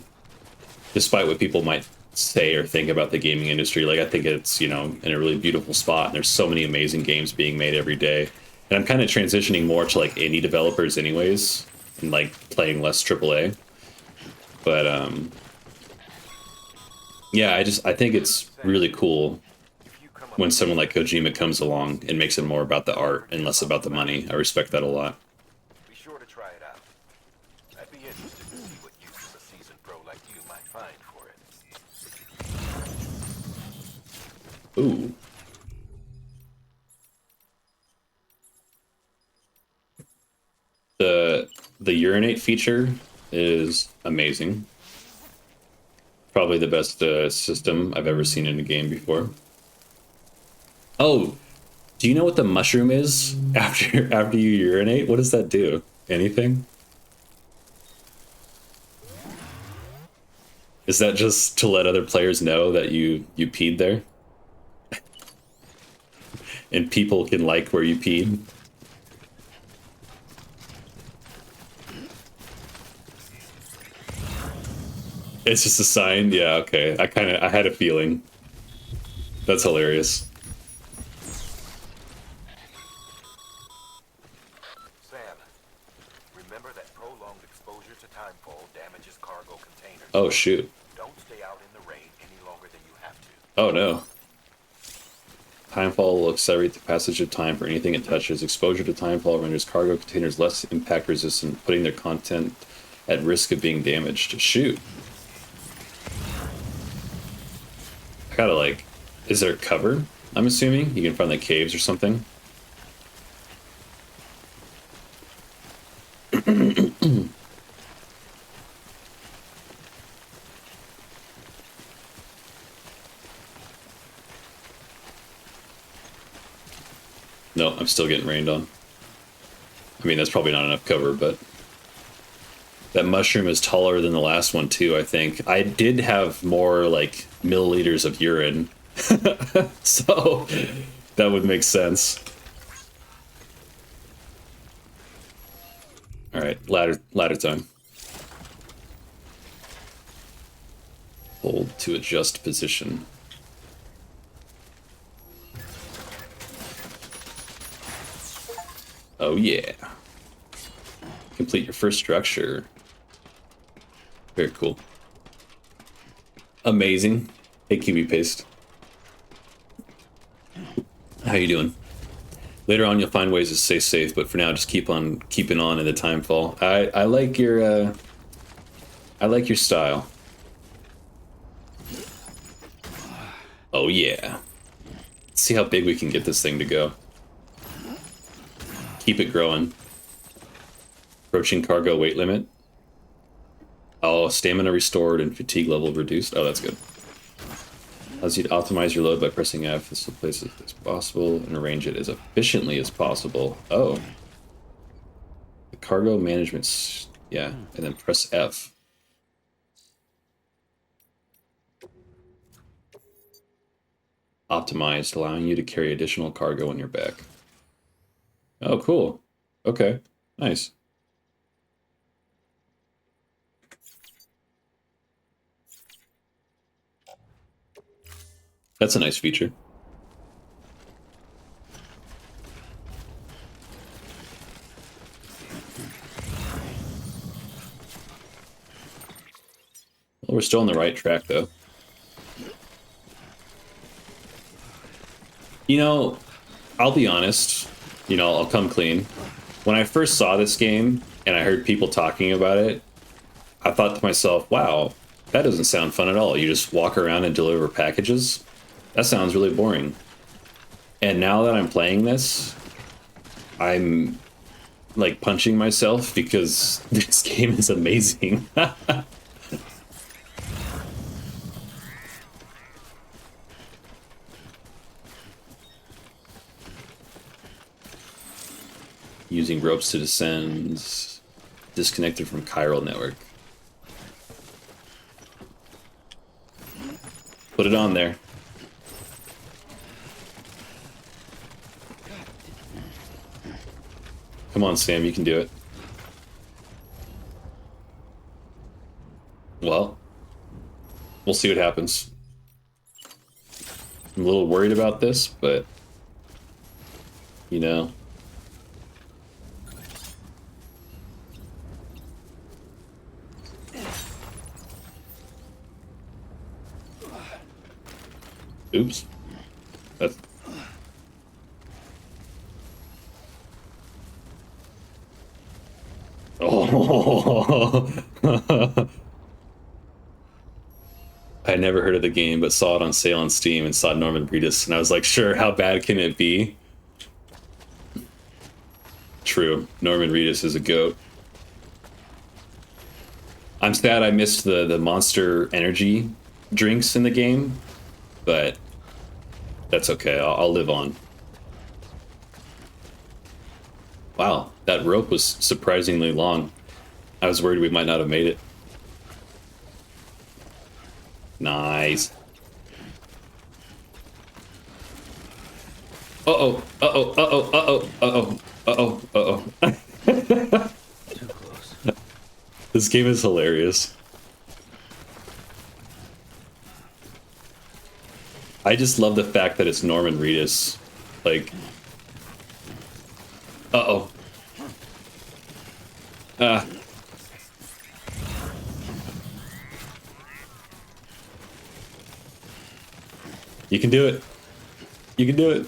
despite what people might say or think about the gaming industry. Like I think it's, you know, in a really beautiful spot, and there's so many amazing games being made every day. And I'm kind of transitioning more to like indie developers anyways, and like playing less AAA. But yeah, I think it's really cool when someone like Kojima comes along and makes it more about the art and less about the money. I respect that a lot. Be sure to try it out. I'd be interested to see what use a seasoned pro like you might find for it. Ooh. The urinate feature is amazing. Probably the best system I've ever seen in a game before. Oh, do you know what the mushroom is after you urinate? What does that do? Anything? Is that just to let other players know that you peed there? And people can like where you peed? It's just a sign? Yeah, okay. I had a feeling. That's hilarious. Sam, remember that prolonged exposure to timefall damages cargo containers. Oh, shoot. Don't stay out in the rain any longer than you have to. Oh, no. Timefall will accelerate the passage of time for anything it touches. Exposure to timefall renders cargo containers less impact resistant, putting their content at risk of being damaged. Shoot. I gotta like, is there cover? I'm assuming you can find like caves or something. No, I'm still getting rained on. I mean, that's probably not enough cover, but that mushroom is taller than the last one too, I think. I did have more like milliliters of urine. So that would make sense. All right, ladder time. Hold to adjust position. Oh yeah. Complete your first structure. Very cool. Amazing. Hey, Kiwi Paste. How you doing? Later on, you'll find ways to stay safe, but for now, just keep on keeping on in the timefall. I like your style. Oh yeah. Let's see how big we can get this thing to go. Keep it growing. Approaching cargo weight limit. Oh, stamina restored and fatigue level reduced. Oh, that's good. Allows you to optimize your load by pressing F as places as possible and arrange it as efficiently as possible. Oh. The cargo management, yeah, and then press F. Optimized, allowing you to carry additional cargo on your back. Oh, cool. Okay, nice. That's a nice feature. Well, we're still on the right track, though. You know, I'll be honest. You know, I'll come clean. When I first saw this game and I heard people talking about it, I thought to myself, wow, that doesn't sound fun at all. You just walk around and deliver packages? That sounds really boring. And now that I'm playing this, I'm like punching myself because this game is amazing. Using ropes to descend. Disconnected from chiral network. Put it on there. Come on, Sam, you can do it. We'll see what happens. I'm a little worried about this, but you know. Oops. That's... Oh. I never heard of the game, but saw it on sale on Steam and saw Norman Reedus, and I was like, sure, how bad can it be? True. Norman Reedus is a goat. I'm sad I missed the Monster Energy drinks in the game, but that's okay. I'll live on. Wow, that rope was surprisingly long. I was worried we might not have made it. Nice. Uh-oh, uh-oh, uh-oh, uh-oh, uh-oh, uh-oh, uh-oh. Too close. This game is hilarious. I just love the fact that it's Norman Reedus. Like... Uh-oh. You can do it. You can do it.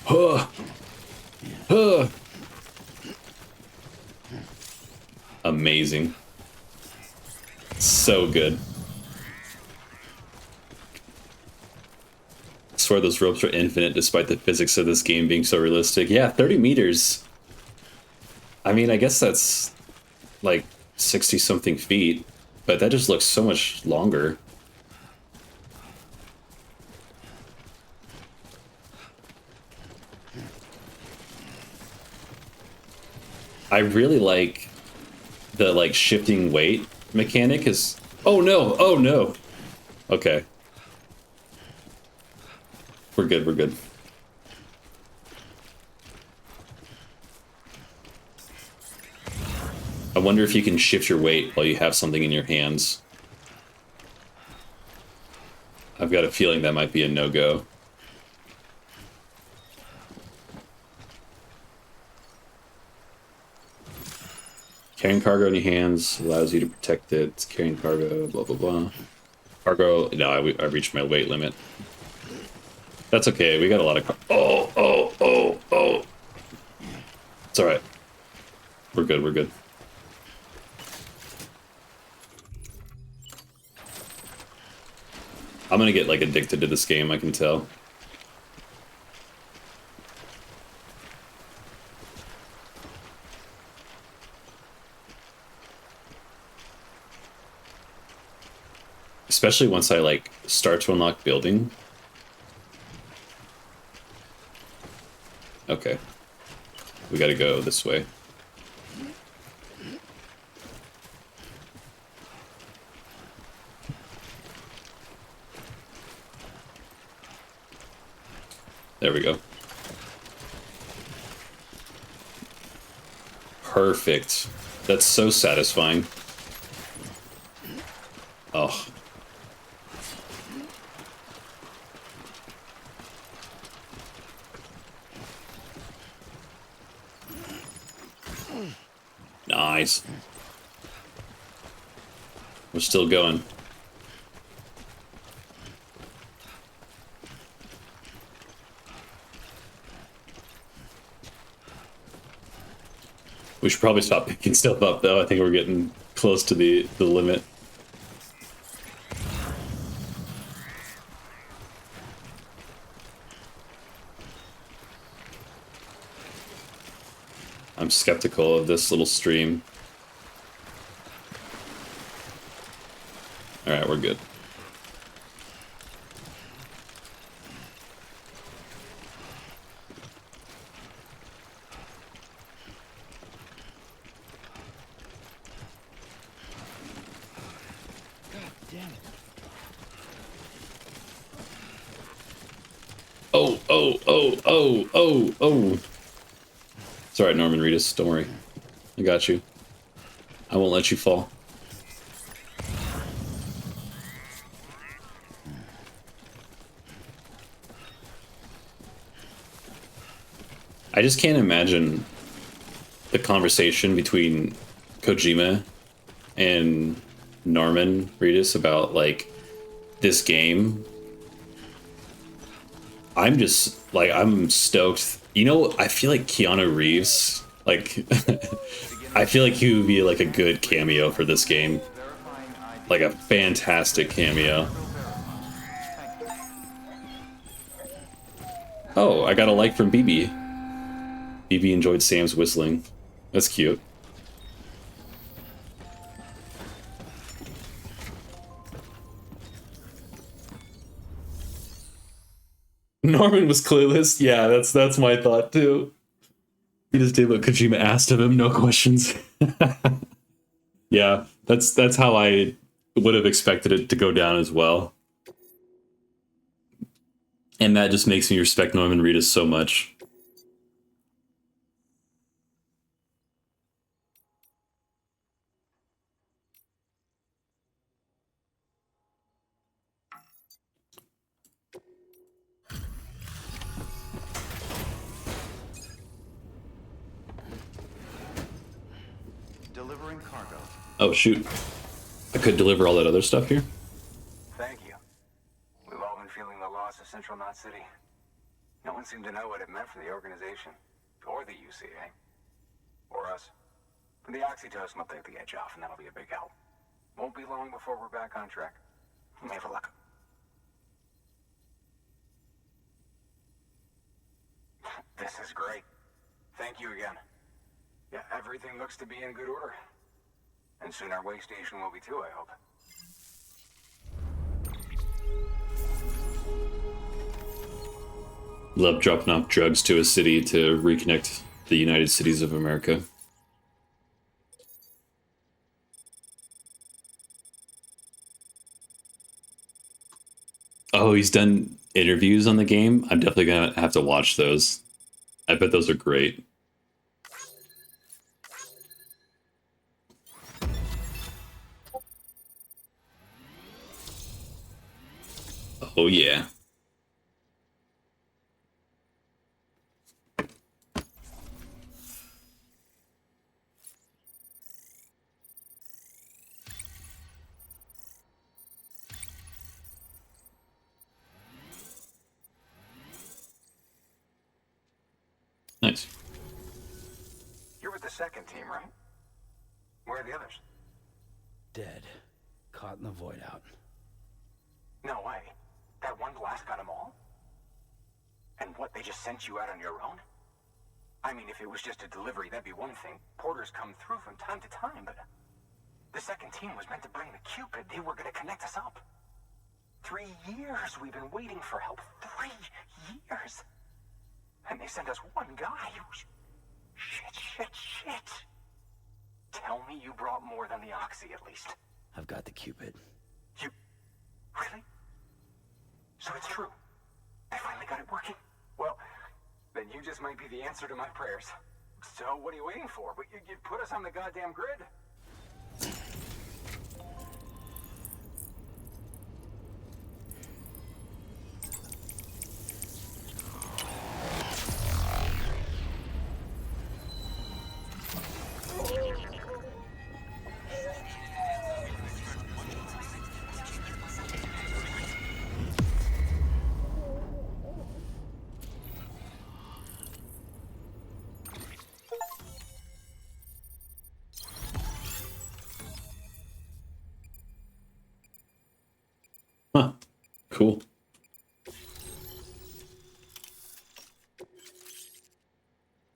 Huh. Huh. Amazing. So good. I swear those ropes are infinite despite the physics of this game being so realistic. Yeah, 30 meters. I mean, I guess that's like 60-something feet, but that just looks so much longer. I really like the like shifting weight mechanic is... Oh no, oh no. Okay. We're good, we're good. I wonder if you can shift your weight while you have something in your hands. I've got a feeling that might be a no-go. Carrying cargo in your hands allows you to protect it. It's carrying cargo, blah, blah, blah. Cargo... No, I reached my weight limit. That's okay, we got a lot of... Oh, oh, oh, oh! It's alright. We're good, we're good. I'm gonna get, like, addicted to this game, I can tell. Especially once I, like, start to unlock building. Okay. We gotta go this way. There we go. Perfect. That's so satisfying. Oh. Nice. We're still going. We should probably stop picking stuff up, though. I think we're getting close to the limit. I'm skeptical of this little stream. Alright, we're good. Oh, oh, oh, oh, oh, oh. It's alright, Norman Reedus. Don't worry. I got you. won't let you fall. I just can't imagine the conversation between Kojima and Norman Reedus about, like, this game. I'm just, like, I'm stoked. You know, I feel like Keanu Reeves, like, I feel like he would be, like, a good cameo for this game. Like, a fantastic cameo. Oh, I got a like from BB. BB enjoyed Sam's whistling. That's cute. Norman was clueless. Yeah, that's my thought too. He just did what Kojima asked of him, no questions. Yeah, that's how I would have expected it to go down as well. And that just makes me respect Norman Reedus so much. Delivering cargo. Oh shoot. I could deliver all that other stuff here. Thank you. We've all been feeling the loss of Central Knot City. No one seemed to know what it meant for the organization, or the UCA, or us. But the oxytocin will take the edge off, and that'll be a big help. Won't be long before we're back on track. You may have a look. This is great. Thank you again. Yeah, everything looks to be in good order. And soon our way station will be too, I hope. Love dropping off drugs to a city to reconnect the United Cities of America. Oh, he's done interviews on the game? I'm definitely gonna have to watch those. I bet those are great. Oh yeah. Nice. You're with the second team, right? Where are the others? Dead. Caught in the void out. No way. That one blast got them all? And what, they just sent you out on your own? I mean, if it was just a delivery, that'd be one thing. Porters come through from time to time, but the second team was meant to bring the Cupid. They were gonna connect us up. 3 years we've been waiting for help. 3 years. And they sent us one guy. Shit. Tell me you brought more than the Oxy, at least. I've got the Cupid. You... Really? So it's true. I finally got it working. Well, then you just might be the answer to my prayers. So what are you waiting for? You put us on the goddamn grid. Huh. Cool.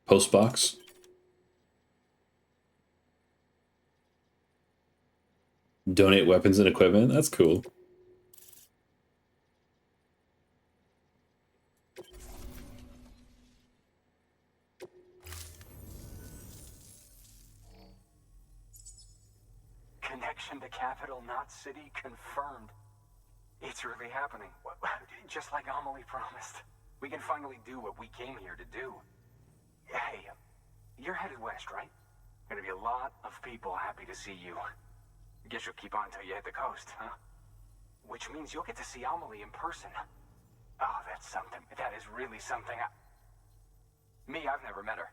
Postbox. Donate weapons and equipment. That's cool. Connection to Capital Knot City confirmed. It's really happening. Just like Amelie promised. We can finally do what we came here to do. Hey, you're headed west, right? Gonna be a lot of people happy to see you. Guess you'll keep on until you hit the coast, huh? Which means you'll get to see Amelie in person. Oh, that's something. That is really something. Me, I've never met her.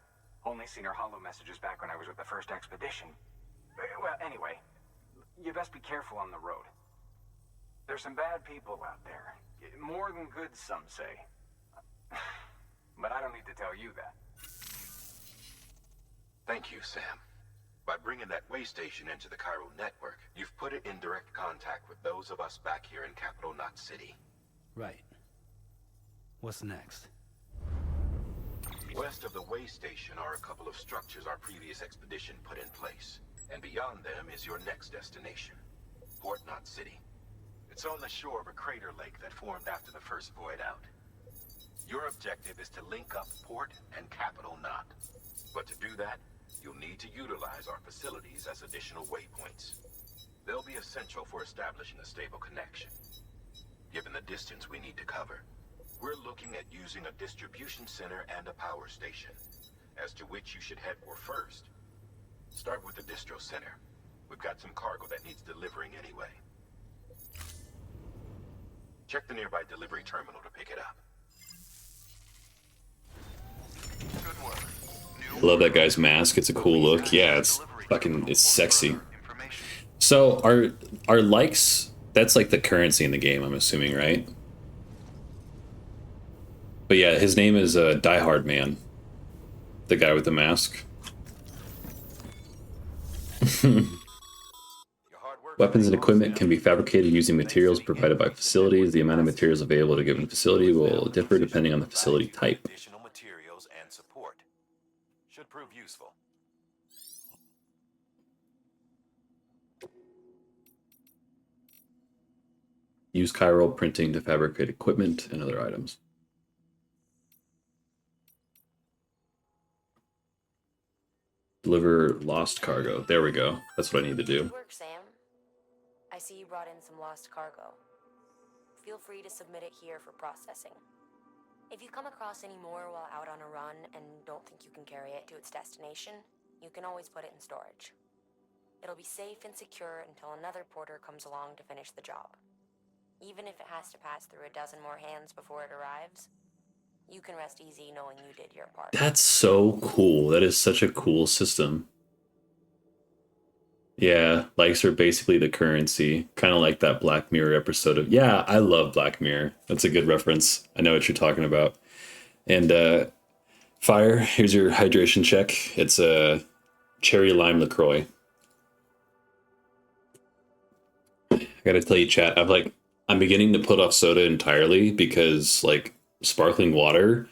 Only seen her holo messages back when I was with the first expedition. Well, anyway, you best be careful on the road. There's some bad people out there. More than good, some say. But I don't need to tell you that. Thank you, Sam. By bringing that way station into the Cairo network, you've put it in direct contact with those of us back here in Capital Knot City. Right. What's next? West of the way station are a couple of structures our previous expedition put in place. And beyond them is your next destination, Port Knot City. It's on the shore of a crater lake that formed after the first void out. Your objective is to link up Port and Capital Knot. But to do that, you'll need to utilize our facilities as additional waypoints. They'll be essential for establishing a stable connection. Given the distance we need to cover, we're looking at using a distribution center and a power station, as to which you should head for first. Start with the distro center. We've got some cargo that needs delivering anyway. Check the nearby delivery terminal to pick it up. Good work. I love that guy's mask. It's a cool look. Yeah, it's sexy. So are likes, that's like the currency in the game, I'm assuming, right? But yeah, his name is Die-Hardman, the guy with the mask. Weapons and equipment can be fabricated using materials provided by facilities. The amount of materials available at a given facility will differ depending on the facility type. Additional materials and support. Should prove useful. Use chiral printing to fabricate equipment and other items. Deliver lost cargo. There we go. That's what I need to do. Good work, Sam. I see you brought in some lost cargo. Feel free to submit it here for processing. If you come across any more while out on a run and don't think you can carry it to its destination, you can always put it in storage. It'll be safe and secure until another porter comes along to finish the job. Even if it has to pass through a dozen more hands before it arrives, you can rest easy knowing you did your part. That's so cool. That is such a cool system. Yeah, likes are basically the currency. Kind of like that Black Mirror episode of... Yeah, I love Black Mirror. That's a good reference. I know what you're talking about. And Fire, here's your hydration check. It's a cherry lime LaCroix. I gotta tell you, chat, I'm beginning to put off soda entirely because, like, sparkling water,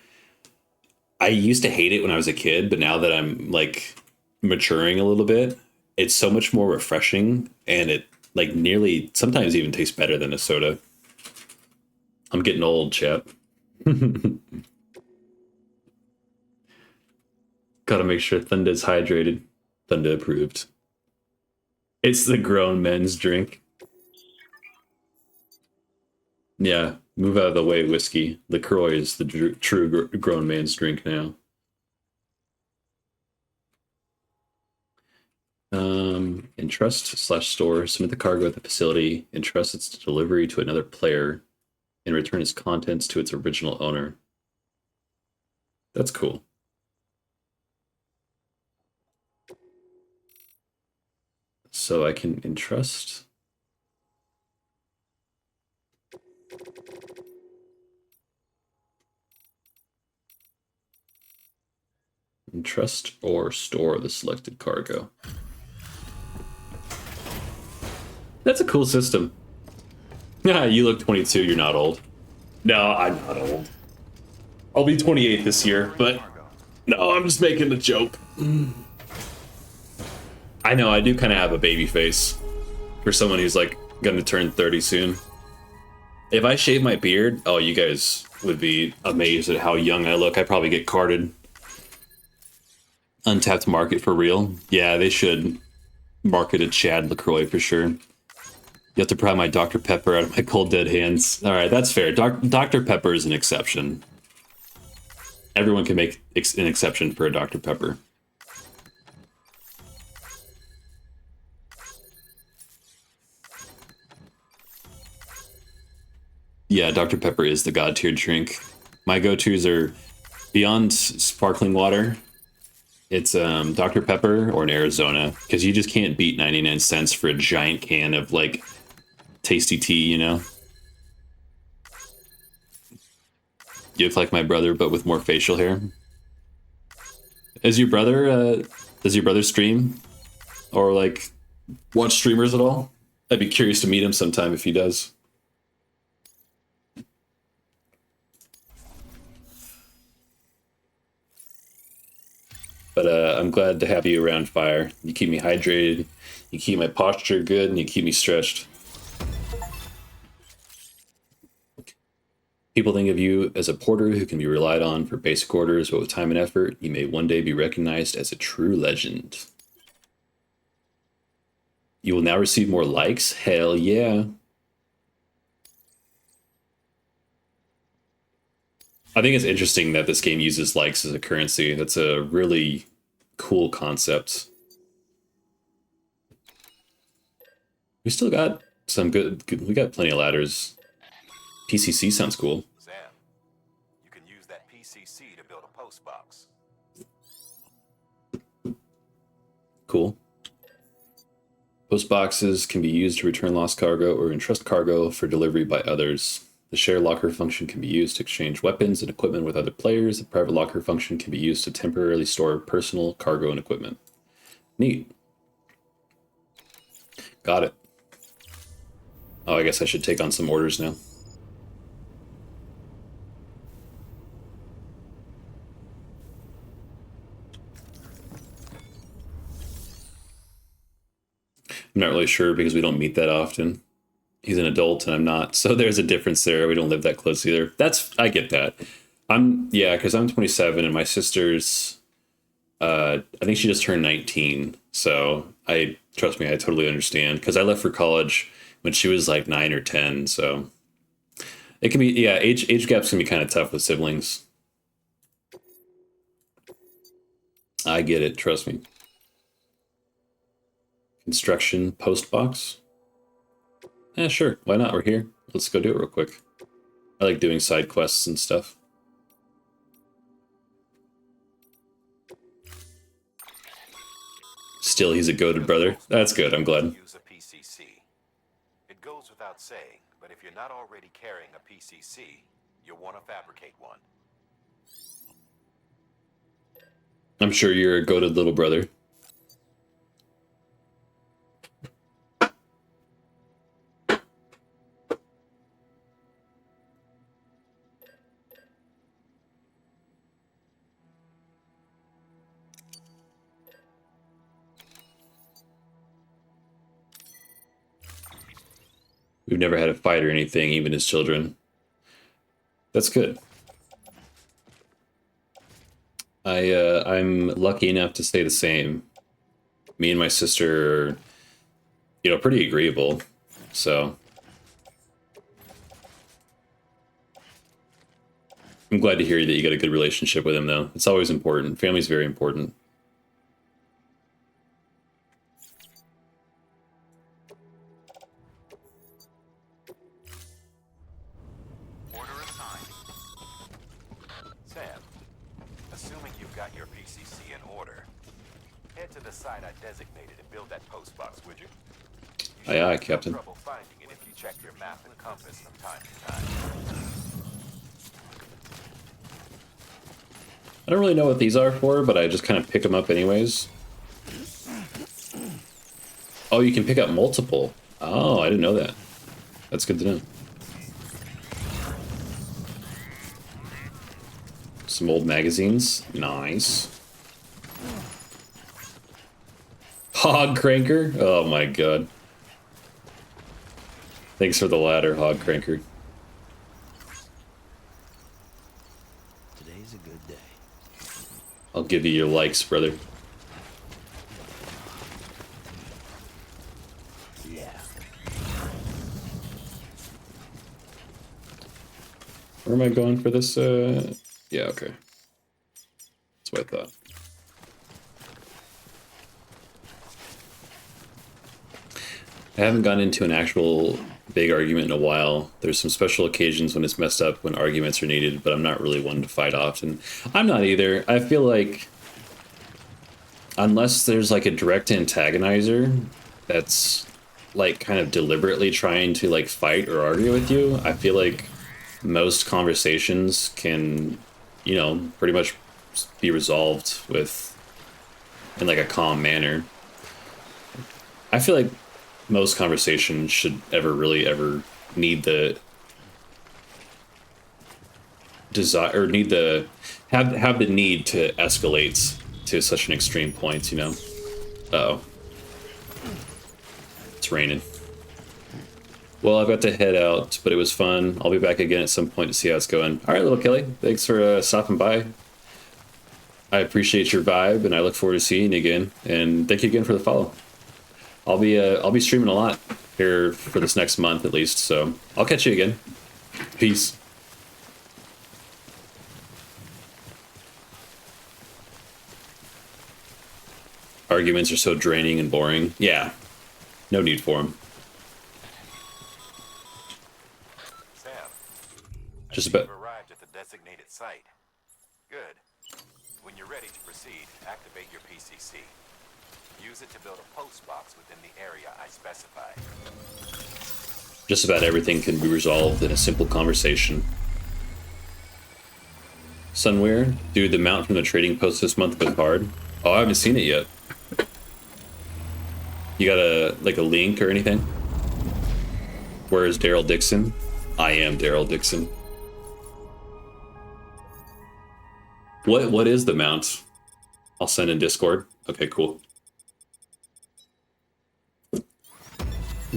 I used to hate it when I was a kid, but now that I'm, like, maturing a little bit, it's so much more refreshing, and it, like, nearly, sometimes even tastes better than a soda. I'm getting old, chat. Gotta make sure Thunda's hydrated. Thunda approved. It's the grown men's drink. Yeah, move out of the way, whiskey. LaCroix is the true grown man's drink now. Entrust/store. Submit the cargo at the facility. Entrust its delivery to another player. And return its contents to its original owner. That's cool. So I can entrust... Entrust or store the selected cargo. That's a cool system. Yeah, you look 22, you're not old. No, I'm not old. I'll be 28 this year, but no, I'm just making a joke. I know, I do kind of have a baby face for someone who's like gonna turn 30 soon. If I shave my beard, oh, you guys would be amazed at how young I look. I probably get carded. Untapped market for real. Yeah, they should market a Chad LaCroix for sure. You have to pry my Dr. Pepper out of my cold dead hands. All right, that's fair. Dr. Pepper is an exception. Everyone can make an exception for a Dr. Pepper. Yeah, Dr. Pepper is the god tier drink. My go-tos are beyond sparkling water. It's Dr. Pepper or an Arizona, because you just can't beat 99 cents for a giant can of like tasty tea, you know? You look like my brother, but with more facial hair. Is your brother, does your brother stream? Or like watch streamers at all? I'd be curious to meet him sometime if he does. But I'm glad to have you around, Fire. You keep me hydrated, you keep my posture good, and you keep me stretched. People think of you as a porter who can be relied on for basic orders, but with time and effort, you may one day be recognized as a true legend. You will now receive more likes? Hell yeah. I think it's interesting that this game uses likes as a currency. That's a really cool concept. We still got some good we got plenty of ladders. PCC sounds cool. Sam, you can use that PCC to build a post box. Cool. Post boxes can be used to return lost cargo or entrust cargo for delivery by others. The share locker function can be used to exchange weapons and equipment with other players. The private locker function can be used to temporarily store personal cargo and equipment. Neat. Got it. Oh, I guess I should take on some orders now. I'm not really sure because we don't meet that often. He's an adult and I'm not, so there's a difference there. We don't live that close either. I get that. Because I'm 27 and my sister's, I think she just turned 19. So trust me, I totally understand. Because I left for college when she was like 9 or 10. So it can be, age gaps can be kind of tough with siblings. I get it, trust me. Construction post box. Yeah, sure. Why not? We're here. Let's go do it real quick. I like doing side quests and stuff. Still, he's a goated brother. That's good. I'm glad. Use a PCC. It goes without saying, but if you're not already carrying a PCC, you'll want to fabricate one. I'm sure you're a goated little brother. We've never had a fight or anything, even as children. That's good. I'm lucky enough to say the same. Me and my sister are, pretty agreeable. So I'm glad to hear that you got a good relationship with him, though. It's always important. Family's very important. Site I designated and build that post box, would you? Aye, aye, Captain. Trouble finding it if you check your map and compass from time to time. I don't really know what these are for, but I just kind of pick them up anyways. Oh, you can pick up multiple. Oh, I didn't know that. That's good to know. Some old magazines. Nice. Hog Cranker? Oh my god. Thanks for the ladder, Hog Cranker. Today's a good day. I'll give you your likes, brother. Yeah. Where am I going for this? Yeah, okay. That's what I thought. I haven't gone into an actual big argument in a while. There's some special occasions when it's messed up when arguments are needed, but I'm not really one to fight often. I'm not either. I feel like unless there's like a direct antagonizer that's like kind of deliberately trying to like fight or argue with you, I feel like most conversations can, you know, pretty much be resolved with in like a calm manner. I feel like most conversations should ever need the desire or need the have the need to escalate to such an extreme point, you know. Uh-oh. It's raining. Well, I've got to head out, but it was fun. I'll be back again at some point to see how it's going. All right, little Kelly, thanks for stopping by. I appreciate your vibe, and I look forward to seeing you again. And thank you again for the follow. I'll be streaming a lot here for this next month at least, so I'll catch you again. Peace. Arguments are so draining and boring. Yeah, no need for them. Sam, Just about. you've arrived at the designated site. Good. When you're ready to proceed, activate your PCC. Use it to build a post box within the area I specified. Just about everything can be resolved in a simple conversation. Sunwear, dude, the mount from the trading post this month was hard. Oh, I haven't seen it yet. You got a link or anything? Where is Daryl Dixon? I am Daryl Dixon. What is the mount? I'll send in Discord. Okay, cool.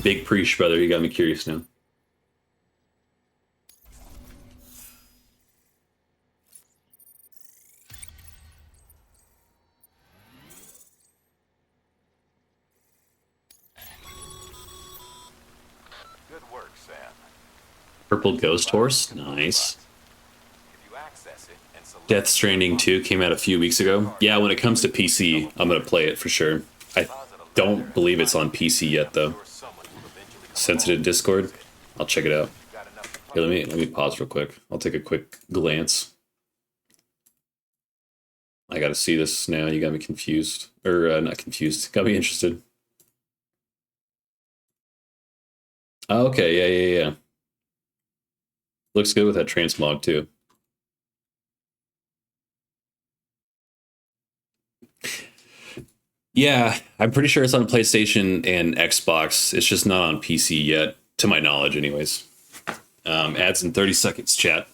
Big preach, brother. You got me curious now. Good work, Sam. Purple Ghost Horse? Nice. Death Stranding 2 came out a few weeks ago. Yeah, when it comes to PC, I'm going to play it for sure. I don't believe it's on PC yet, though. Sensitive Discord? I'll check it out. Here, let me pause real quick. I'll take a quick glance. I got to see this now. You got me confused. Or, not confused. Got me interested. Oh, okay, yeah. Looks good with that transmog, too. Yeah, I'm pretty sure it's on PlayStation and Xbox. It's just not on PC yet, to my knowledge, anyways. Ads in 30 seconds, chat.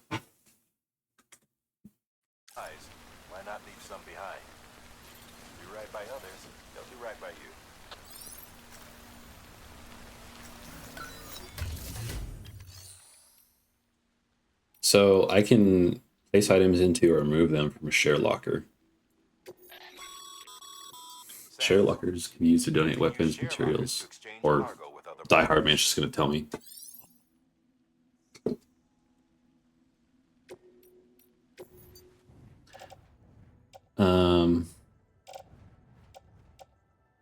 Why not leave some behind? Do right by others, they'll do right by you. So I can place items into or remove them from a share locker. Share lockers can be used to donate weapons, materials, or Die-Hardman's just going to tell me.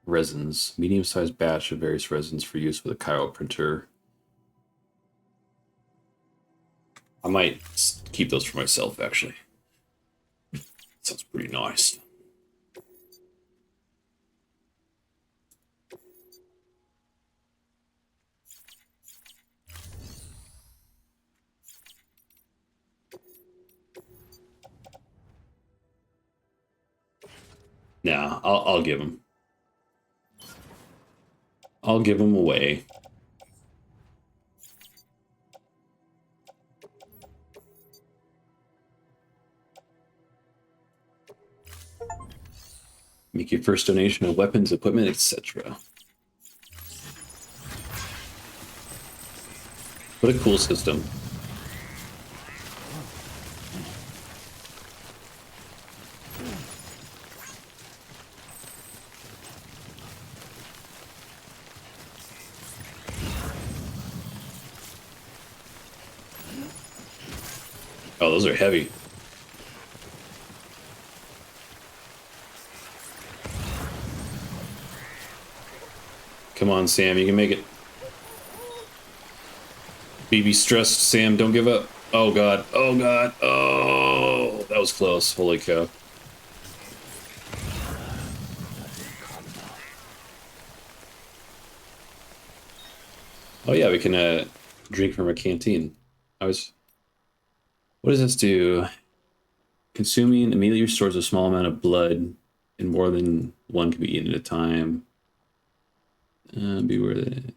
Resins. Medium-sized batch of various resins for use with a chiral printer. I might keep those for myself, actually. Sounds pretty nice. Nah, I'll give them. I'll give them away. Make your first donation of weapons, equipment, etc. What a cool system. Oh, those are heavy. Come on, Sam, you can make it. Be stressed, Sam. Don't give up. Oh god. Oh god. Oh, that was close. Holy cow. Oh yeah, we can drink from a canteen. What does this do? Consuming immediately restores a small amount of blood, and more than one can be eaten at a time. Beware that.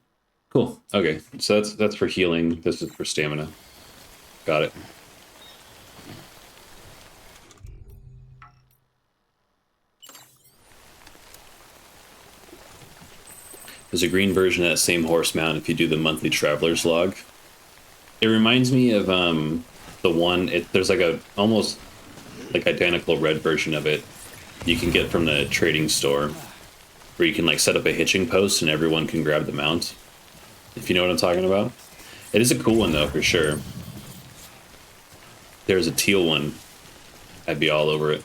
Cool. Okay, so that's for healing. This is for stamina. Got it. There's a green version of that same horse mount if you do the monthly traveler's log. It reminds me of the one. There's like a almost like identical red version of it you can get from the trading store, where you can like set up a hitching post and everyone can grab the mount. If you know what I'm talking about. It is a cool one though, for sure. There's a teal one. I'd be all over it.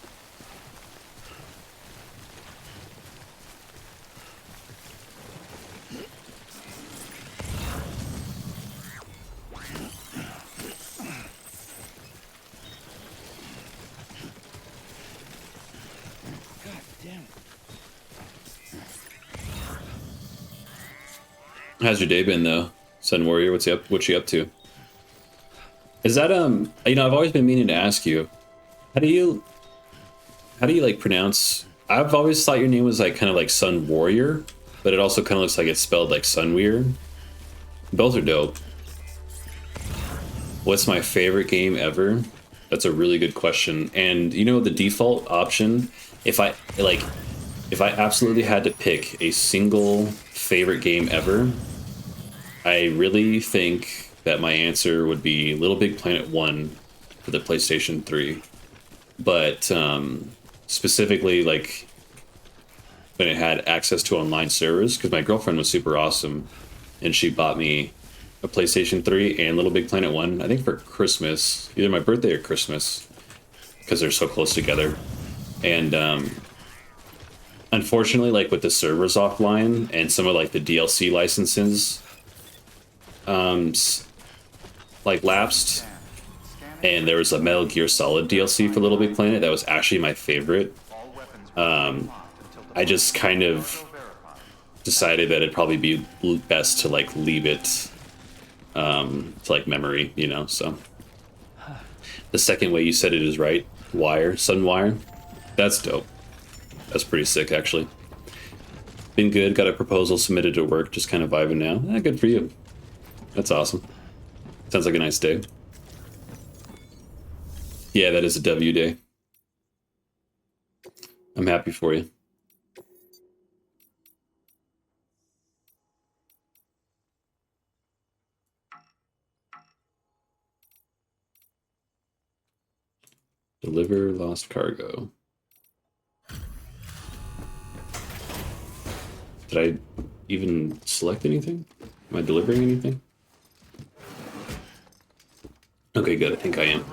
How's your day been though, Sun Warrior? What's you up to? Is that you know, I've always been meaning to ask you, how do you like pronounce? I've always thought your name was like kind of like Sun Warrior, but it also kind of looks like it's spelled like Sun Weird. Both are dope. What's my favorite game ever? That's a really good question. And you know the default option, if I absolutely had to pick a single favorite game ever, I really think that my answer would be Little Big Planet 1 for the PlayStation 3. But specifically, like, when it had access to online servers, because my girlfriend was super awesome, and she bought me a PlayStation 3 and Little Big Planet 1, I think for Christmas, either my birthday or Christmas, because they're so close together. And unfortunately, like with the servers offline and some of like the DLC licenses like lapsed, and there was a Metal Gear Solid DLC for Little Big Planet that was actually my favorite. I just kind of decided that it'd probably be best to like leave it to like memory, you know. So the second way you said it is right. Sunwire, that's dope. That's pretty sick, actually. Been good. Got a proposal submitted to work. Just kind of vibing now. Good for you. That's awesome. Sounds like a nice day. Yeah, that is a W day. I'm happy for you. Deliver lost cargo. Did I even select anything? Am I delivering anything? Okay, good. I think I am.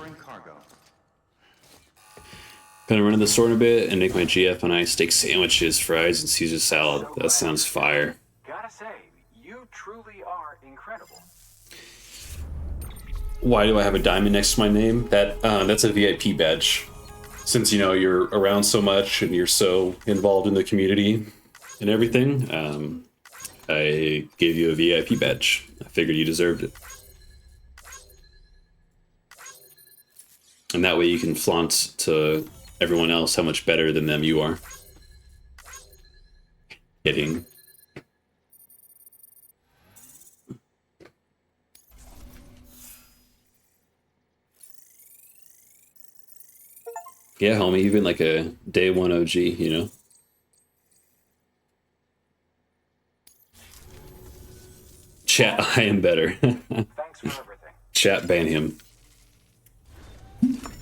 Gonna run to the store in a bit and make my GF and I steak sandwiches, fries, and Caesar salad. That sounds fire. Gotta say, you truly are incredible. Why do I have a diamond next to my name? That's a VIP badge. Since, you know, you're around so much and you're so involved in the community and everything, I gave you a VIP badge. I figured you deserved it. And that way you can flaunt to everyone else how much better than them you are. Kidding. Yeah, homie, you've been like a day one OG, you know? Chat, I am better. Thanks for everything. Chat, ban him.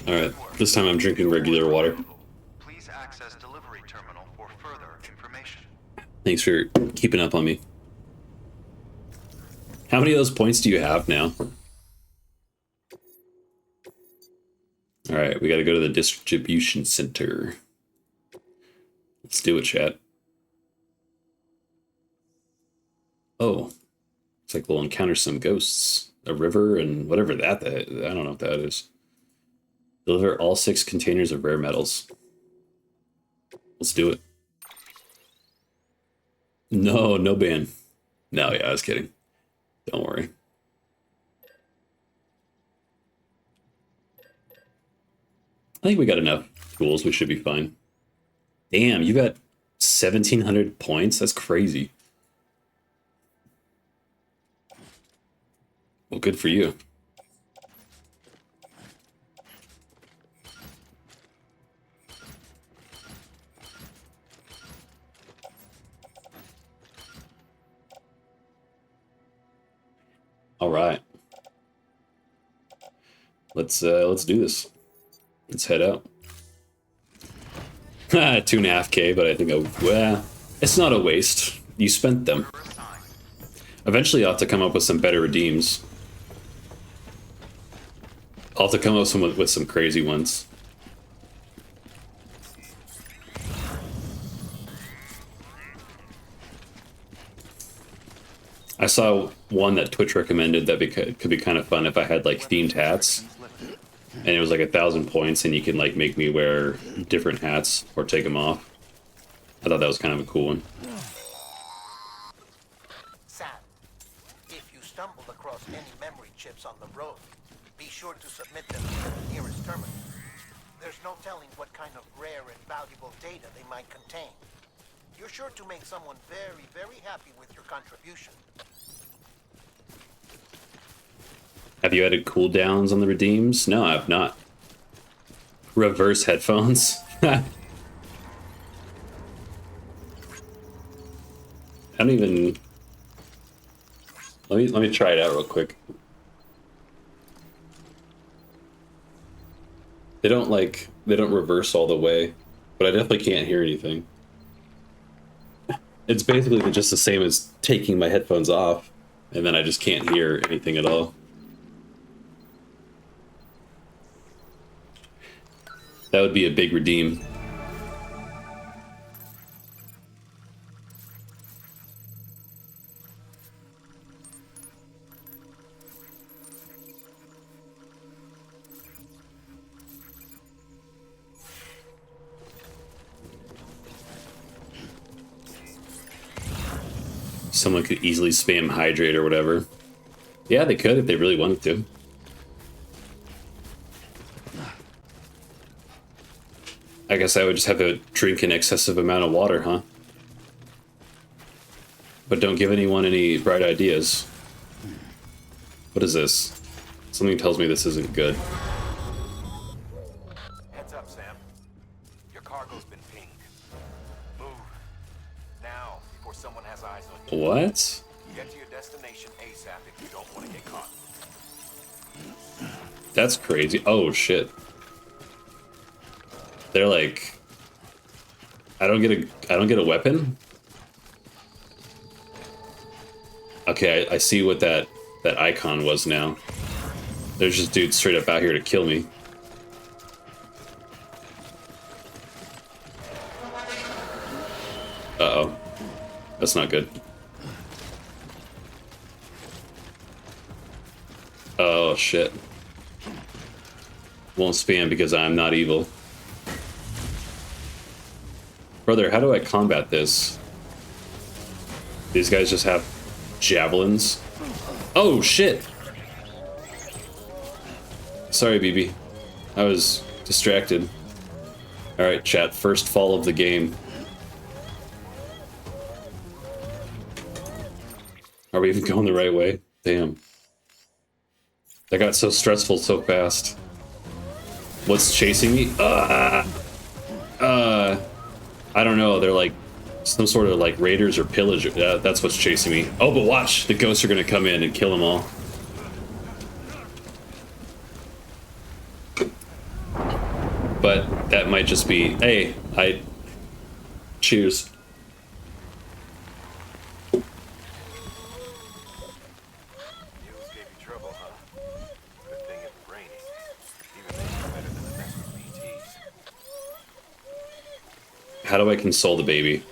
Alright, this time I'm drinking regular water. Please access delivery terminal for further information. Thanks for keeping up on me. How many of those points do you have now? Alright, we gotta go to the distribution center. Let's do it, chat. Oh. It's like we'll encounter some ghosts, a river, and whatever that I don't know what that is. Deliver all 6 containers of rare metals. Let's do it. No ban. No, yeah, I was kidding. Don't worry. I think we got enough tools. We should be fine. Damn, you got 1,700 points? That's crazy. Well, good for you. All right. Let's do this. Let's head out. 2.5K, but I think it's not a waste. You spent them. Eventually, I'll have to come up with some better redeems. I'll have to come up with some crazy ones. I saw one that Twitch recommended that could be kind of fun if I had like themed hats, and it was like 1,000 points, and you can like make me wear different hats or take them off. I thought that was kind of a cool one. Sam, if you stumble across any memory chips on the road, be sure to submit them to the nearest terminal. There's no telling what kind of rare and valuable data they might contain. You're sure to make someone very, very happy with your contribution. Have you added cooldowns on the redeems? No, I've not. Reverse headphones. I don't even. Let me try it out real quick. They don't reverse all the way, but I definitely can't hear anything. It's basically just the same as taking my headphones off, and then I just can't hear anything at all. That would be a big redeem. Someone could easily spam hydrate or whatever. Yeah, they could if they really wanted to. I guess I would just have to drink an excessive amount of water, huh? But don't give anyone any bright ideas. What is this? Something tells me this isn't good. Heads up, Sam. Your cargo's been pinged. Move. Now, before someone has eyes on you. What? Get to your destination ASAP if you don't want to get caught. That's crazy. Oh, shit. They're like, I don't get a weapon. Okay, I see what that icon was now. There's just dudes straight up out here to kill me. Uh-oh. That's not good. Oh, shit. Won't spam because I'm not evil. Brother, how do I combat this? These guys just have javelins. Oh, shit! Sorry, BB. I was distracted. Alright, chat. First fall of the game. Are we even going the right way? Damn. That got so stressful so fast. What's chasing me? I don't know. They're like some sort of like raiders or pillagers. That's what's chasing me. Oh, but watch. The ghosts are going to come in and kill them all. But that might just be... Hey, cheers. How do I console the baby?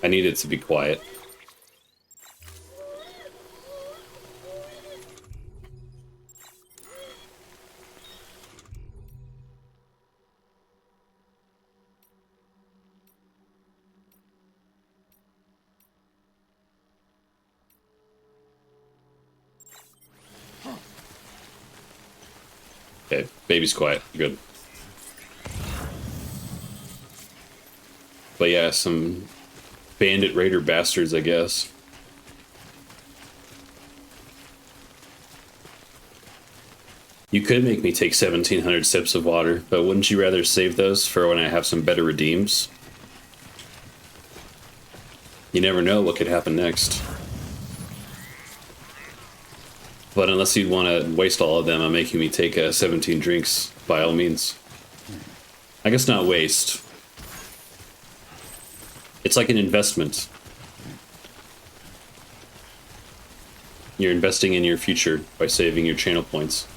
I need it to be quiet. Okay, baby's quiet. Good. But yeah, some bandit raider bastards, I guess. You could make me take 1,700 sips of water, but wouldn't you rather save those for when I have some better redeems? You never know what could happen next. But unless you'd want to waste all of them on making me take 17 drinks, by all means. I guess not waste. It's like an investment. You're investing in your future by saving your channel points.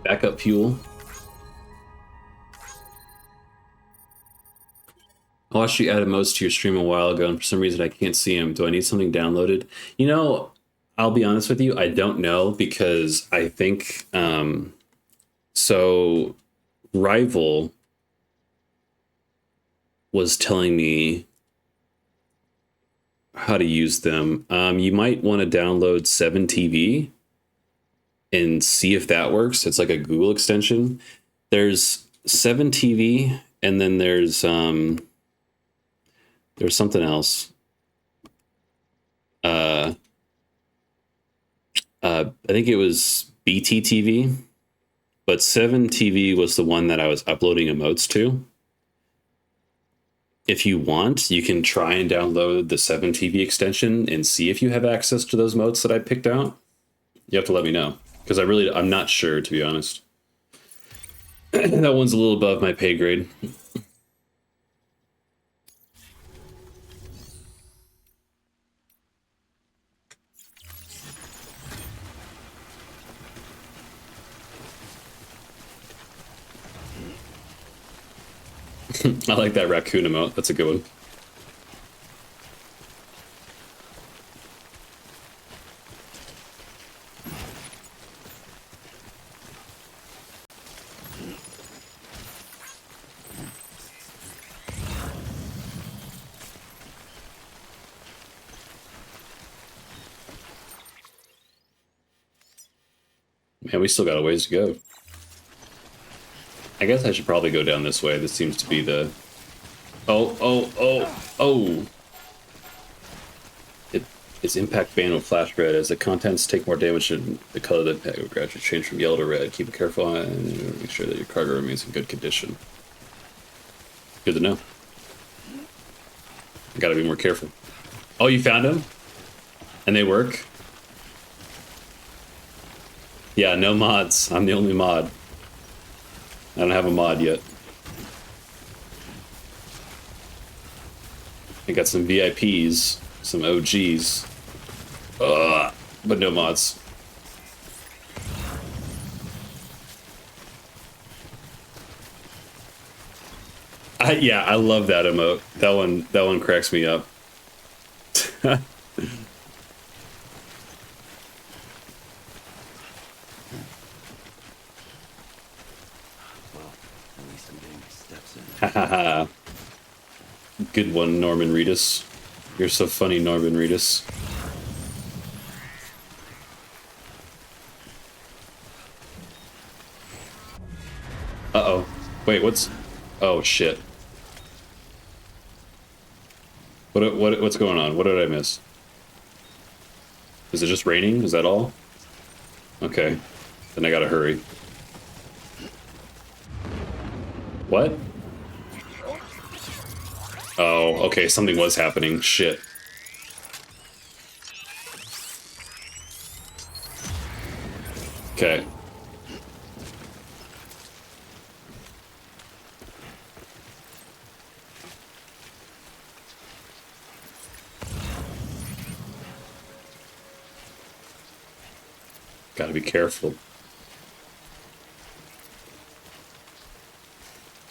Backup fuel. I watched you add emotes to your stream a while ago, and for some reason I can't see them. Do I need something downloaded? You know, I'll be honest with you, I don't know, because I think, so Rival was telling me how to use them. You might want to download 7TV and see if that works. It's like a Google extension. There's 7TV, and then there's something else. I think it was BTTV, but 7TV was the one that I was uploading emotes to. If you want, you can try and download the 7TV extension and see if you have access to those emotes that I picked out. You have to let me know, because I'm not sure, to be honest. That one's a little above my pay grade. I like that raccoon emote. That's a good one. Man, we still got a ways to go. I guess I should probably go down this way. This seems to be the... Oh! Its impact band will flash red. As the contents take more damage, and the color of the impact will gradually change from yellow to red. Keep it careful and make sure that your cargo remains in good condition. Good to know. I gotta be more careful. Oh, you found them? And they work? Yeah, no mods. I'm the only mod. I don't have a mod yet. I got some VIPs, some OGs, but no mods. Yeah, I love that emote. That one cracks me up. Hahaha. Good one, Norman Reedus. You're so funny, Norman Reedus. Uh-oh. Wait, what's... Oh, shit. What's going on? What did I miss? Is it just raining? Is that all? Okay. Then I gotta hurry. What? Oh, okay, something was happening. Shit. Okay. Gotta be careful.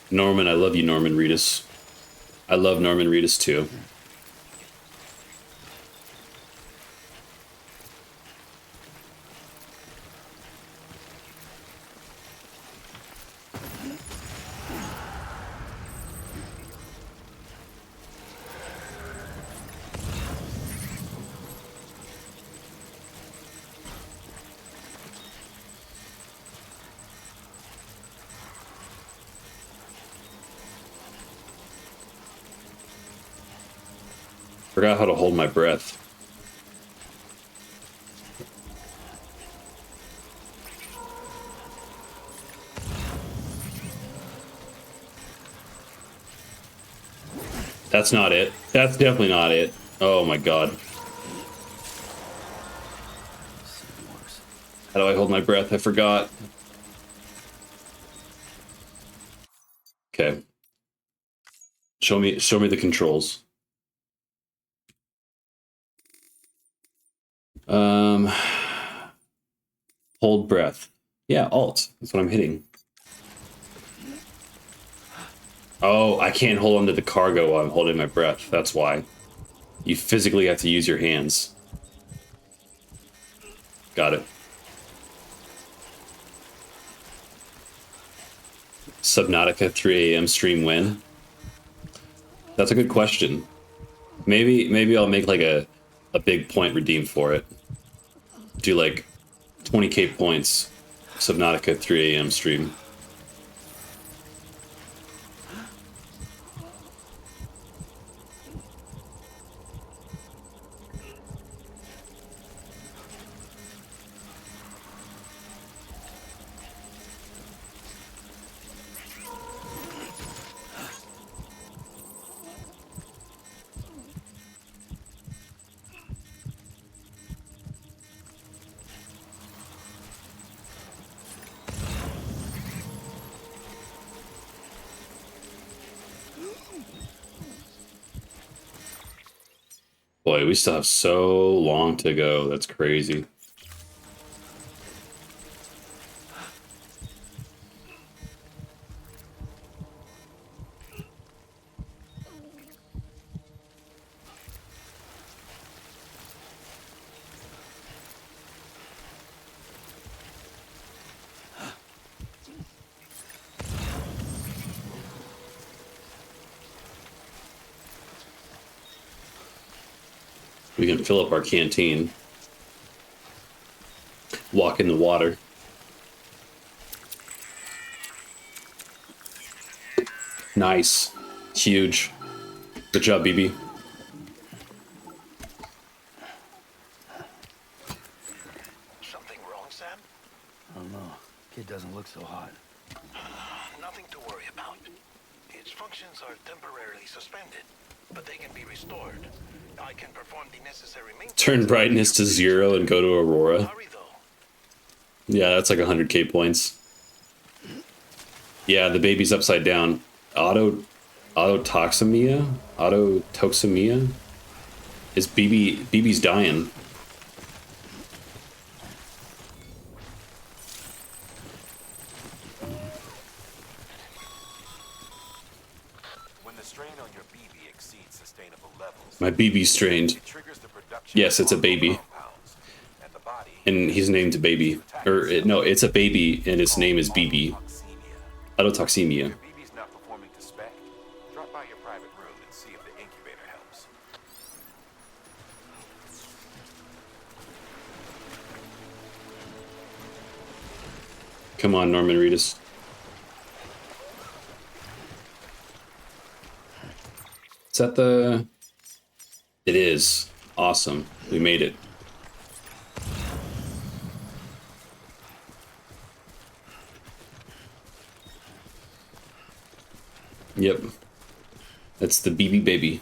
Norman, I love you, Norman Reedus. I love Norman Reedus too. Forgot how to hold my breath. That's not it. That's definitely not it. Oh my god. How do I hold my breath? I forgot. Okay. Show me the controls. Hold breath. Yeah, Alt. That's what I'm hitting. Oh, I can't hold onto the cargo while I'm holding my breath. That's why. You physically have to use your hands. Got it. Subnautica 3 a.m. stream when? That's a good question. Maybe I'll make like a big point redeem for it. Do like 20k points. Subnautica 3 a.m. stream. Boy, we still have so long to go. That's crazy. We can fill up our canteen. Walk in the water. Nice. Huge. Good job, BB. Something wrong, Sam? I don't know. Kid doesn't look so hot. Nothing to worry about. Its functions are temporarily suspended, but they can be restored. I can perform the necessary maintenance. Turn brightness to 0 and go to Aurora. Yeah, that's like 100k points. Yeah, the baby's upside down. Autotoxemia? Autotoxemia? Is BB's dying. When the strain on your BB exceeds sustainable levels, My BB's strained. Yes, it's a baby. And he's named Baby. No, it's a baby and its name is BB. Autotoxemia. BB's not performing to spec. Drop by your private room and see if the incubator helps. Come on, Norman Reedus. Is that the... It is. Awesome. We made it. Yep. That's the BB baby.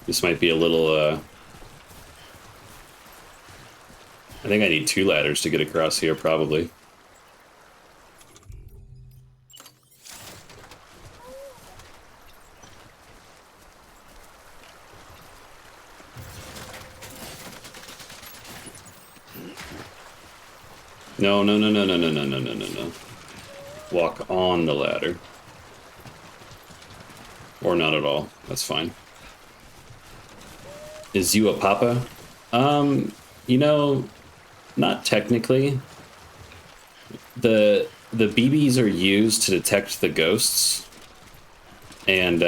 This might be a little, I think I need 2 ladders to get across here, probably. No, no, no, no, no, no, no, no, no, no, no. Walk on the ladder. Or not at all. That's fine. Is you a papa? You know, not technically. The BBs are used to detect the ghosts. And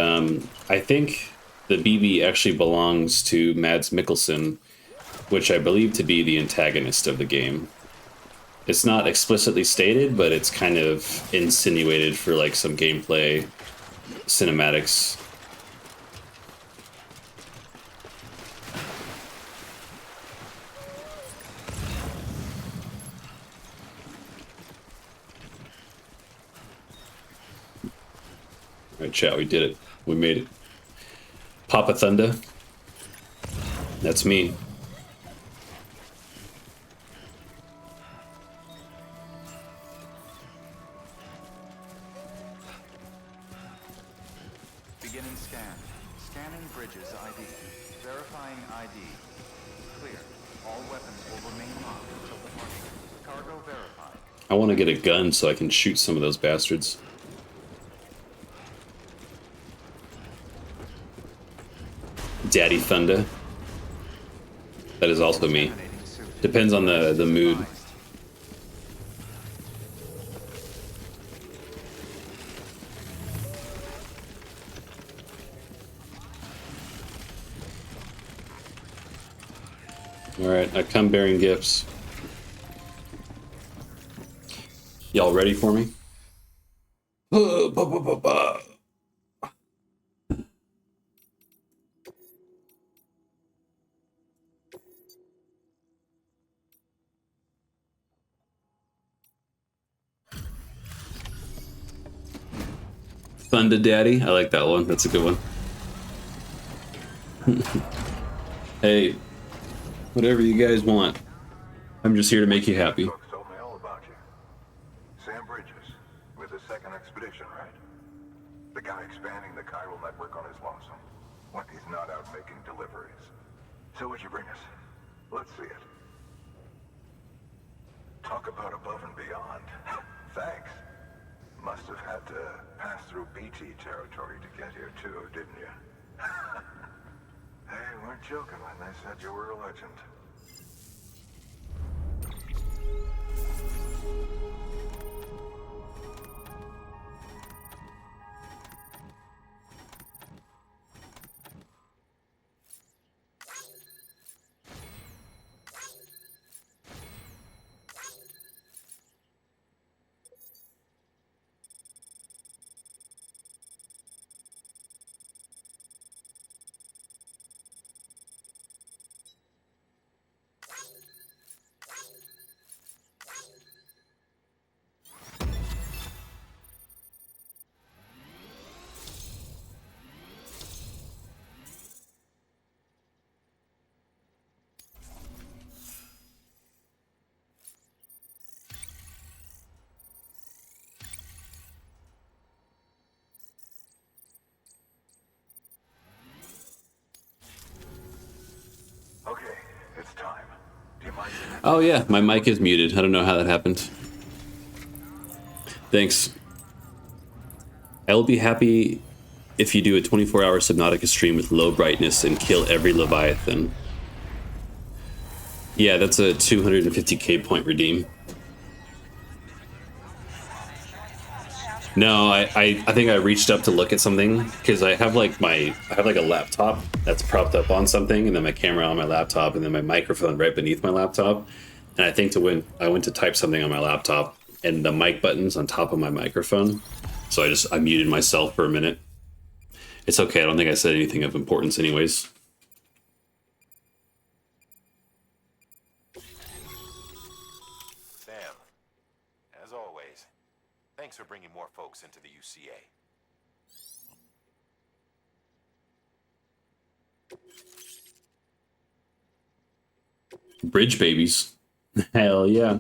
I think the BB actually belongs to Mads Mikkelsen, which I believe to be the antagonist of the game. It's not explicitly stated, but it's kind of insinuated for like some gameplay cinematics. All right, chat, we did it. We made it. Papa Thunder. That's me. Beginning scan. Scanning Bridges ID. Verifying ID. Clear. All weapons will remain locked until departure. Cargo verified. I want to get a gun so I can shoot some of those bastards. Daddy Thunder. That is also me. Depends on the mood. Alright, I come bearing gifts. Y'all ready for me? Thunder Daddy, I like that one. That's a good one. Hey, whatever you guys want. I'm just here to make you happy. Folks told me all about you. Sam Bridges, with the second expedition, right? The guy expanding the chiral network on his lonesome, when he's not out making deliveries. So what'd you bring us? Let's see it. Talk about above and beyond. Thanks. Must have had to pass through BT territory to get here too, didn't you? They weren't joking when they said you were a legend. Okay, it's time. Do you mind? Oh yeah, my mic is muted. I don't know how that happened. Thanks. I will be happy if you do a 24-hour Subnautica stream with low brightness and kill every Leviathan. Yeah, that's a 250k point redeem. No, I think I reached up to look at something because I have like a laptop that's propped up on something, and then my camera on my laptop, and then my microphone right beneath my laptop. And I think I went to type something on my laptop, and the mic button's on top of my microphone, so I muted myself for a minute. It's okay. I don't think I said anything of importance, anyways. Sam, as always, thanks for bringing more folks into the UCA. Bridge babies. Hell yeah.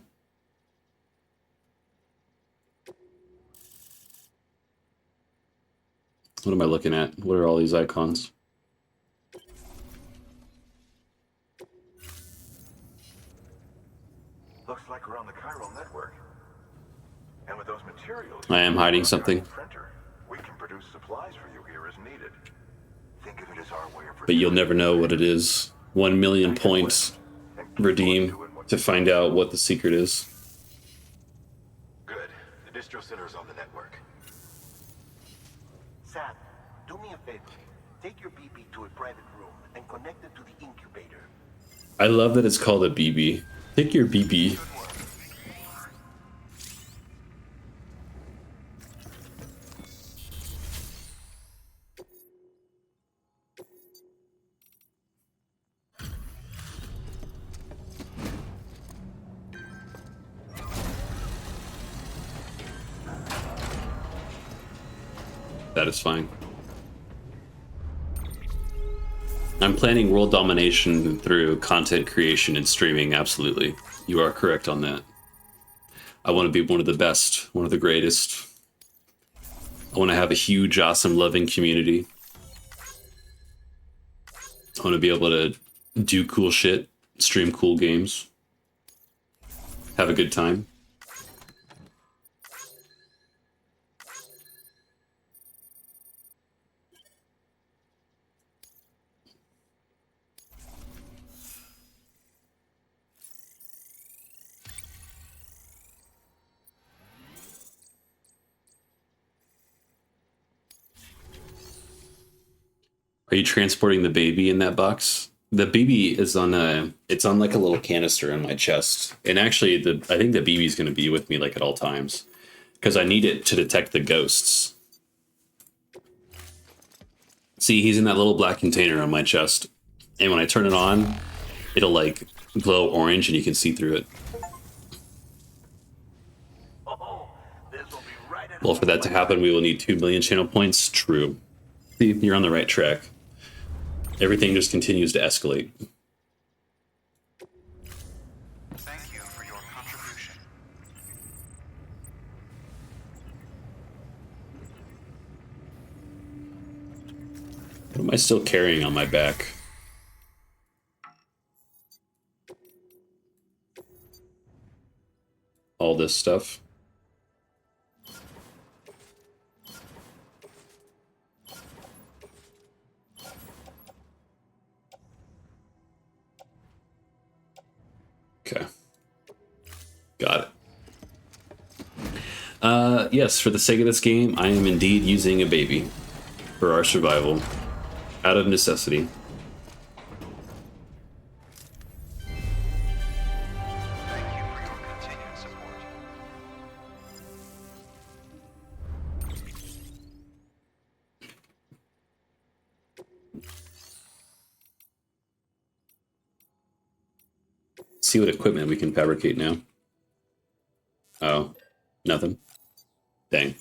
What am I looking at? What are all these icons? Looks like we're on the chiral network. And with those materials, I am hiding something. printer, we can produce supplies for you here as needed. Think of it as our way of But you'll never know what it is. 1 million points redeem to find out what the secret is. Good. The distro center is on the network. Sam, do me a favor. Take your BB to a private room and connect it to the incubator. I love that it's called a BB. Take your BB. Satisfying. I'm planning world domination through content creation and streaming, absolutely. You are correct on that. I want to be one of the best, one of the greatest. I want to have a huge, awesome, loving community. I want to be able to do cool shit, stream cool games, have a good time. Are you transporting the baby in that box? The BB is on it's on like a little canister on my chest. And actually, I think the BB is going to be with me like at all times. Because I need it to detect the ghosts. See, he's in that little black container on my chest. And when I turn it on, it'll like glow orange and you can see through it. Well, for that to happen, we will need 2 million channel points. True. See, you're on the right track. Everything just continues to escalate. Thank you for your contribution. What am I still carrying on my back? All this stuff. Okay. Got it. Yes, for the sake of this game, I am indeed using a baby for our survival, out of necessity. See what equipment we can fabricate now. Oh, nothing. Dang.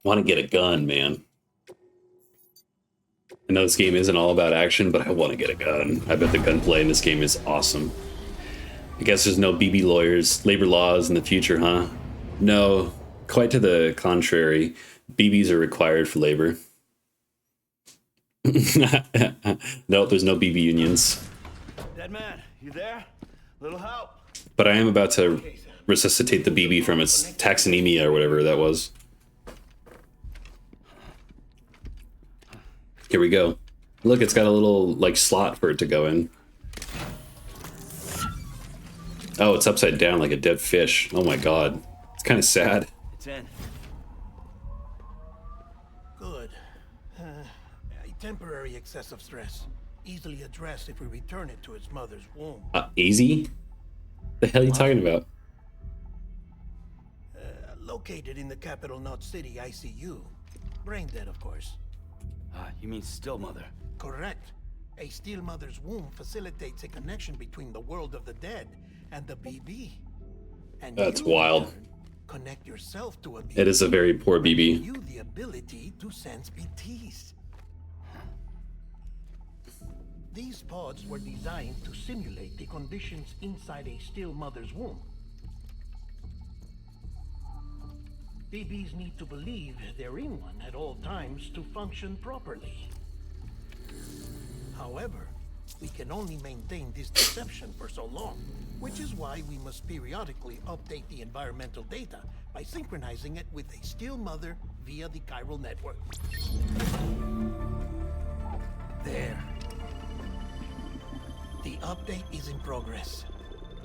Want to get a gun, man. I know this game isn't all about action, but I want to get a gun. I bet the gunplay in this game is awesome. I guess there's no BB lawyers, labor laws in the future, huh? No, quite to the contrary. BBs are required for labor. No, there's no BB unions. Dead man, you there? Little help. But I am about to resuscitate the BB from its taxonemia or whatever that was. Here we go. Look, it's got a little, like, slot for it to go in. Oh, it's upside down like a dead fish. Oh my god. It's kind of sad. It's in. Good. A temporary excessive stress. Easily addressed if we return it to its mother's womb. Easy? The hell are you talking about? Located in the capital Knot City ICU. Brain dead, of course. You mean still mother? Correct. A still mother's womb facilitates a connection between the world of the dead and the BB. And That's you, wild. Connect yourself to a BB. It is a very poor BB. You the ability to sense BTs. These pods were designed to simulate the conditions inside a still mother's womb. BBs need to believe they're in one at all times to function properly. However, We can only maintain this deception for so long, which is why we must periodically update the environmental data by synchronizing it with a still mother via the chiral network. There. The update is in progress.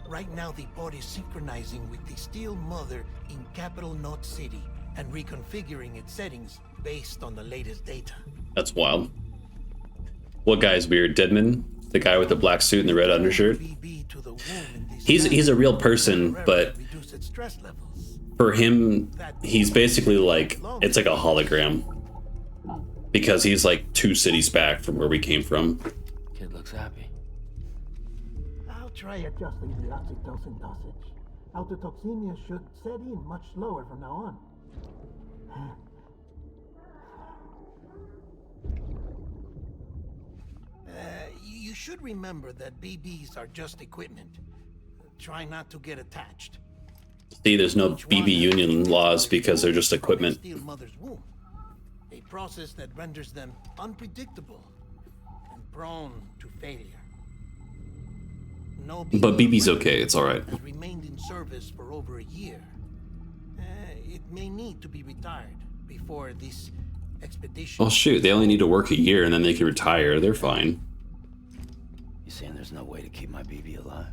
Right now, the pod is synchronizing with the still mother in Capital Knot City and reconfiguring its settings based on the latest data. That's wild. What guy's weird? Deadman? The guy with the black suit and the red undershirt? He's a real person, but for him, he's basically like, it's like a hologram. Because he's like 2 cities back from where we came from. Kid looks happy. I'll try adjusting the oxytocin dosage. Autotoxemia should set in much slower from now on. You should remember that BBs are just equipment. Try not to get attached. See, there's no BB union laws because they're just equipment. Still mother's womb. A process that renders them unpredictable and prone to failure. No BB But BB's okay, it's alright. has remained in service for over a year. It may need to be retired before this expedition. Oh shoot, they only need to work a year and then they can retire. They're fine. You saying there's no way to keep my BB alive?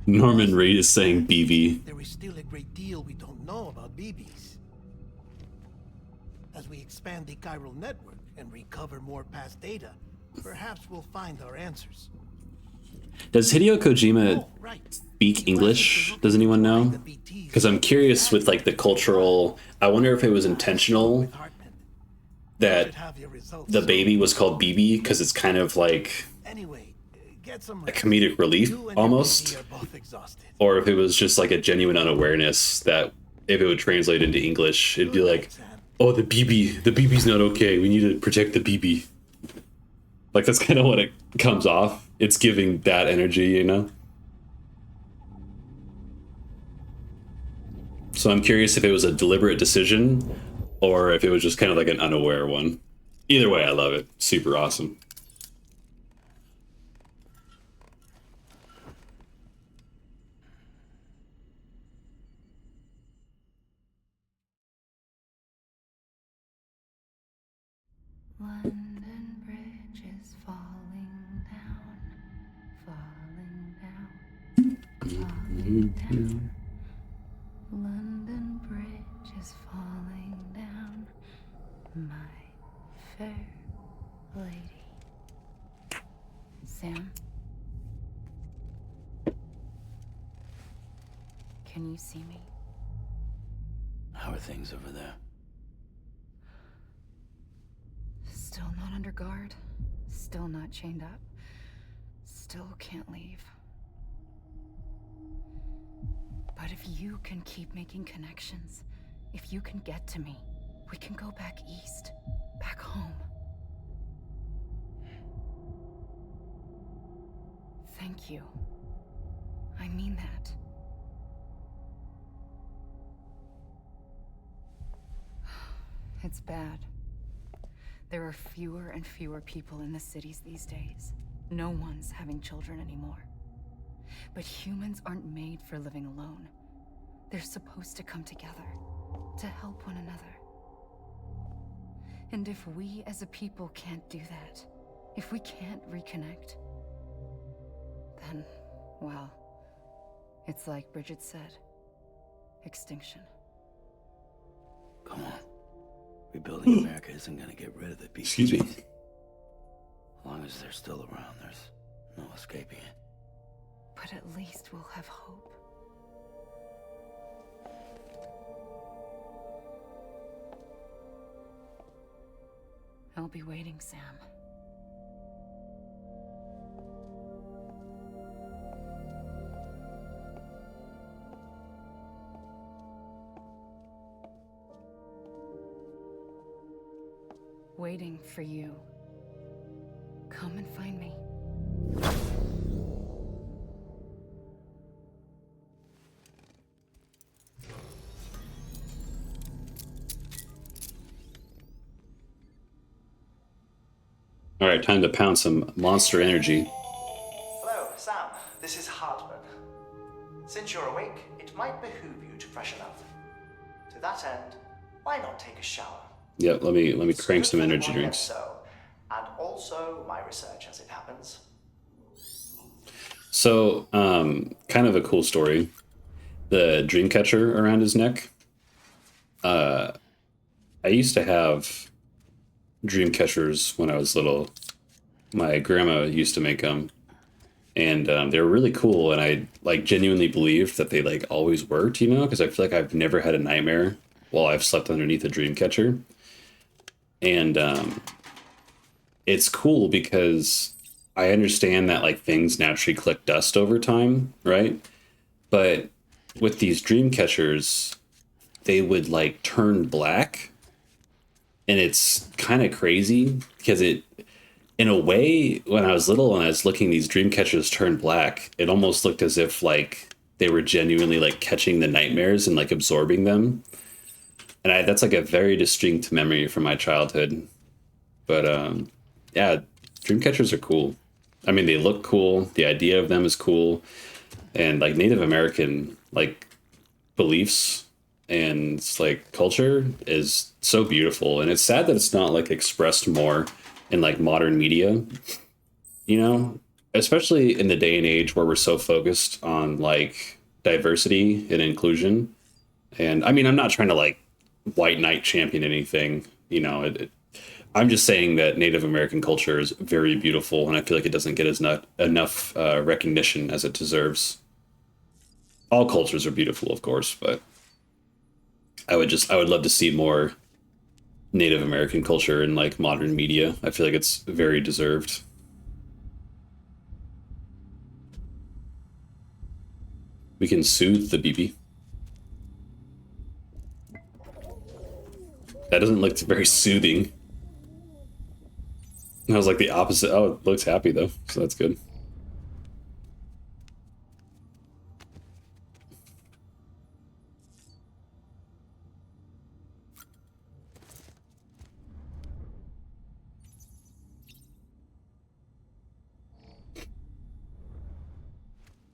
Norman Reed is saying BB. There is still a great deal we don't know about BBs. As we expand the chiral network and recover more past data, perhaps we'll find our answers. Does Hideo Kojima speak English? Does anyone know? Because I'm curious with like the cultural. I wonder if it was intentional that the baby was called BB because it's kind of like a comedic relief almost, or if it was just like a genuine unawareness that if it would translate into English, it'd be like, oh, the BB's not okay. We need to protect the BB. Like that's kind of what it comes off. It's giving that energy, you know? So I'm curious if it was a deliberate decision or if it was just kind of like an unaware one. Either way, I love it. Super awesome. London Bridge is falling down, falling down, falling down. London Bridge is falling down, my fair lady. Sam? Can you see me? How are things over there? Still not under guard, still not chained up, still can't leave. But if you can keep making connections, if you can get to me, we can go back east, back home. Thank you. I mean that. It's bad. There are fewer and fewer people in the cities these days. No one's having children anymore. But humans aren't made for living alone. They're supposed to come together, to help one another. And if we as a people can't do that, if we can't reconnect, then, well, it's like Bridget said, extinction. Come on. Rebuilding America isn't gonna get rid of the people. Excuse me. As long as they're still around, there's no escaping it. But at least we'll have hope. I'll be waiting, Sam. Waiting for you. Come and find me. All right, time to pound some Monster Energy. Hello, Sam. This is Hardman. Since you're awake, it might behoove you to freshen up. To that end, why not take a shower? Yep, let me crank some energy Why drinks. so, and also my research as it happens. So, kind of a cool story. The dream catcher around his neck. I used to have dream catchers when I was little. My grandma used to make them, and they were really cool. And I like genuinely believed that they like always worked, you know, because I feel like I've never had a nightmare while I've slept underneath a dream catcher. And it's cool because I understand that like things naturally collect dust over time, right? But with these dream catchers, they would like turn black, and it's kind of crazy because it, in a way, when I was little and I was looking these dream catchers turn black, it almost looked as if like they were genuinely like catching the nightmares and like absorbing them. And that's like a very distinct memory from my childhood. But yeah, dream catchers are cool. I mean, they look cool. The idea of them is cool, and like Native American like beliefs and like culture is so beautiful. And it's sad that it's not like expressed more in like modern media, you know, especially in the day and age where we're so focused on like diversity and inclusion. And I mean, I'm not trying to like white knight champion anything, you know, I'm just saying that Native American culture is very beautiful, and I feel like it doesn't get as not enough recognition as it deserves. All cultures are beautiful, of course, but I would love to see more Native American culture in like modern media. I feel like it's very deserved. We can soothe the BB. That doesn't look very soothing. I was like the opposite. Oh, it looks happy though, so that's good.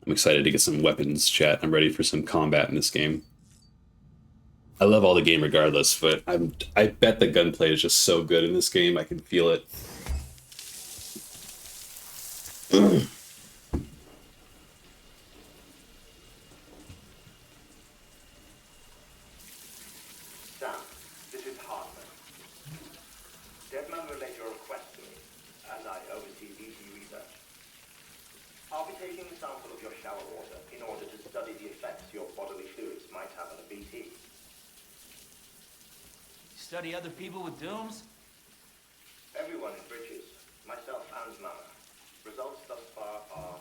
I'm excited to get some weapons, chat. I'm ready for some combat in this game. I love all the game regardless, but I bet the gunplay is just so good in this game. I can feel it. Sam, this is Hardman. Deadman relayed your request to me, as I oversee BT research. I'll be taking a sample of your shower water in order to study the effects your bodily fluids might have on a BT. Study other people with dooms? Everyone in Bridges, myself and Mama. Results thus far are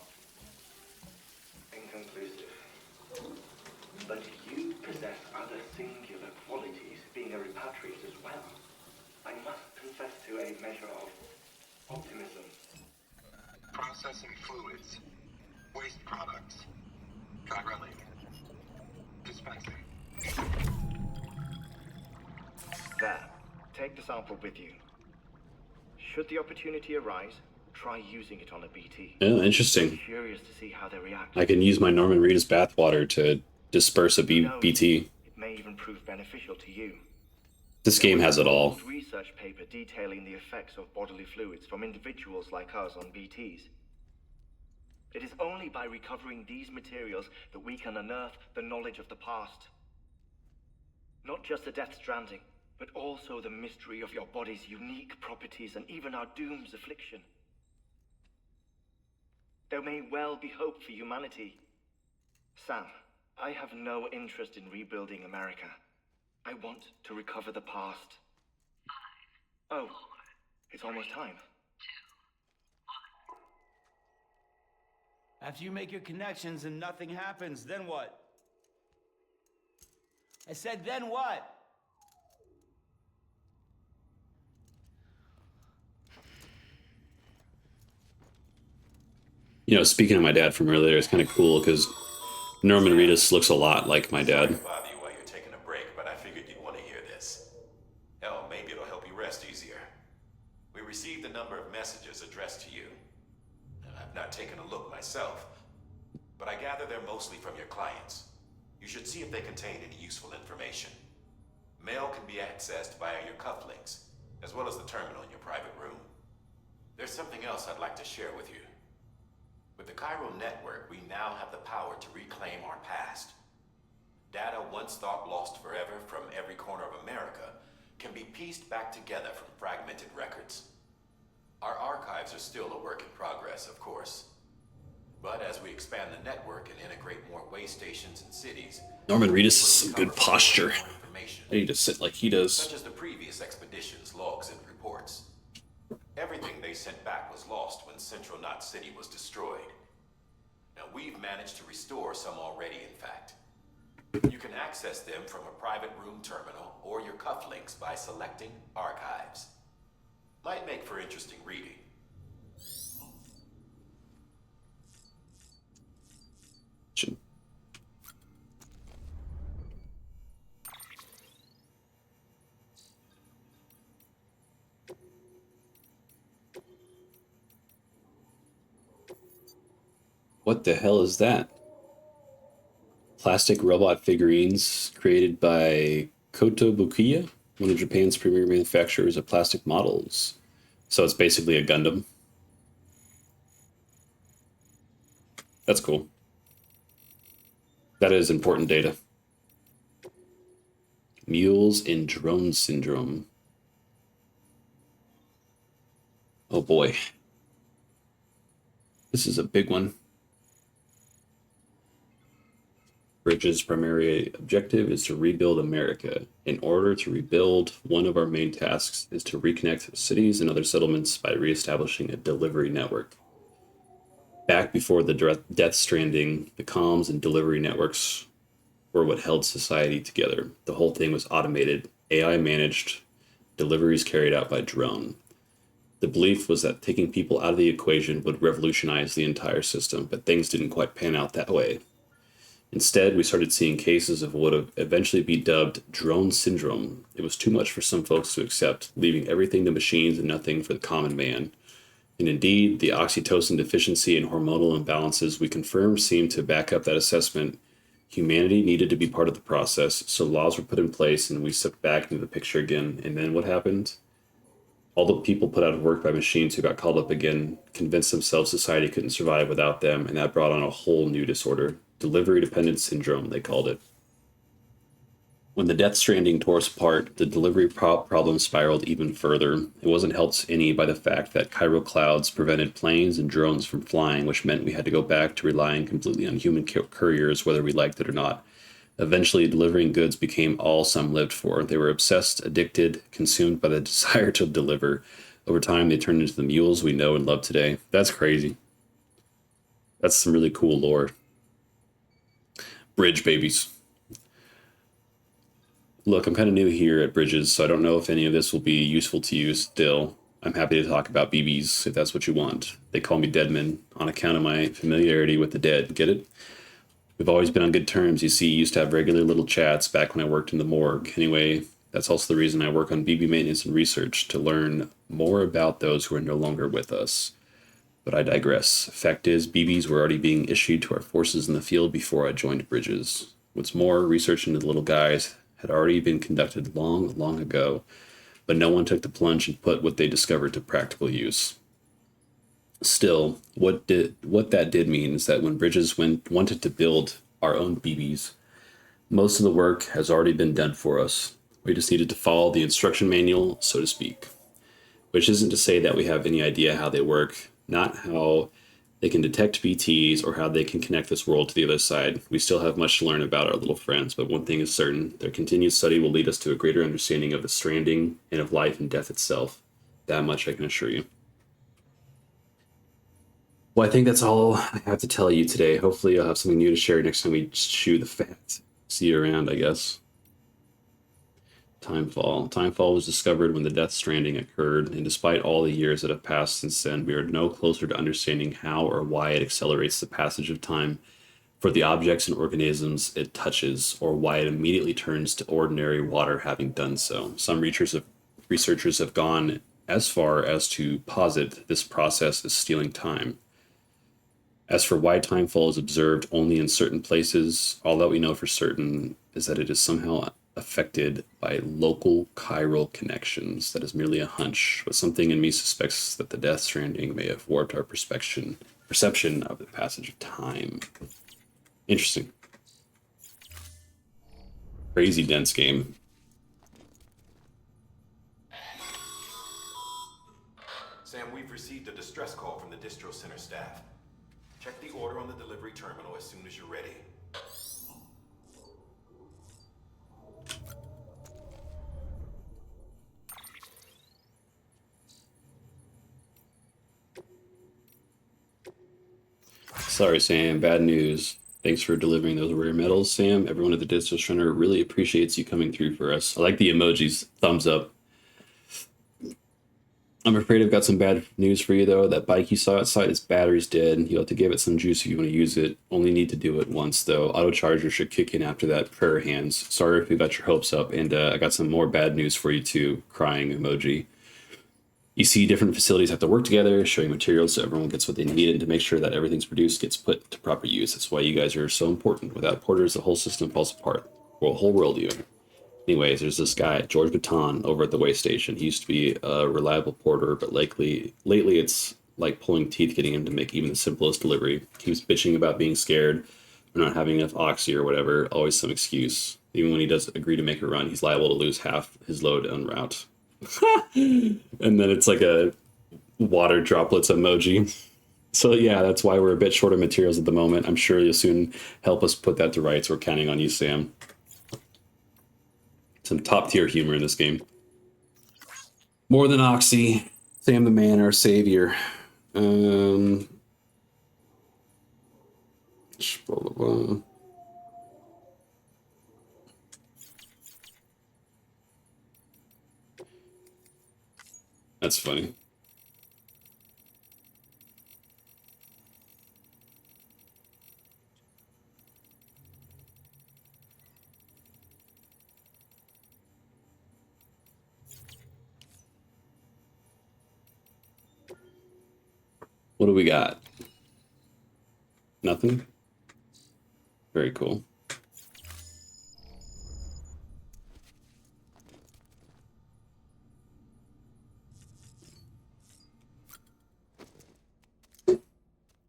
inconclusive. But you possess other singular qualities, being a repatriate as well. I must confess to a measure of optimism. Processing fluids. Waste products. Chirelli. Dispensing. There. Take the sample with you. Should the opportunity arise, try using it on a BT. Oh, interesting. I'm curious to see how they react. I can use my Norman Reedus bathwater to disperse a BT. It may even prove beneficial to you. This game has it all. Research paper detailing the effects of bodily fluids from individuals like us on BTs. It is only by recovering these materials that we can unearth the knowledge of the past. Not just the Death Stranding, but also the mystery of your body's unique properties and even our doom's affliction. There may well be hope for humanity. Sam, I have no interest in rebuilding America. I want to recover the past. Oh, it's almost time. After you make your connections and nothing happens, then what? I said, then what? You know, speaking of my dad from earlier, it's kind of cool because Norman Reedus looks a lot like my dad. Bother you while you're taking a break, but I figured you'd want to hear this. Hell, maybe it'll help you rest easier. We received a number of messages not taken a look myself, but I gather they're mostly from your clients. You should see if they contain any useful information. Mail can be accessed via your cufflinks, as well as the terminal in your private room. There's something else I'd like to share with you. With the chiral network, we now have the power to reclaim our past. Data once thought lost forever from every corner of America can be pieced back together from fragmented records. Our archives are still a work in progress, of course. But as we expand the network and integrate more way stations and cities, Norman Reedus has some good posture. I need to sit like he does. such as the previous expedition's logs and reports. Everything they sent back was lost when Central Knot City was destroyed. Now we've managed to restore some already, in fact. You can access them from a private room terminal or your cufflinks by selecting Archives. Might make for interesting reading. What the hell is that? Plastic robot figurines created by Kotobukiya, one of Japan's premier manufacturers of plastic models. So it's basically a Gundam. That's cool. That is important data. Mules in drone syndrome. Oh boy. This is a big one. Bridges' primary objective is to rebuild America. In order to rebuild, one of our main tasks is to reconnect cities and other settlements by reestablishing a delivery network. Back before the Death Stranding, the comms and delivery networks were what held society together. The whole thing was automated, AI managed, deliveries carried out by drone. The belief was that taking people out of the equation would revolutionize the entire system, but things didn't quite pan out that way. Instead, we started seeing cases of what would eventually be dubbed drone syndrome. It was too much for some folks to accept, leaving everything to machines and nothing for the common man. And indeed, the oxytocin deficiency and hormonal imbalances we confirmed seemed to back up that assessment. Humanity needed to be part of the process, so laws were put in place and we stepped back into the picture again. And then what happened? All the people put out of work by machines who got called up again convinced themselves society couldn't survive without them, and that brought on a whole new disorder. Delivery dependent syndrome, they called it. When the Death Stranding tore us apart, the delivery problem spiraled even further. It wasn't helped any by the fact that chiral clouds prevented planes and drones from flying, which meant we had to go back to relying completely on human couriers, whether we liked it or not. Eventually, delivering goods became all some lived for. They were obsessed, addicted, consumed by the desire to deliver. Over time, they turned into the mules we know and love today. That's crazy. That's some really cool lore. Bridge babies. Look, I'm kind of new here at Bridges, so I don't know if any of this will be useful to you still. I'm happy to talk about BBs if that's what you want. They call me Deadman on account of my familiarity with the dead. Get it? We've always been on good terms. You see, used to have regular little chats back when I worked in the morgue. Anyway, that's also the reason I work on BB maintenance and research, to learn more about those who are no longer with us. But I digress. Fact is, BBs were already being issued to our forces in the field before I joined Bridges. What's more, research into the little guys had already been conducted long, long ago, but no one took the plunge and put what they discovered to practical use. Still, what that did mean is that when Bridges wanted to build our own BBs, most of the work has already been done for us. We just needed to follow the instruction manual, so to speak. Which isn't to say that we have any idea how they work, not how they can detect BTs or how they can connect this world to the other side. We still have much to learn about our little friends, but one thing is certain: their continued study will lead us to a greater understanding of the Stranding and of life and death itself. That much I can assure you. Well, I think that's all I have to tell you today. Hopefully I'll have something new to share next time we chew the fat. See you around, I guess. Timefall. Timefall was discovered when the Death Stranding occurred, and despite all the years that have passed since then, we are no closer to understanding how or why it accelerates the passage of time for the objects and organisms it touches, or why it immediately turns to ordinary water having done so. Some researchers have gone as far as to posit this process is stealing time. As for why timefall is observed only in certain places, all that we know for certain is that it is somehow affected by local chiral connections. That is merely a hunch, but something in me suspects that the Death Stranding may have warped our perception of the passage of time. Interesting. Crazy dense game. Sam, we've received a distress call from the distro center staff. Check the order on the delivery terminal as soon as you're ready. Sorry, Sam. Bad news. Thanks for delivering those rare medals, Sam. Everyone at the Distro Center really appreciates you coming through for us. I like the emojis. Thumbs up. I'm afraid I've got some bad news for you, though. That bike you saw outside, its battery's dead. You'll have to give it some juice if you want to use it. Only need to do it once, though. Auto charger should kick in after that. Prayer hands. Sorry if we got your hopes up. And I got some more bad news for you, too. Crying emoji. You see different facilities have to work together, showing materials so everyone gets what they need, and to make sure that everything's produced gets put to proper use. That's why you guys are so important. Without porters, the whole system falls apart. Well, whole world even. Anyways, there's this guy, George Baton, over at the way station. He used to be a reliable porter, but lately it's like pulling teeth getting him to make even the simplest delivery. Keeps bitching about being scared or not having enough oxy or whatever. Always some excuse. Even when he does agree to make a run, he's liable to lose half his load en route. And then it's like a water droplets emoji. So yeah, that's why we're a bit short of materials at the moment. I'm sure you'll soon help us put that to rights. We're counting on you, Sam. Some top tier humor in this game. More than Oxy. Sam the man, our savior. Blah, blah, blah. That's funny. What do we got? Nothing? Very cool. All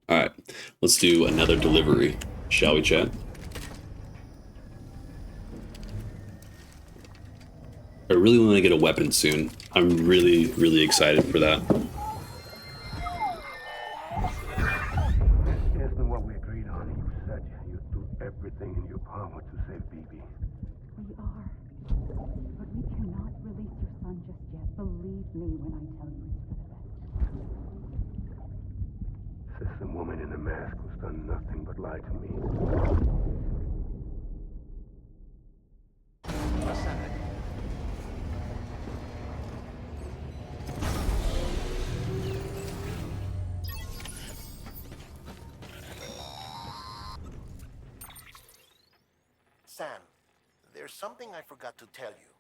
right, let's do another delivery. Shall we, chat? I really want to get a weapon soon. I'm really, really excited for that. Isn't what we agreed on. You said you'd do everything in your power to save BB. We are. But we cannot release your son just yet. Believe me when I tell you it's for the best. Says the woman in the mask who's done nothing but lie to me. Ascending. Sam, there's something I forgot to tell you.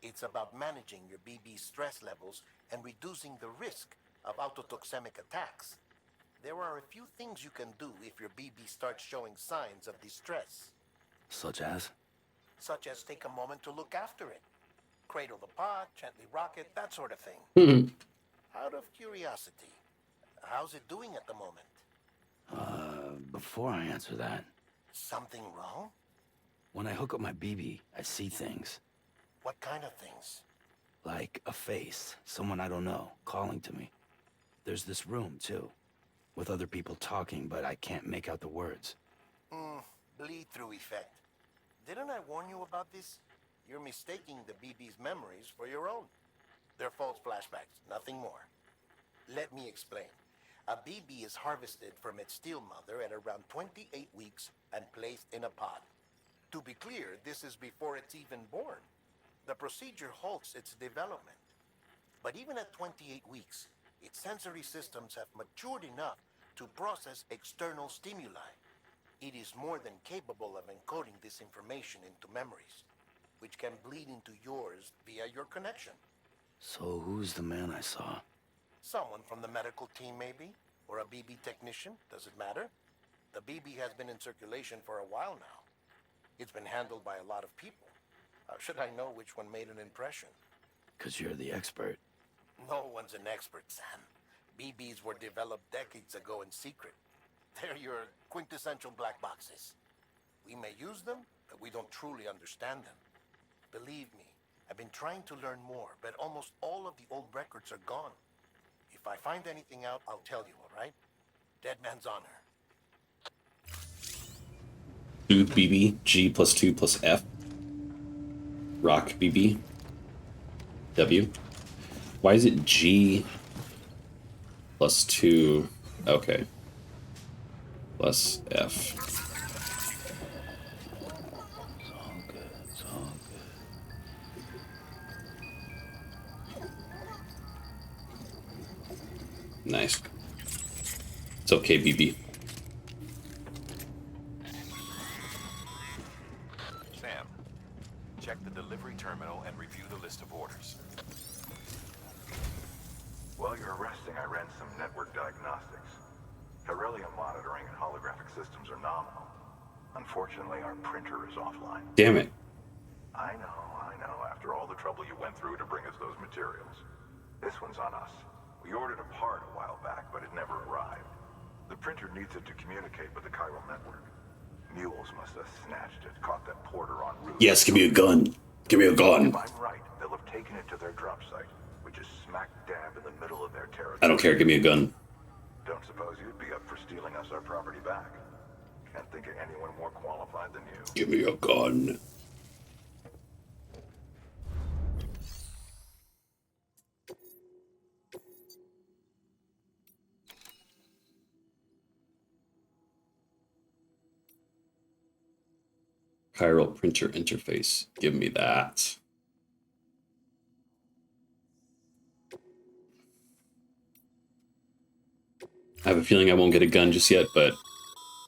It's about managing your BB's stress levels and reducing the risk of autotoxemic attacks. There are a few things you can do if your BB starts showing signs of distress. Such as? Such as take a moment to look after it. Cradle the pot, gently rock it, that sort of thing. Out of curiosity, how's it doing at the moment? Before I answer that, Something wrong? when I hook up my BB, I see things. What kind of things? Like a face, someone I don't know, calling to me. There's this room, too, with other people talking, but I can't make out the words. Bleed-through effect. Didn't I warn you about this? You're mistaking the BB's memories for your own. They're false flashbacks, nothing more. Let me explain. A BB is harvested from its steel mother at around 28 weeks and placed in a pod. To be clear, this is before it's even born. The procedure halts its development. But even at 28 weeks, its sensory systems have matured enough to process external stimuli. It is more than capable of encoding this information into memories, which can bleed into yours via your connection. So who's the man I saw? Someone from the medical team, maybe? or a BB technician? Does it matter? The BB has been in circulation for a while now. It's been handled by a lot of people. How should I know which one made an impression? 'Cause you're the expert. No one's an expert, Sam. BBs were developed decades ago in secret. They're your quintessential black boxes. We may use them, but we don't truly understand them. Believe me, I've been trying to learn more, but almost all of the old records are gone. If I find anything out, I'll tell you, all right? Dead man's honor. Tooth BB, G plus 2 plus F. Rock BB, W. Why is it G plus 2? Okay. Plus F. It's all good. It's all good. Nice. It's okay, BB. Sam, check the delivery terminal and review the list of orders. While you're resting, I ran some network diagnostics. Corellium monitoring and holographic systems are nominal. Unfortunately, our printer is offline. Damn it. I know. After all the trouble you went through to bring us those materials. This one's on us. We ordered a part a while back, but it never arrived. The printer needs it to communicate with the chiral network. Mules must have snatched it, caught that porter en route. Yes, give me a gun. Give me a gun. If I'm right, they'll have taken it to their drop site, which is smack dab in the middle of their territory. I don't care, give me a gun. Don't suppose you'd be up for stealing us our property back. Can't think of anyone more qualified than you. Give me a gun. Chiral printer interface. Give me that. I have a feeling I won't get a gun just yet, but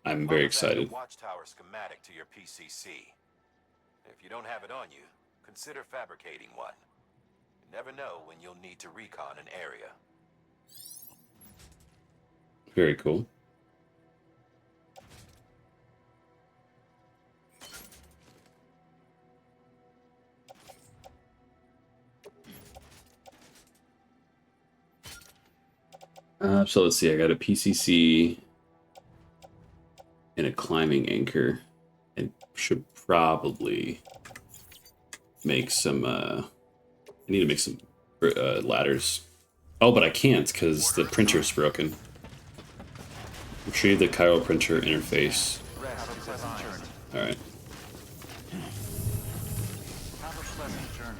I'm very excited. Watchtower schematic to your PCC. If you don't have it on you, consider fabricating one. You never know when you'll need to recon an area. Very cool. So let's see, I got a PCC and a climbing anchor. I should probably make some, I need to make some ladders. Oh, but I can't because the printer's broken. Retrieve the chiral printer interface. Alright. Have a pleasant journey.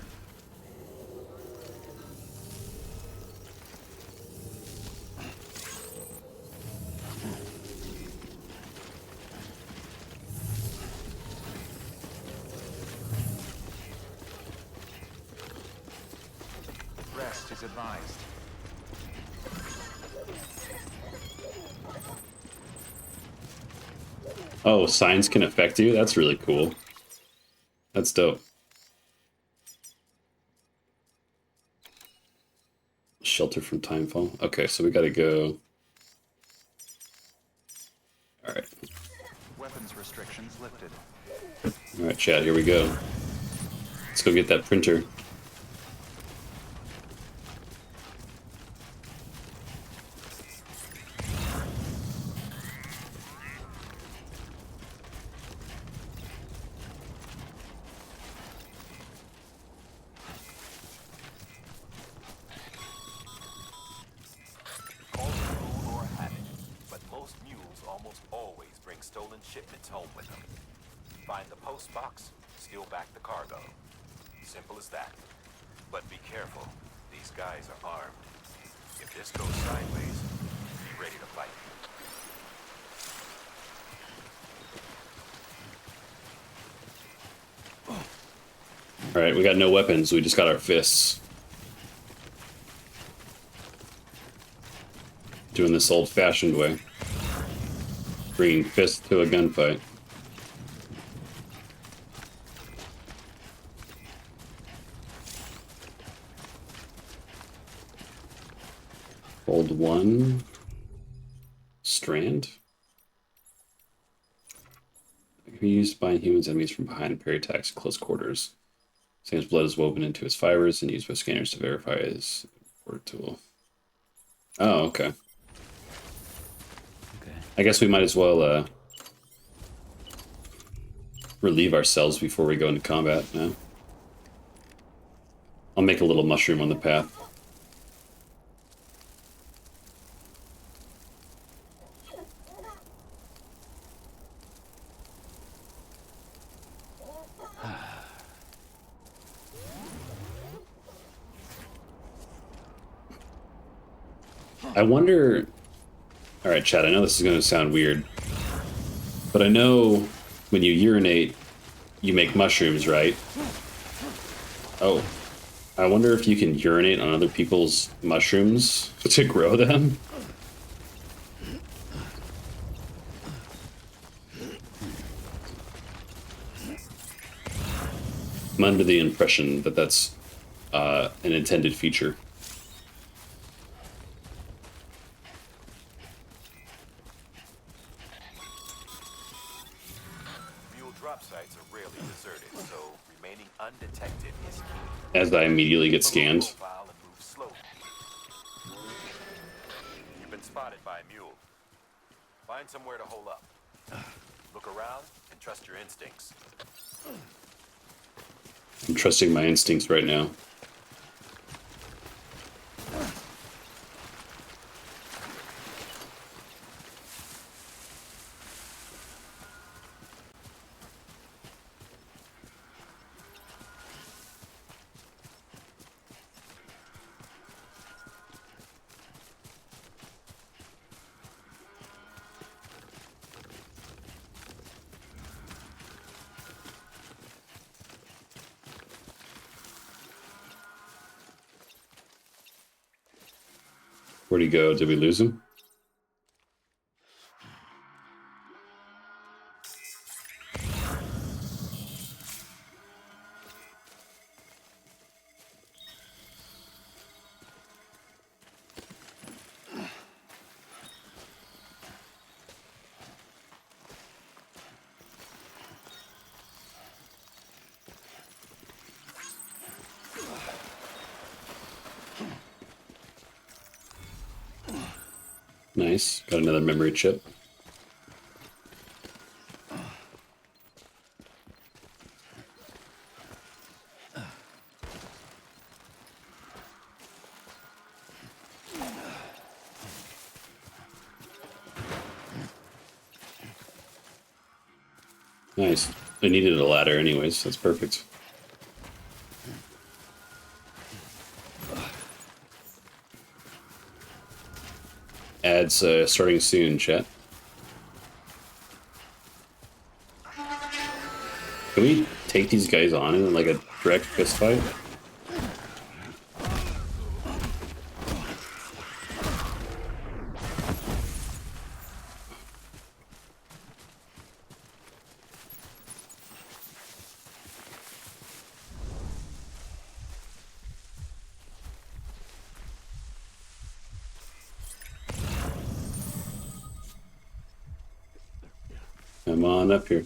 Rest is advised. Oh, signs can affect you? That's really cool. That's dope. Shelter from timefall. Okay, so we gotta go. Alright. Weapons restrictions lifted. Alright, chat, here we go. Let's go get that printer. Call it rule or habit, but most mules almost always bring stolen shipments home with them. Find the post box, steal back the cargo. Simple as that. But be careful, these guys are armed. If this goes sideways, be ready to fight. Alright, we got no weapons, we just got our fists. Doing this old-fashioned way. Bringing fists to a gunfight. Hold one. Strand? It can be used to bind humans enemies from behind and parry attacks at close quarters. Sam's blood is woven into his fibers and used by scanners to verify his port tool. Oh, okay. I guess we might as well relieve ourselves before we go into combat now. I'll make a little mushroom on the path. I wonder... Alright, chat, I know this is going to sound weird, but I know when you urinate, you make mushrooms, right? Oh. I wonder if you can urinate on other people's mushrooms to grow them? I'm under the impression that that's an intended feature. Sites are rarely deserted, so remaining undetected is key. As I immediately get scanned. You've been spotted by a mule. Find somewhere to hole up. Look around and trust your instincts. I'm trusting my instincts right now. Where'd he go? Did we lose him? Nice. Got another memory chip. Nice. I needed a ladder anyways, that's perfect. Ads starting soon, chat. Can we take these guys on in like a direct fist fight? Come on up here.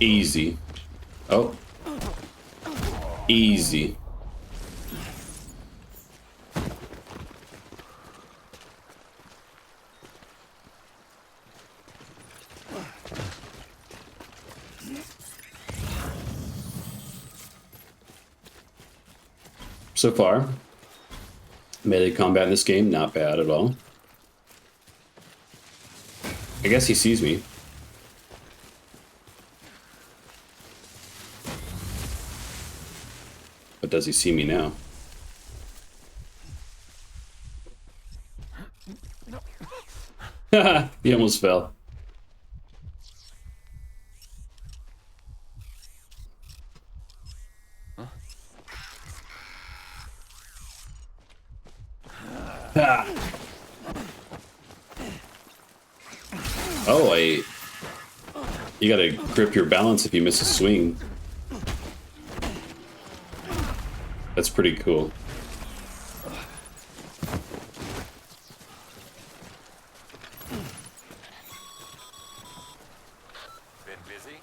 Easy. Oh. Easy. So far, melee combat in this game, not bad at all. I guess he sees me. But does he see me now? Haha, he almost fell. Oh, you gotta grip your balance if you miss a swing. That's pretty cool. Been busy?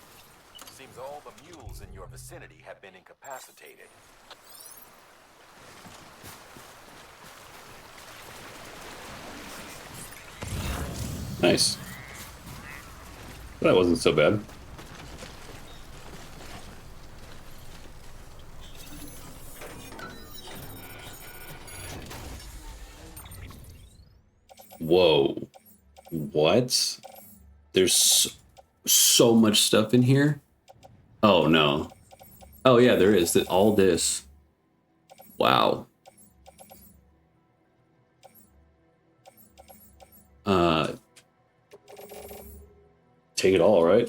Seems all the mules in your vicinity have been incapacitated. Nice. That wasn't so bad. Whoa. What? There's so much stuff in here? Oh, no. Oh, yeah, there is. All this. Wow. Take it all, right?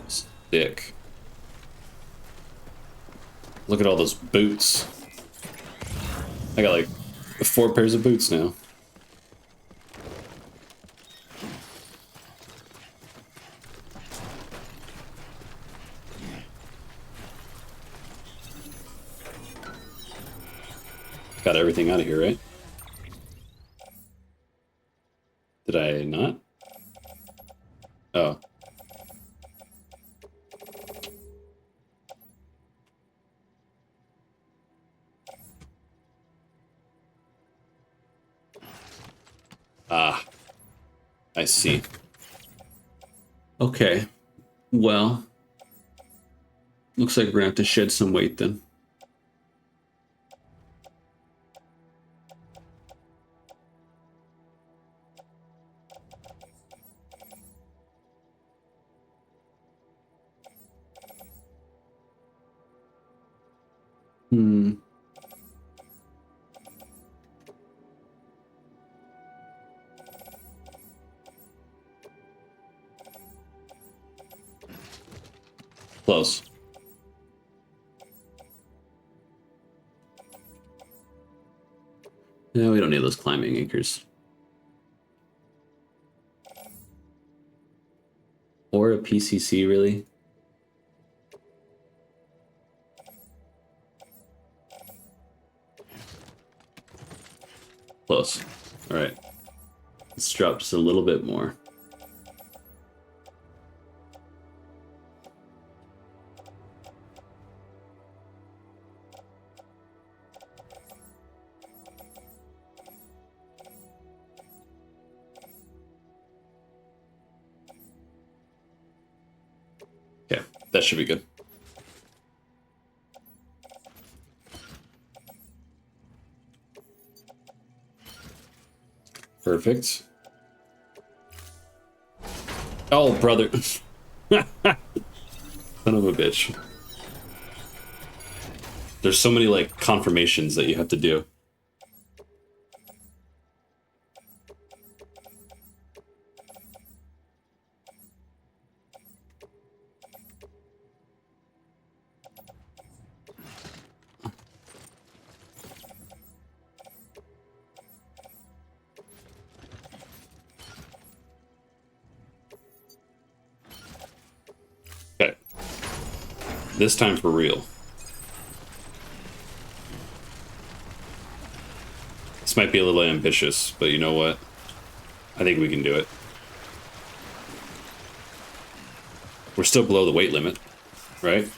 Sick. Look at all those boots. I got like 4 pairs of boots now. Got everything out of here, right? Did I not? Oh. Ah. I see. Okay. Well. Looks like we're gonna have to shed some weight then. Hmm. Close. No, we don't need those climbing anchors. Or a PCC, really? Close. All right. Let's drop just a little bit more. Okay, that should be good. Perfect. Oh, brother. Son of a bitch. There's so many, like, confirmations that you have to do. Okay. This time for real. This might be a little ambitious, but you know what? I think we can do it. We're still below the weight limit, right?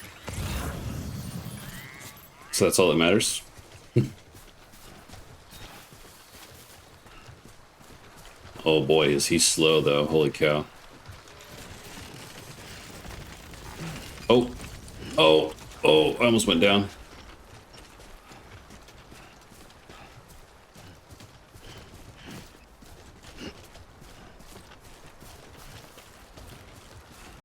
So that's all that matters. Oh boy, is he slow though. Holy cow. Oh, I almost went down.